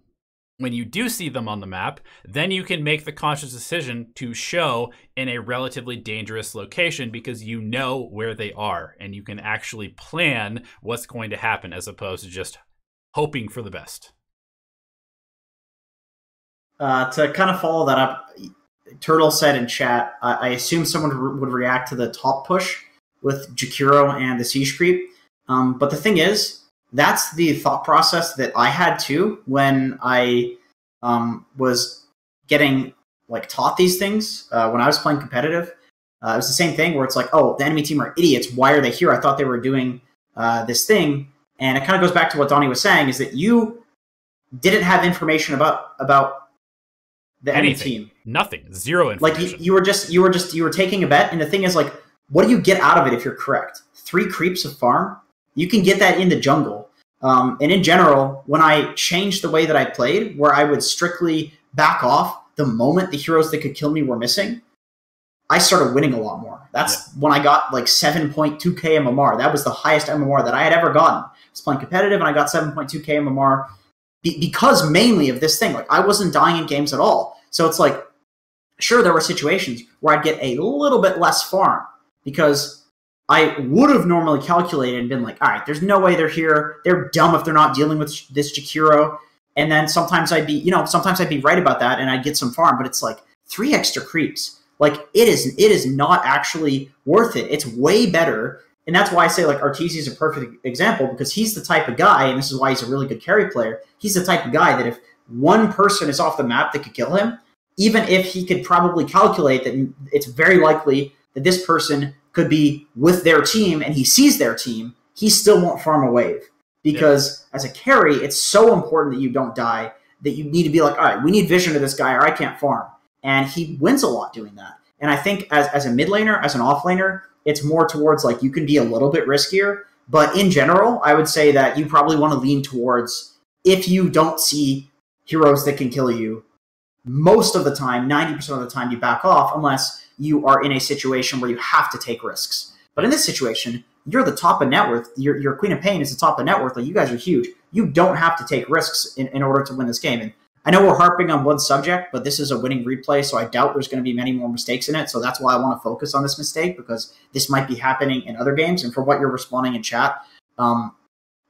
when you do see them on the map, then you can make the conscious decision to show in a relatively dangerous location because you know where they are and you can actually plan what's going to happen as opposed to just hoping for the best. To kind of follow that up, Turtle said in chat, I assume someone would react to the top push with Jakiro and the Siege Creep. But the thing is, that's the thought process that I had too when I was getting taught these things when I was playing competitive. It was the same thing where it's like, oh, the enemy team are idiots. Why are they here? I thought they were doing this thing. And it kind of goes back to what Donnie was saying, is that you didn't have information about the enemy team. Nothing. Zero information. You were taking a bet, and the thing is, what do you get out of it if you're correct? 3 creeps of farm? You can get that in the jungle. And in general, when I changed the way that I played, where I would strictly back off the moment the heroes that could kill me were missing, I started winning a lot more. That's when I got 7.2k MMR. That was the highest MMR that I had ever gotten. I was playing competitive, and I got 7.2k MMR because mainly of this thing. I wasn't dying in games at all. So it's sure, there were situations where I'd get a little bit less farm because I would have normally calculated and been all right, there's no way they're here. They're dumb if they're not dealing with this Jakiro. And then sometimes I'd be right about that and I'd get some farm, but it's 3 extra creeps. It is not actually worth it. It's way better. And that's why I say Arteezy is a perfect example, because he's the type of guy, and this is why he's a really good carry player. He's the type of guy that if one person is off the map that could kill him, even if he could probably calculate that it's very likely that this person could be with their team and he sees their team, he still won't farm a wave. Because as a carry, it's so important that you don't die, that you need to be all right, we need vision to this guy or I can't farm. And he wins a lot doing that. And I think as a mid laner, as an off laner, it's more towards you can be a little bit riskier. But in general, I would say that you probably want to lean towards, if you don't see heroes that can kill you, most of the time, 90% of the time, you back off unless you are in a situation where you have to take risks. But in this situation, you're the top of net worth. Your Queen of Pain is the top of net worth. You guys are huge. You don't have to take risks in order to win this game. And I know we're harping on one subject, but this is a winning replay, so I doubt there's going to be many more mistakes in it. So that's why I want to focus on this mistake, because this might be happening in other games. And for what you're responding in chat,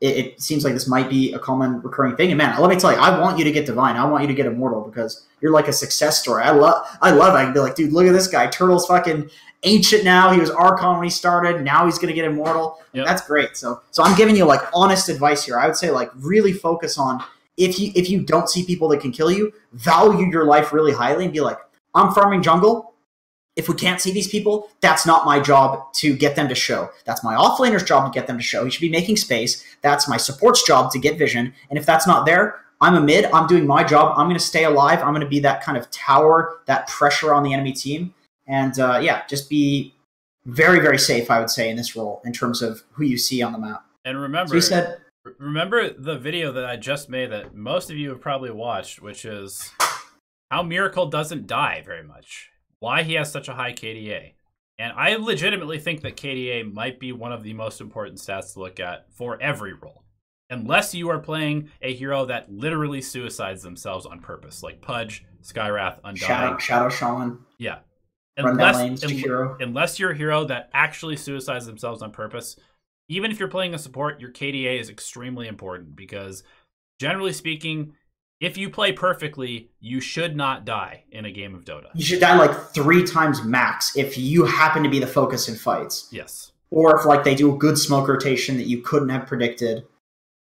it seems like this might be a common recurring thing. And man, let me tell you, I want you to get Divine. I want you to get Immortal, because you're a success story. I love it. I can be dude, look at this guy. Turtle's fucking ancient now. He was Archon when he started. Now he's going to get Immortal. Yep. That's great. So I'm giving you honest advice here. I would say really focus on, if you don't see people that can kill you, value your life really highly and be I'm farming jungle. If we can't see these people, that's not my job to get them to show. That's my offlaner's job to get them to show. He should be making space. That's my support's job to get vision. And if that's not there, I'm a mid. I'm doing my job. I'm going to stay alive. I'm going to be that kind of tower, that pressure on the enemy team. And just be very, very safe, I would say, in this role in terms of who you see on the map. And remember, remember the video that I just made that most of you have probably watched, which is how Miracle doesn't die very much. Why he has such a high KDA. And I legitimately think that KDA might be one of the most important stats to look at for every role. Unless you are playing a hero that literally suicides themselves on purpose, like Pudge, Skywrath, Undying. Shadow Shaman. Yeah. Unless you're a hero that actually suicides themselves on purpose, even if you're playing a support, your KDA is extremely important, because generally speaking, if you play perfectly, you should not die in a game of Dota. You should die like 3 times max if you happen to be the focus in fights. Yes. Or if like they do a good smoke rotation that you couldn't have predicted.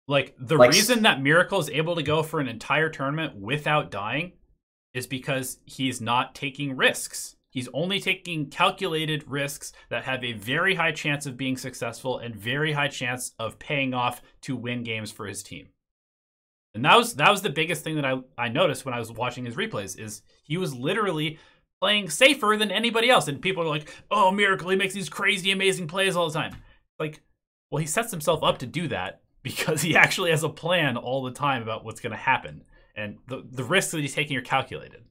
Like the reason that Miracle is able to go for an entire tournament without dying is because he's not taking risks. He's only taking calculated risks that have a very high chance of being successful and very high chance of paying off to win games for his team. And that was the biggest thing that I noticed when I was watching his replays, is he was literally playing safer than anybody else. And people are like, oh, Miracle, he makes these crazy, amazing plays all the time. Like, well, he sets himself up to do that because he actually has a plan all the time about what's going to happen. And the risks that he's taking are calculated.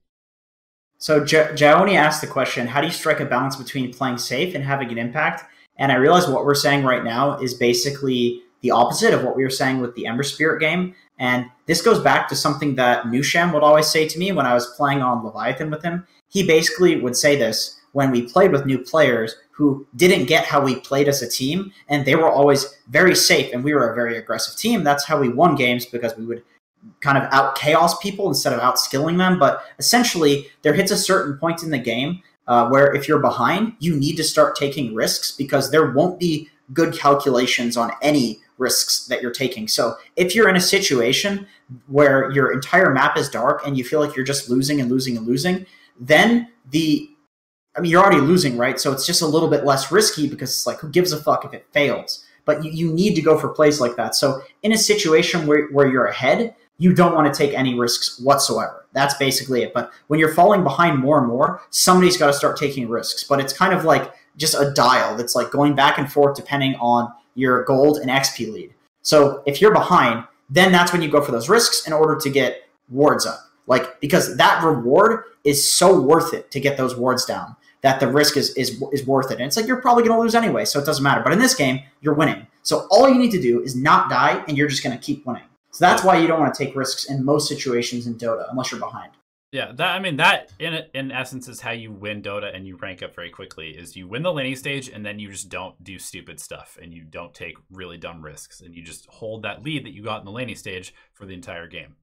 So Jaoni asked the question, how do you strike a balance between playing safe and having an impact? And I realize what we're saying right now is basically the opposite of what we were saying with the Ember Spirit game. And this goes back to something that Nusham would always say to me when I was playing on Leviathan with him. He basically would say this when we played with new players who didn't get how we played as a team, and they were always very safe, and we were a very aggressive team. That's how we won games, because we would kind of out-chaos people instead of out-skilling them. But essentially, there hits a certain point in the game where if you're behind, you need to start taking risks, because there won't be good calculations on any risks that you're taking. So if you're in a situation where your entire map is dark and you feel like you're just losing and losing and losing, then you're already losing, right? So it's just a little bit less risky, because it's like, who gives a fuck if it fails? But you need to go for plays like that. So in a situation where you're ahead, you don't want to take any risks whatsoever. That's basically it. But when you're falling behind more and more, somebody's got to start taking risks. But it's kind of like just a dial that's like going back and forth depending on your gold and XP lead. So if you're behind, then that's when you go for those risks in order to get wards up. Like, because that reward is so worth it to get those wards down, that the risk is worth it. And it's like, you're probably going to lose anyway, so it doesn't matter. But in this game, you're winning. So all you need to do is not die, and you're just going to keep winning. So that's why you don't want to take risks in most situations in Dota, unless you're behind. Yeah, that in essence is how you win Dota and you rank up very quickly, is you win the laning stage and then you just don't do stupid stuff and you don't take really dumb risks and you just hold that lead that you got in the laning stage for the entire game.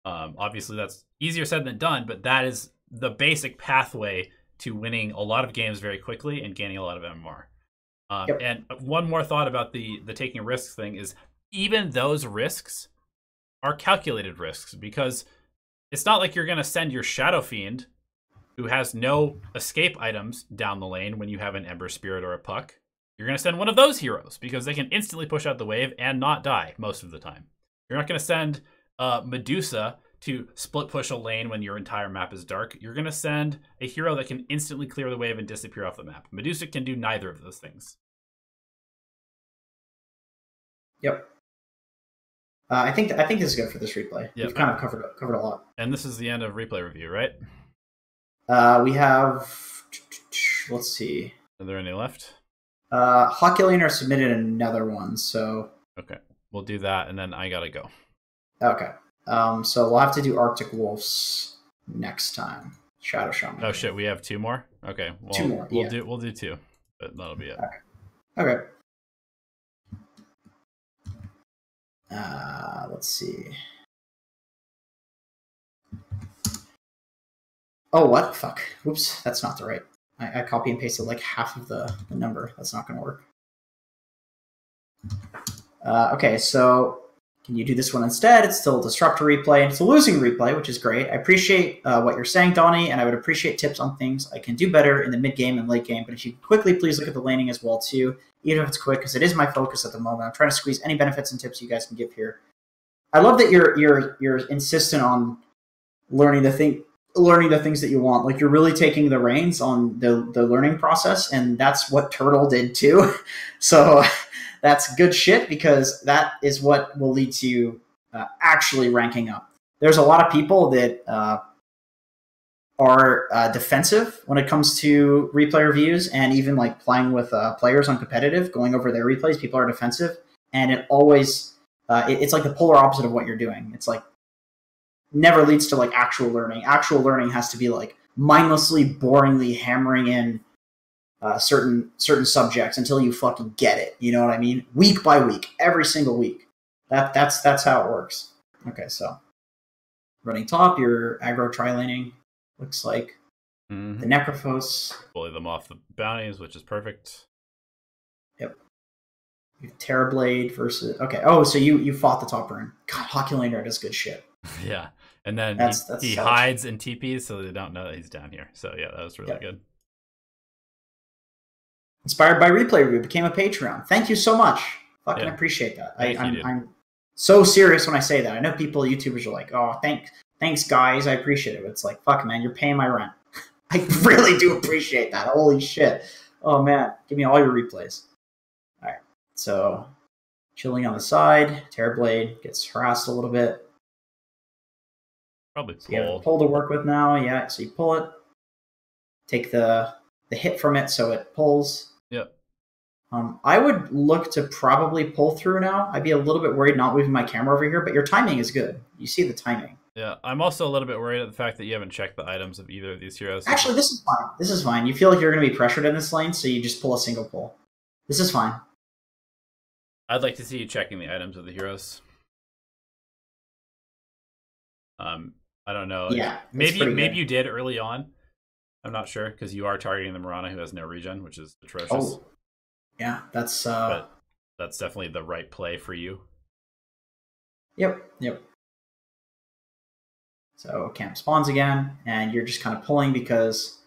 Obviously that's easier said than done, but that is the basic pathway to winning a lot of games very quickly and gaining a lot of MMR. Yep. And one more thought about the taking risks thing is, even those risks are calculated risks, because it's not like you're going to send your Shadow Fiend, who has no escape items, down the lane when you have an Ember Spirit or a Puck. You're going to send one of those heroes, because they can instantly push out the wave and not die most of the time. You're not going to send Medusa to split push a lane when your entire map is dark. You're going to send a hero that can instantly clear the wave and disappear off the map. Medusa can do neither of those things. Yep. I think this is good for this replay. Yep. We've kind of covered a lot. And this is the end of replay review, right? We have, let's see. Are there any left? Hawkillianer submitted another one, so. Okay, we'll do that, and then I gotta go. Okay. So we'll have to do Arctic Wolves next time. Shadow Shaman. Oh shit, we have 2 more? Okay. Well, 2 more, yeah. We'll do 2, but that'll be it. Okay. Let's see. Oh, what? Fuck. Whoops, that's not the right. I copy and pasted like half of the number. That's not going to work. Okay, so can you do this one instead? It's still a disruptor replay, and it's a losing replay, which is great. I appreciate what you're saying, Donnie, and I would appreciate tips on things I can do better in the mid-game and late game, but if you could quickly please look at the laning as well, too, even if it's quick, because it is my focus at the moment. I'm trying to squeeze any benefits and tips you guys can give here. I love that you're insistent on learning the things that you want. Like, you're really taking the reins on the learning process, and that's what Turtle did too. So that's good shit, because that is what will lead to you actually ranking up. There's a lot of people that are defensive when it comes to replay reviews, and even like playing with players on competitive, going over their replays, people are defensive, and it always it's like the polar opposite of what you're doing. It's like never leads to like actual learning. Actual learning has to be like mindlessly, boringly hammering in certain subjects until you fucking get it. You know what I mean? Week by week, every single week. That's how it works. Okay, so running top. You're aggro tri-laning. Looks like the Necrophos. Bully them off the bounties, which is perfect. Yep. Terrorblade versus... Okay. Oh, so you fought the top rune. God, Hockey Laner does good shit. Yeah. And then he hides in TPs so they don't know that he's down here. So yeah, that was really good. Inspired by Replay Review, became a Patreon. Thank you so much. Fucking appreciate that. I'm so serious when I say that. I know YouTubers are like, oh, thanks guys, I appreciate it. But it's like, fuck man, you're paying my rent. I really do appreciate that. Holy shit. Oh man, give me all your replays. Alright, so chilling on the side. Terrorblade gets harassed a little bit. Probably pull. So you have a pull to work with now, yeah. So you pull it. Take the hit from it so it pulls. Yep. I would look to probably pull through now. I'd be a little bit worried not moving my camera over here, but your timing is good. You see the timing. Yeah, I'm also a little bit worried at the fact that you haven't checked the items of either of these heroes. Actually, this is fine. This is fine. You feel like you're going to be pressured in this lane, so you just pull a single pull. This is fine. I'd like to see you checking the items of the heroes. I don't know. Yeah, maybe you did early on. I'm not sure because you are targeting the Mirana who has no regen, which is atrocious. Oh, yeah, that's. But that's definitely the right play for you. Yep. So camp spawns again, and you're just kind of pulling because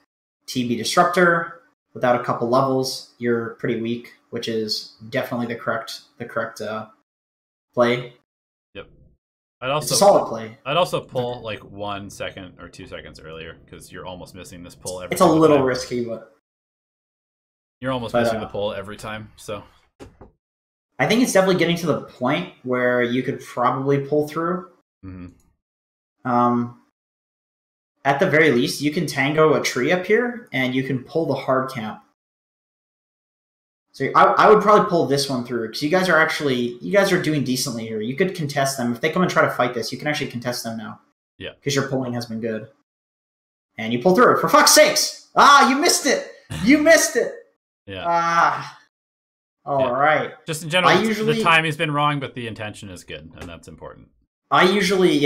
TB Disruptor without a couple levels, you're pretty weak, which is definitely the correct play. Yep. It's a solid play. I'd also pull like 1 second or 2 seconds earlier because you're almost missing this pull every time. It's a little risky, but you're almost missing the pull every time. So I think it's definitely getting to the point where you could probably pull through. At the very least, you can tango a tree up here, and you can pull the hard camp. So I would probably pull this one through because you guys are doing decently here. You could contest them if they come and try to fight this. You can actually contest them now. Yeah, because your pulling has been good, and you pull through it. For fuck's sakes! Ah, you missed it. You missed it. Yeah. All right. Just in general, the timing's been wrong, but the intention is good, and that's important. I usually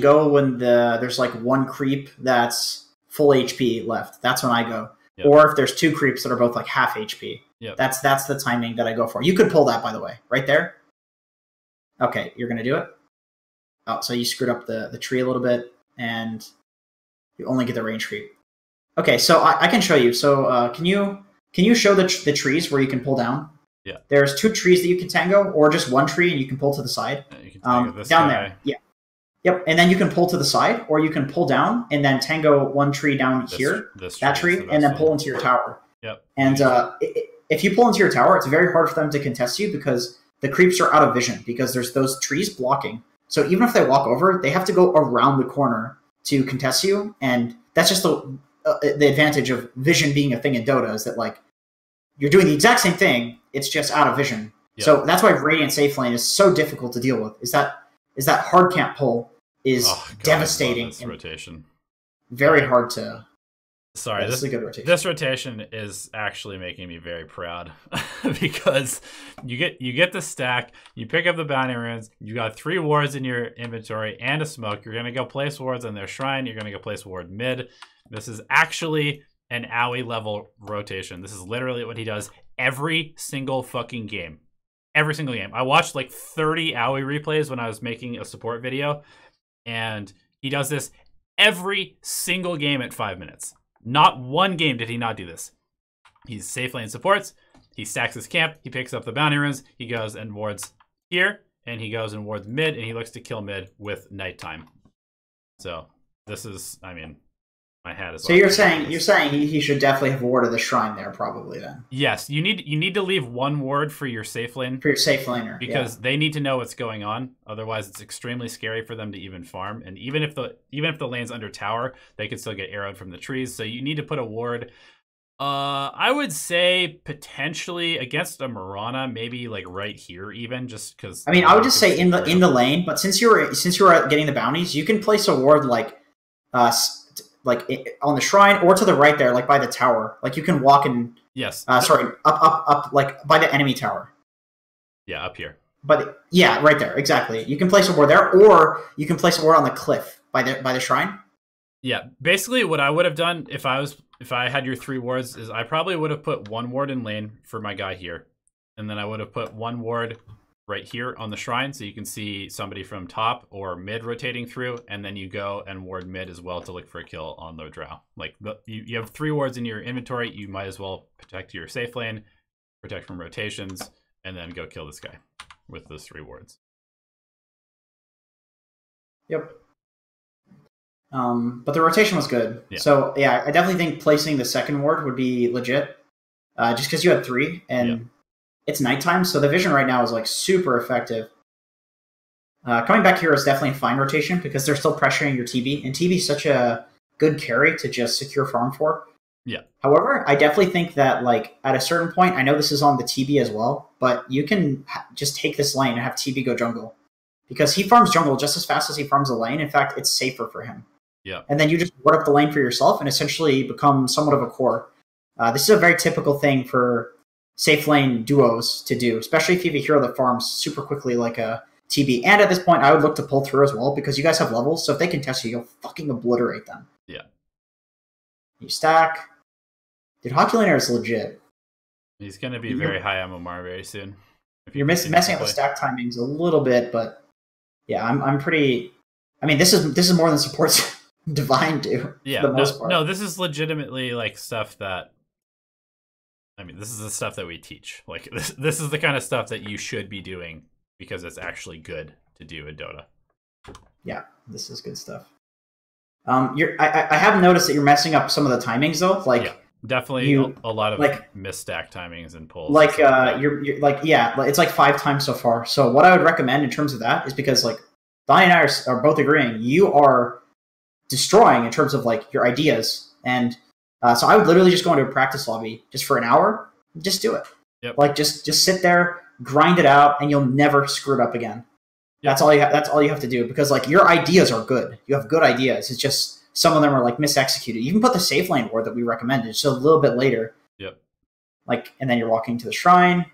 go when there's like one creep that's full HP left. That's when I go. Yep. Or if there's two creeps that are both like half HP. Yep. That's the timing that I go for. You could pull that, by the way, right there. Okay, you're gonna do it. Oh, so you screwed up the tree a little bit, and you only get the range creep. Okay, so I can show you. So can you show the trees where you can pull down? Yeah. There's 2 trees that you can tango, or just 1 tree and you can pull to the side. Yeah, you can tango this down guy. there. Yeah. Yep. And then you can pull to the side, or you can pull down and then tango 1 tree down here, that tree, and then pull into your tower. Yep. And if you pull into your tower, it's very hard for them to contest you because the creeps are out of vision because there's those trees blocking. So even if they walk over, they have to go around the corner to contest you, and that's just the advantage of vision being a thing in Dota is that like you're doing the exact same thing, it's just out of vision. Yep. So that's why Radiant Safe Lane is so difficult to deal with. Is that hard camp pull is devastating. This rotation. Very hard to. Sorry, this is a good rotation. This rotation is actually making me very proud because you get the stack, you pick up the bounty runes, you got 3 wards in your inventory and a smoke. You're gonna go place wards on their shrine. You're gonna go place ward mid. This is actually an AOE level rotation. This is literally what he does every single fucking game. Every single game. I watched like 30 AOE replays when I was making a support video, and he does this every single game at 5 minutes. Not one game did he not do this. He's safe lane supports, he stacks his camp, he picks up the bounty runes, he goes and wards here, and he goes and wards mid, and he looks to kill mid with nighttime. So this is, I mean, my hat is. So you're saying he should definitely have warded the shrine there, probably then. Yes, you need to leave 1 ward for your safe lane. For your safe laner, because they need to know what's going on. Otherwise, it's extremely scary for them to even farm. And even if the lane's under tower, they could still get arrowed from the trees. So you need to put a ward. I would say potentially against a Mirana, maybe like right here, even just because. I mean, I would just say in the lane, but since you were getting the bounties, you can place a ward like on the shrine or to the right there, like by the tower. Like you can walk and yes, up like by the enemy tower. Yeah, up here. But yeah, right there, exactly. You can place a ward there, or you can place a ward on the cliff by the shrine. Yeah, basically what I would have done if I had your 3 wards is I probably would have put 1 ward in lane for my guy here, and then I would have put 1 ward right here on the shrine, so you can see somebody from top or mid rotating through, and then you go and ward mid as well to look for a kill on the drow. Like you have 3 wards in your inventory, you might as well protect your safe lane, protect from rotations, and then go kill this guy with those 3 wards. Yep. But the rotation was good. Yeah. So yeah, I definitely think placing the second ward would be legit. Just because you had 3 and it's nighttime, so the vision right now is like super effective. Coming back here is definitely a fine rotation because they're still pressuring your TB, and TB is such a good carry to just secure farm for. Yeah. However, I definitely think that like at a certain point, I know this is on the TB as well, but you can just take this lane and have TB go jungle because he farms jungle just as fast as he farms the lane. In fact, it's safer for him. Yeah. And then you just ward up the lane for yourself and essentially become somewhat of a core. This is a very typical thing for safe lane duos to do, especially if you have a hero that farms super quickly like a TB. And at this point, I would look to pull through as well because you guys have levels, so if they can test you, you'll fucking obliterate them. Yeah. You stack. Dude, Hockey Laner is legit. He's going to be very high MMR very soon. You're messing up the stack timings a little bit, but yeah, I'm pretty... I mean, this is more than supports Divine do. Yeah, for the most part. No, this is legitimately like stuff that... I mean, this is the stuff that we teach. Like, this is the kind of stuff that you should be doing because it's actually good to do in Dota. Yeah, this is good stuff. I have noticed that you're messing up some of the timings though. Like, yeah, definitely a lot of like misstack timings and pulls. Like, you're like, yeah, it's like 5 times so far. So what I would recommend in terms of that is because like Donnie and I are both agreeing, you are destroying in terms of like your ideas, and so I would literally just go into a practice lobby just for an hour, just do it. Yep. Like just sit there, grind it out, and you'll never screw it up again. Yep. That's all you have to do because like your ideas are good. You have good ideas. It's just some of them are like misexecuted. You can put the safe lane ward that we recommended just a little bit later. Yep. Like, and then you're walking to the shrine.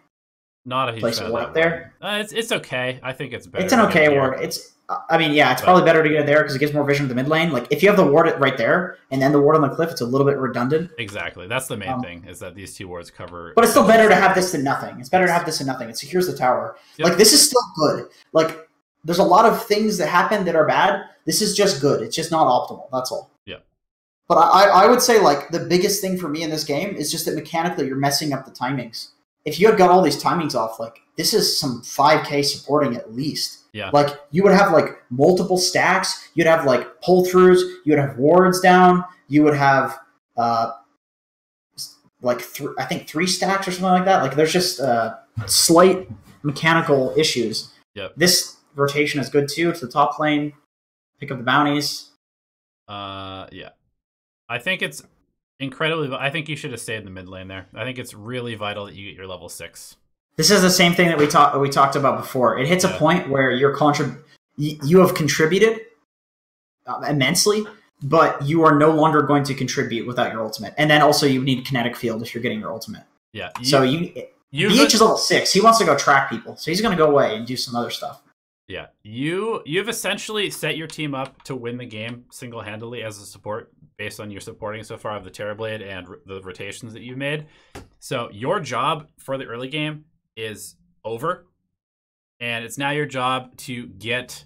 Not a huge place a ward up there. It's okay. I think it's better. It's an okay ward. I mean, yeah, it's probably better to get it there because it gives more vision to the mid lane. Like, if you have the ward right there and then the ward on the cliff, it's a little bit redundant. Exactly. That's the main thing, is that these 2 wards cover... But it's still better to have this than nothing. It's better to have this than nothing. It secures the tower. Yep. Like, this is still good. Like, there's a lot of things that happen that are bad. This is just good. It's just not optimal. That's all. Yeah. But I would say, like, the biggest thing for me in this game is just that mechanically you're messing up the timings. If you had got all these timings off, like, this is some 5K supporting at least. Yeah. Like, you would have, like, multiple stacks. You'd have, like, pull-throughs. You would have wards down. You would have, like, I think 3 stacks or something like that. Like, there's just slight mechanical issues. Yep. This rotation is good, too, to the top lane. Pick up the bounties. Yeah. I think it's incredibly... I think you should have stayed in the mid lane there. I think it's really vital that you get your level 6. This is the same thing that we talked about before. It hits a point where you have contributed immensely, but you are no longer going to contribute without your ultimate. And then also you need kinetic field if you're getting your ultimate. Yeah. BH is level 6. He wants to go track people, so he's going to go away and do some other stuff. Yeah, you've essentially set your team up to win the game single-handedly as a support based on your supporting so far of the Terrorblade and the rotations that you've made. So your job for the early game is over, and it's now your job to get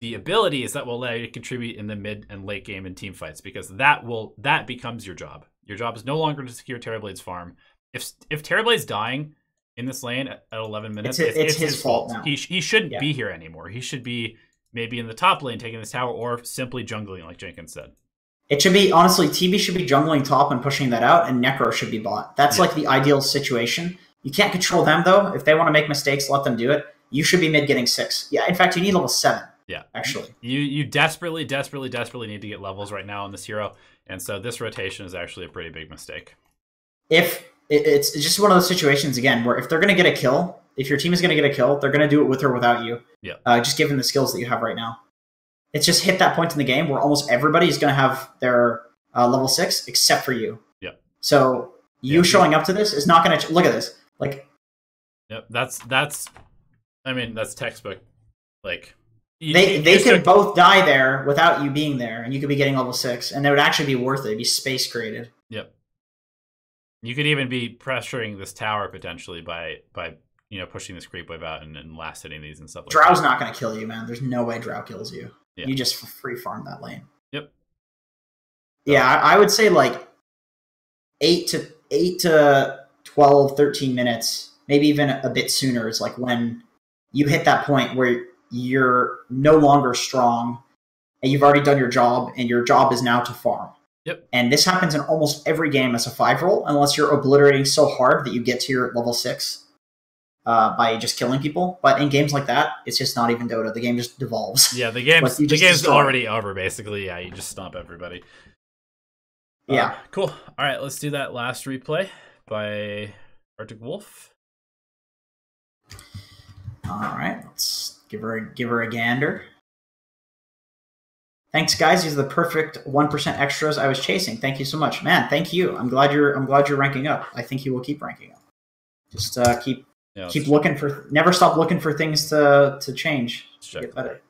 the abilities that will allow you to contribute in the mid and late game in team fights, because that becomes your job. Your job is no longer to secure Terrorblade's farm. If Terrorblade's dying in this lane at 11 minutes, it's his fault now. He shouldn't be here anymore. He should be maybe in the top lane taking this tower, or simply jungling like Jenkins said. It should be, honestly, TB should be jungling top and pushing that out, and Necro should be bot. That's like the ideal situation. You can't control them, though. If they want to make mistakes, let them do it. You should be mid getting 6. Yeah, in fact, you need level 7. Yeah, actually. You desperately need to get levels right now on this hero, and so this rotation is actually a pretty big mistake. It's just one of those situations, again, where if they're going to get a kill, if your team is going to get a kill, they're going to do it with or without you. Yeah. Just given the skills that you have right now. It's just hit that point in the game where almost everybody is going to have their level 6 except for you. Yeah. So you showing up to this is not going to... Look at this. Like... Yep, that's I mean, that's textbook. Like they could both die there without you being there, and you could be getting level 6, and it would actually be worth it. It'd be space created. Yep. You could even be pressuring this tower potentially by pushing this creep wave out and last hitting these and stuff like Drow's that. not going to kill you, man. There's no way Drow kills you. Yeah. You just free farm that lane. Yep. Yeah, I would say like 8 to 12, 13 minutes, maybe even a bit sooner is like when you hit that point where you're no longer strong and you've already done your job, and your job is now to farm. Yep. And this happens in almost every game as a 5-roll, unless you're obliterating so hard that you get to your level 6 by just killing people. But in games like that, it's just not even Dota. The game just devolves. Yeah, the game's already over, basically. Yeah, you just stomp everybody. Yeah. Cool. All right, let's do that last replay by Arctic Wolf. All right, let's give her a gander. Thanks, guys. These are the perfect 1% extras I was chasing. Thank you so much, man. Thank you. I'm glad you're ranking up. I think you will keep ranking up. Just keep looking for. Never stop looking for things to change. To get better.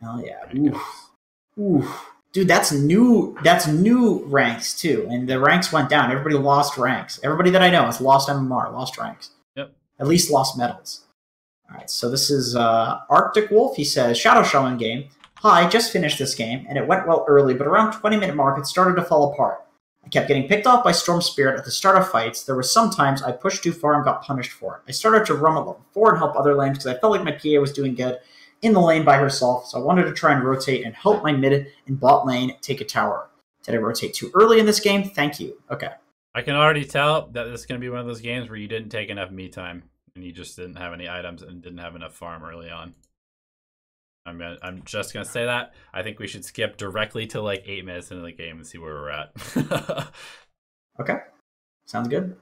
Oh yeah. Ooh. Dude, that's new ranks too, and the ranks went down. Everybody lost ranks. Everybody that I know has lost MMR, lost ranks. Yep. At least lost medals. All right, so this is Arctic Wolf. He says, Shadow Shaman game. Hi, just finished this game, and it went well early, but around 20-minute mark, it started to fall apart. I kept getting picked off by Storm Spirit at the start of fights. There were some times I pushed too far and got punished for it. I started to roam at level 4 and help other lanes because I felt like my PA was doing good in the lane by herself, so I wanted to try and rotate and help my mid and bot lane take a tower. Did I rotate too early in this game? Thank you. Okay. I can already tell that this is going to be one of those games where you didn't take enough me time, and you just didn't have any items and didn't have enough farm early on. I'm just gonna say that. I think we should skip directly to like 8 minutes into the game and see where we're at. Okay, sounds good.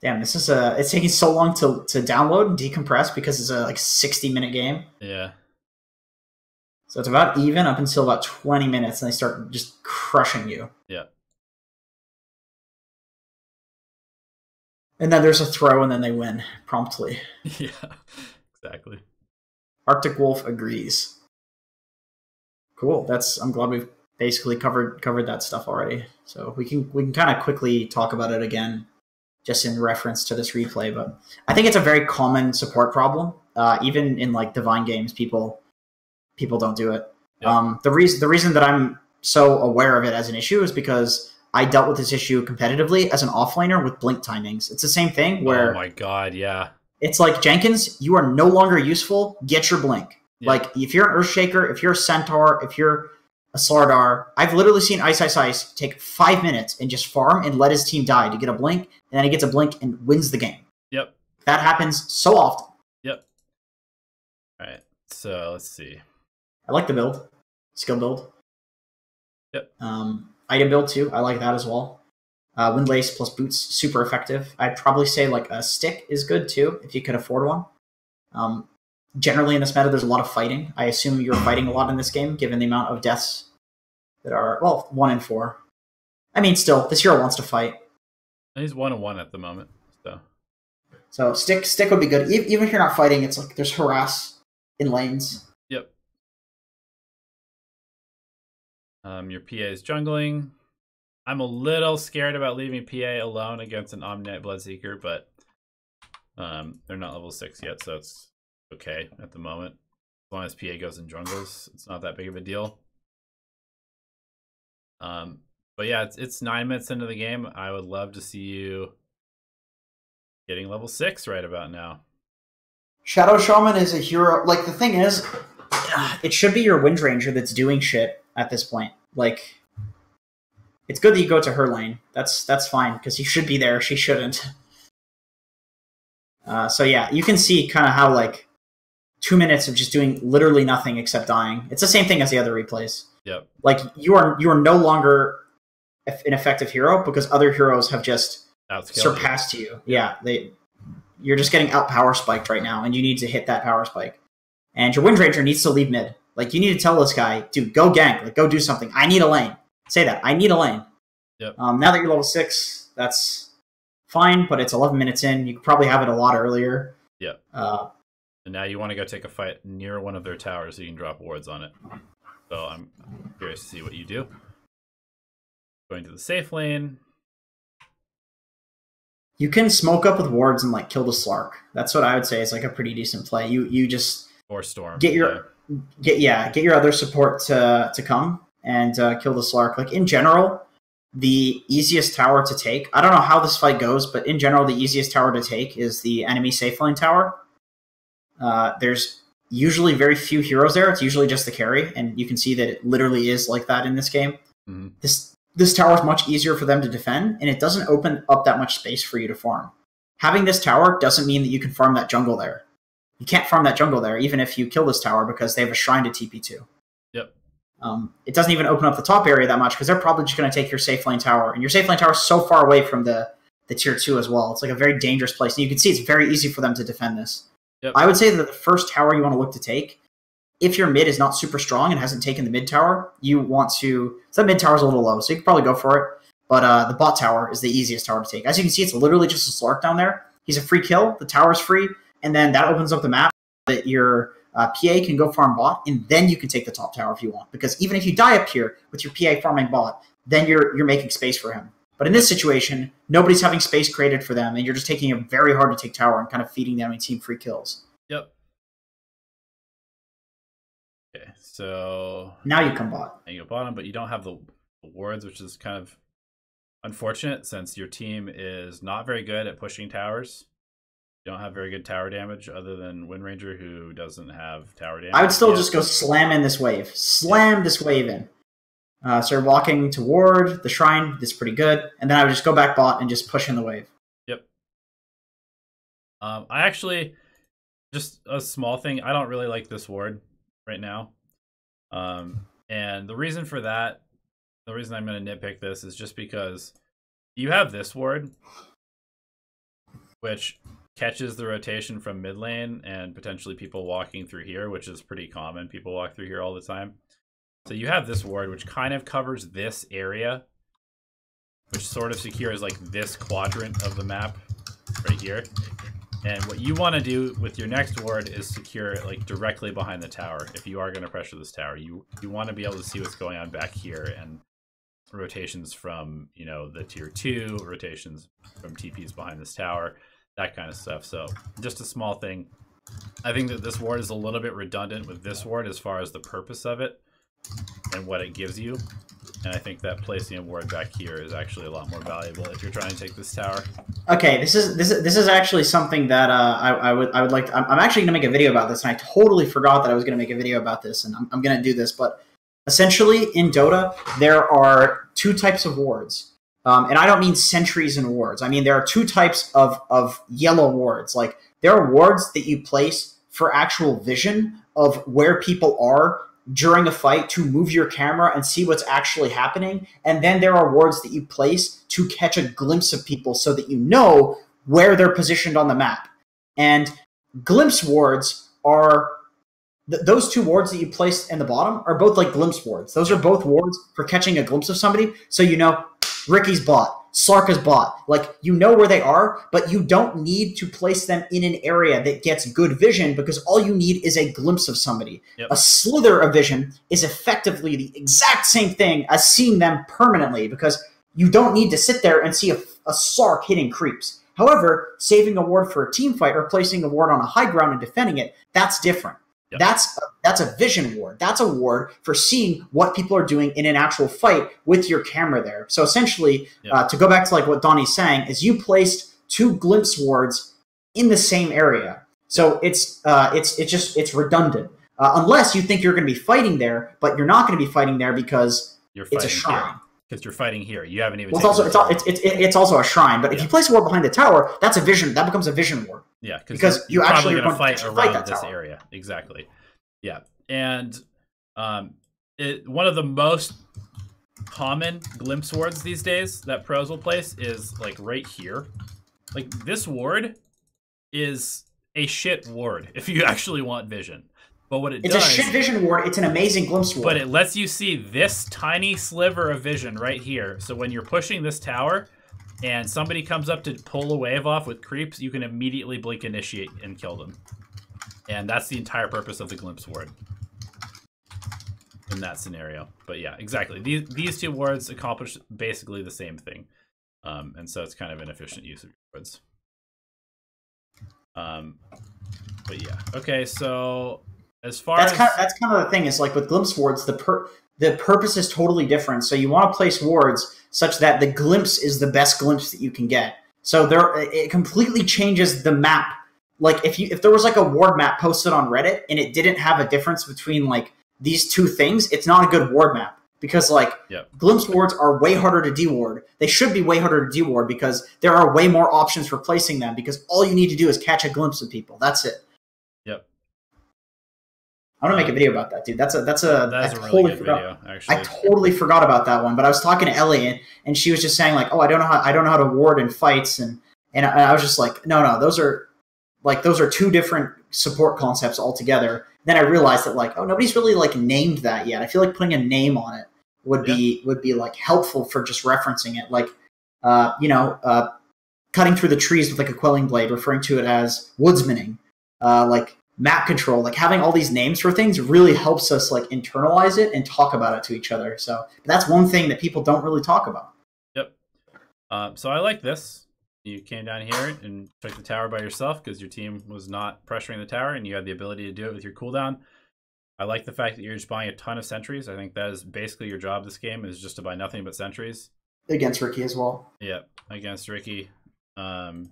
Damn, this is it's taking so long to download and decompress because it's a like 60-minute game. Yeah. So it's about even up until about 20 minutes, and they start just crushing you. Yeah. And then there's a throw, and then they win promptly. Yeah, exactly. Arctic Wolf agrees. Cool. I'm glad we've basically covered that stuff already. So we can kind of quickly talk about it again, just in reference to this replay. But I think it's a very common support problem. Even in like Divine games, people don't do it. Yep. The reason that I'm so aware of it as an issue is because I dealt with this issue competitively as an offlaner with blink timings. It's the same thing where, oh my god, yeah. It's like, Jenkins, you are no longer useful. Get your blink. Yeah. Like, if you're an Earthshaker, if you're a Centaur, if you're a Slardar, I've literally seen Ice take 5 minutes and just farm and let his team die to get a blink, and then he gets a blink and wins the game. Yep. That happens so often. Yep. All right, so let's see. I like the build. Skill build. Yep. Item build, too. I like that as well. Windlace plus boots, super effective. I'd probably say like a stick is good too, if you could afford one. Generally in this meta, there's a lot of fighting. I assume you're fighting a lot in this game, given the amount of deaths that are, well, 1 in 4. I mean, still, this hero wants to fight. He's 1-1 at the moment, so stick would be good. Even if you're not fighting, it's like there's harass in lanes. Yep. Your PA is jungling. I'm a little scared about leaving PA alone against an Omnight Bloodseeker, but they're not level 6 yet, so it's okay at the moment. As long as PA goes in jungles, it's not that big of a deal. But yeah, it's 9 minutes into the game. I would love to see you getting level 6 right about now. Shadow Shaman is a hero. Like, the thing is, it should be your Wind Ranger that's doing shit at this point. Like, it's good that you go to her lane. That's fine, because you should be there. She shouldn't. So yeah, you can see kind of how like 2 minutes of just doing literally nothing except dying. It's the same thing as the other replays. Yep. Like you are no longer an effective hero because other heroes have just surpassed you. Yeah, you're just getting out power spiked right now, and you need to hit that power spike. And your Wind Ranger needs to leave mid. Like, you need to tell this guy, dude, go gank. Like, go do something. I need a lane. Say that. I need a lane. Yep. Now that you're level 6, that's fine, but it's 11 minutes in. You could probably have it a lot earlier. Yeah. And now you want to go take a fight near one of their towers so you can drop wards on it. So I'm curious to see what you do. Going to the safe lane. You can smoke up with wards and like kill the Slark. That's what I would say is like a pretty decent play. You just or storm. Get your other support to come and kill the Slark. Like in general, the easiest tower to take. I don't know how this fight goes, but in general, the easiest tower to take is the enemy safe lane tower. There's usually very few heroes there. It's usually just the carry, and you can see that it literally is like that in this game. Mm-hmm. This tower is much easier for them to defend, and it doesn't open up that much space for you to farm. Having this tower doesn't mean that you can farm that jungle there. You can't farm that jungle there, even if you kill this tower, because they have a shrine to TP to. Yep. It doesn't even open up the top area that much, because they're probably just going to take your safe lane tower. And your safe lane tower is so far away from the tier 2 as well. It's like a very dangerous place. And you can see it's very easy for them to defend this. Yep. I would say that the first tower you want to look to take, if your mid is not super strong and hasn't taken the mid tower, you want to... So that mid tower is a little low, so you can probably go for it. But the bot tower is the easiest tower to take. As you can see, it's literally just a Slark down there. He's a free kill. The tower's free. And then that opens up the map that your PA can go farm bot, and then you can take the top tower if you want. Because even if you die up here with your PA farming bot, then you're making space for him. But in this situation, nobody's having space created for them, and you're just taking a very hard to take tower and kind of feeding the enemy team free kills. Yep. Okay, so now you come bot. And you go bottom, but you don't have the wards, which is kind of unfortunate since your team is not very good at pushing towers. You don't have very good tower damage other than Wind Ranger, who doesn't have tower damage. I would still just go slam in this wave. Slam this wave in. Start walking toward the shrine. That's pretty good. And then I would just go back bot and just push in the wave. Yep. I actually, just a small thing, I don't really like this ward right now. And the reason for that, the reason I'm going to nitpick this is just because you have this ward, which catches the rotation from mid lane and potentially people walking through here, which is pretty common. People walk through here all the time. So you have this ward, which kind of covers this area, which sort of secures like this quadrant of the map right here. And what you want to do with your next ward is secure it like directly behind the tower. If you are going to pressure this tower, you want to be able to see what's going on back here, and rotations from, you know, the tier 2, rotations from TPs behind this tower, that kind of stuff. So just a small thing. I think that this ward is a little bit redundant with this ward as far as the purpose of it and what it gives you. And I think that placing a ward back here is actually a lot more valuable if you're trying to take this tower. Okay, this is actually something that I would like to, I'm actually going to make a video about this, and I totally forgot that I was going to make a video about this, and I'm going to do this. But essentially in Dota, there are two types of wards. And I don't mean sentries and wards. I mean, there are two types of yellow wards. Like, there are wards that you place for actual vision of where people are during a fight to move your camera and see what's actually happening. And then there are wards that you place to catch a glimpse of people so that you know where they're positioned on the map. And glimpse wards are... those two wards that you place in the bottom are both like glimpse wards. Those are both wards for catching a glimpse of somebody, so you know Ricky's bot, Sarka's bot. Like, you know where they are, but you don't need to place them in an area that gets good vision, because all you need is a glimpse of somebody. Yep. A slither of vision is effectively the exact same thing as seeing them permanently, because you don't need to sit there and see a Sark hitting creeps. However, saving a ward for a team fight or placing a ward on a high ground and defending it, that's different. Yep. That's a vision ward. That's a ward for seeing what people are doing in an actual fight with your camera there. So essentially, yep. To go back to like what Donnie's saying, is you placed two glimpse wards in the same area. So it's redundant. Unless you think you're going to be fighting there, but you're not going to be fighting there because it's a shrine. Because you're fighting here. You haven't even. Well, it's also a shrine. But if you place a ward behind the tower, that's a vision. That becomes a vision ward. Yeah, because you actually are going to fight around this tower. area. Exactly. Yeah, and one of the most common glimpse wards these days that pros will place is like right here. Like, this ward is a shit ward if you actually want vision. But what it does, it's a shit vision ward. It's an amazing glimpse ward. But it lets you see this tiny sliver of vision right here. So when you're pushing this tower, and somebody comes up to pull a wave off with creeps, you can immediately blink initiate and kill them. And that's the entire purpose of the Glimpse Ward in that scenario. But yeah, exactly. These two wards accomplish basically the same thing. And so it's kind of inefficient use of your wards. But yeah. Okay, so as far as... That's kind of the thing, is like with Glimpse wards, the purpose is totally different. So you want to place wards such that the glimpse is the best glimpse that you can get. So it completely changes the map. Like if there was like a ward map posted on Reddit and it didn't have a difference between like these two things, it's not a good ward map. Because like glimpse wards are way harder to deward. They should be way harder to deward because there are way more options for placing them, because all you need to do is catch a glimpse of people. That's it. Yep. I want to make a video about that, dude. That's a really good video, actually. I totally forgot about that one, but I was talking to Ellie and she was just saying like, "Oh, I don't know how to ward in fights," and I was just like, "No, those are two different support concepts altogether." Then I realized that like, oh, nobody's really like named that yet. I feel like putting a name on it would be like helpful for just referencing it, like cutting through the trees with like a quelling blade, referring to it as woodsmaning, like map control, like having all these names for things really helps us like internalize it and talk about it to each other. So that's one thing that people don't really talk about. Yep. So I like this. You came down here and took the tower by yourself because your team was not pressuring the tower and you had the ability to do it with your cooldown. I like the fact that you're just buying a ton of sentries. I think that is basically your job this game, is just to buy nothing but sentries. Against Ricky as well. Yeah, against Ricky. And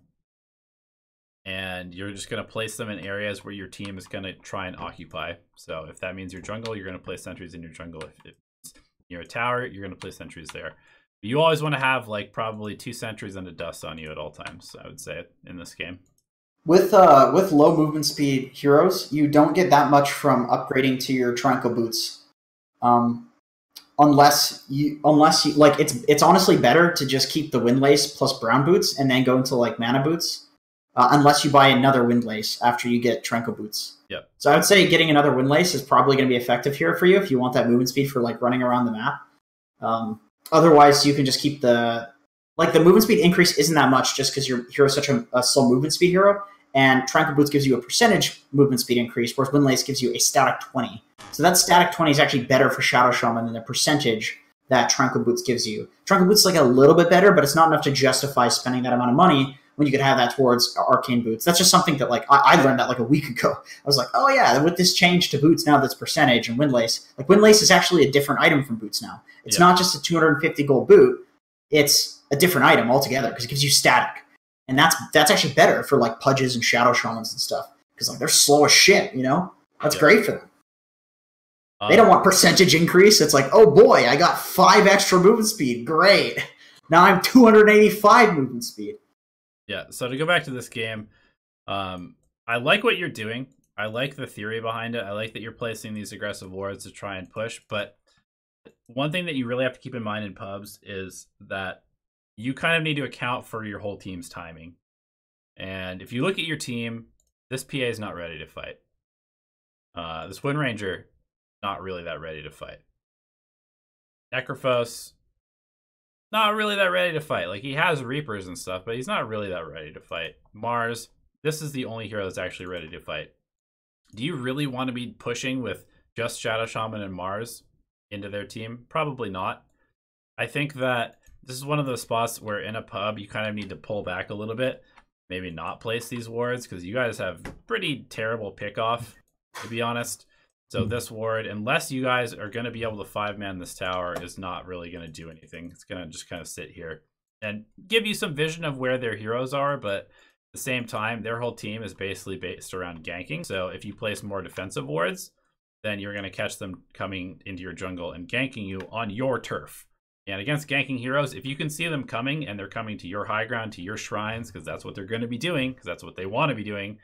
you're just going to place them in areas where your team is going to try and occupy. So if that means your jungle, you're going to place sentries in your jungle. If you're a tower, you're going to place sentries there. You always want to have like probably 2 sentries and a dust on you at all times, I would say, in this game. With low movement speed heroes, you don't get that much from upgrading to your Tranquil boots, unless you like it's honestly better to just keep the Windlace plus brown boots and then go into like mana boots, unless you buy another Windlace after you get Tranquil boots. Yep. So I would say getting another Windlace is probably going to be effective here for you if you want that movement speed for like running around the map. Otherwise, you can just keep the movement speed increase isn't that much just because your hero is such a slow movement speed hero, and Tranquil Boots gives you a percentage movement speed increase, whereas Windlace gives you a static 20. So that static 20 is actually better for Shadow Shaman than the percentage that Tranquil Boots gives you. Tranquil Boots is like a little bit better, but it's not enough to justify spending that amount of money when you could have that towards Arcane Boots. That's just something that like I learned that like a week ago. I was like, oh yeah, with this change to Boots now that's percentage and Windlace, like Windlace is actually a different item from Boots now. It's not just a 250 gold boot, it's a different item altogether because it gives you static. And that's actually better for like Pudges and Shadow Shamans and stuff. Because like they're slow as shit, you know? That's great for them. They don't want percentage increase. It's like, oh boy, I got 5 extra movement speed. Great. Now I'm 285 movement speed. Yeah, so to go back to this game, I like what you're doing. I like the theory behind it. I like that you're placing these aggressive wards to try and push. But one thing that you really have to keep in mind in pubs is that you kind of need to account for your whole team's timing. And if you look at your team, this PA is not ready to fight. This Wind Ranger, not really that ready to fight. Necrophos, not really that ready to fight. Like, he has Reapers and stuff, but he's not really that ready to fight. Mars, this is the only hero that's actually ready to fight. Do you really want to be pushing with just Shadow Shaman and Mars into their team? Probably not. I think that this is one of those spots where in a pub you kind of need to pull back a little bit, maybe not place these wards, because you guys have pretty terrible pick-off, to be honest. So this ward, unless you guys are going to be able to 5-man this tower, is not really going to do anything. It's going to just kind of sit here and give you some vision of where their heroes are, but at the same time, their whole team is basically based around ganking. So if you place more defensive wards, then you're going to catch them coming into your jungle and ganking you on your turf. And against ganking heroes, if you can see them coming and they're coming to your high ground, to your shrines, because that's what they're going to be doing, because that's what they want to be doing,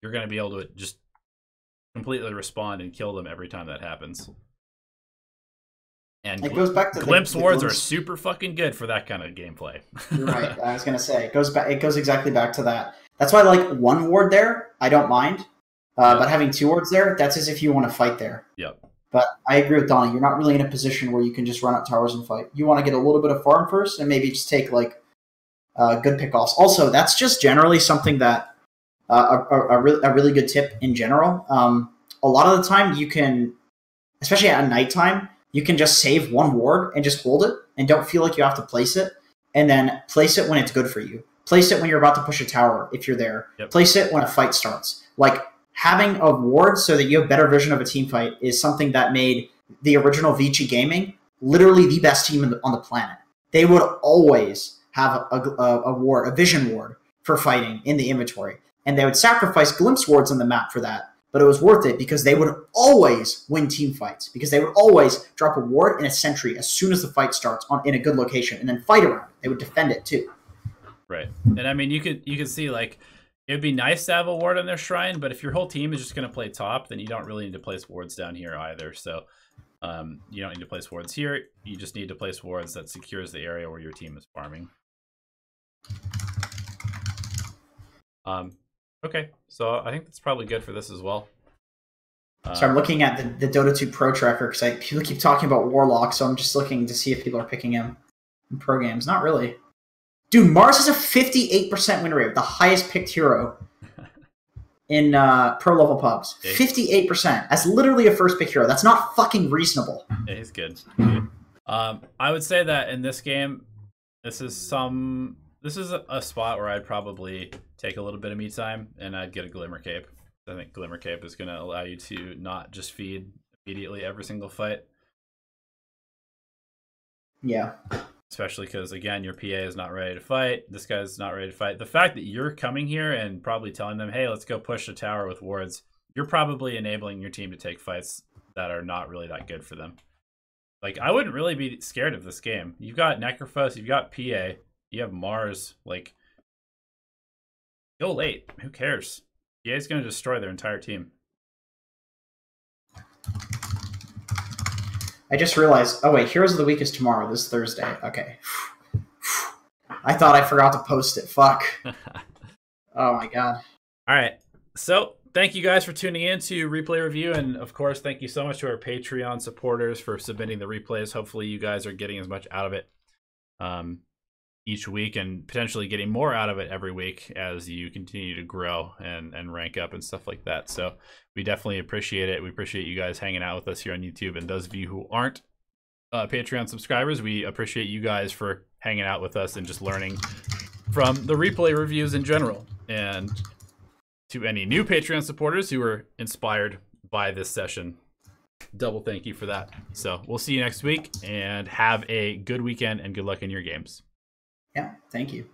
you're going to be able to just completely respond and kill them every time that happens. And it goes back to glimpse wards are super fucking good for that kind of gameplay. You're right. I was going to say, it goes exactly back to that. That's why like 1 ward there, I don't mind. But having 2 wards there, that's as if you want to fight there. Yep. But I agree with Donnie. You're not really in a position where you can just run up towers and fight. You want to get a little bit of farm first and maybe just take like good pick-offs. Also, that's just generally something that a really good tip in general. A lot of the time you can, especially at nighttime, you can just save one ward and just hold it and don't feel like you have to place it, and then place it when it's good for you. Place it when you're about to push a tower if you're there. Yep. Place it when a fight starts. Like, having a ward so that you have better vision of a team fight is something that made the original Vici Gaming literally the best team on the planet. They would always have a ward, a vision ward for fighting in the inventory. And they would sacrifice glimpse wards on the map for that. But it was worth it because they would always win team fights. Because they would always drop a ward and a sentry as soon as the fight starts in a good location and then fight around it. They would defend it too. Right. And I mean, you could see, like, it'd be nice to have a ward on their shrine, but if your whole team is just going to play top, then you don't really need to place wards down here either. So you don't need to place wards here. You just need to place wards that secures the area where your team is farming. Okay, so I think that's probably good for this as well. So I'm looking at the Dota 2 Pro Tracker because people keep talking about Warlock, so I'm just looking to see if people are picking him in pro games. Not really. Dude, Mars has a 58% win rate, the highest picked hero in pro level pubs. 58%. That's literally a first pick hero. That's not fucking reasonable. Yeah, he's good. I would say that in this game, this is a spot where I'd probably take a little bit of me time and I'd get a Glimmer Cape. I think Glimmer Cape is going to allow you to not just feed immediately every single fight. Yeah. Especially because, again, your PA is not ready to fight. This guy's not ready to fight. The fact that you're coming here and probably telling them, hey, let's go push the tower with wards, you're probably enabling your team to take fights that are not really that good for them. Like, I wouldn't really be scared of this game. You've got Necrophos, you've got PA, you have Mars. Like, go late. Who cares? PA's going to destroy their entire team. I just realized, oh wait, Heroes of the Week is tomorrow, this Thursday. Okay. I thought I forgot to post it. Fuck. Oh my god. All right. So, thank you guys for tuning in to Replay Review. And of course, thank you so much to our Patreon supporters for submitting the replays. Hopefully you guys are getting as much out of it each week and potentially getting more out of it every week as you continue to grow and rank up and stuff like that. So we definitely appreciate it. We appreciate you guys hanging out with us here on YouTube. And those of you who aren't Patreon subscribers, we appreciate you guys for hanging out with us and just learning from the replay reviews in general. And to any new Patreon supporters who were inspired by this session, double thank you for that. So we'll see you next week and have a good weekend and good luck in your games. Yeah, thank you.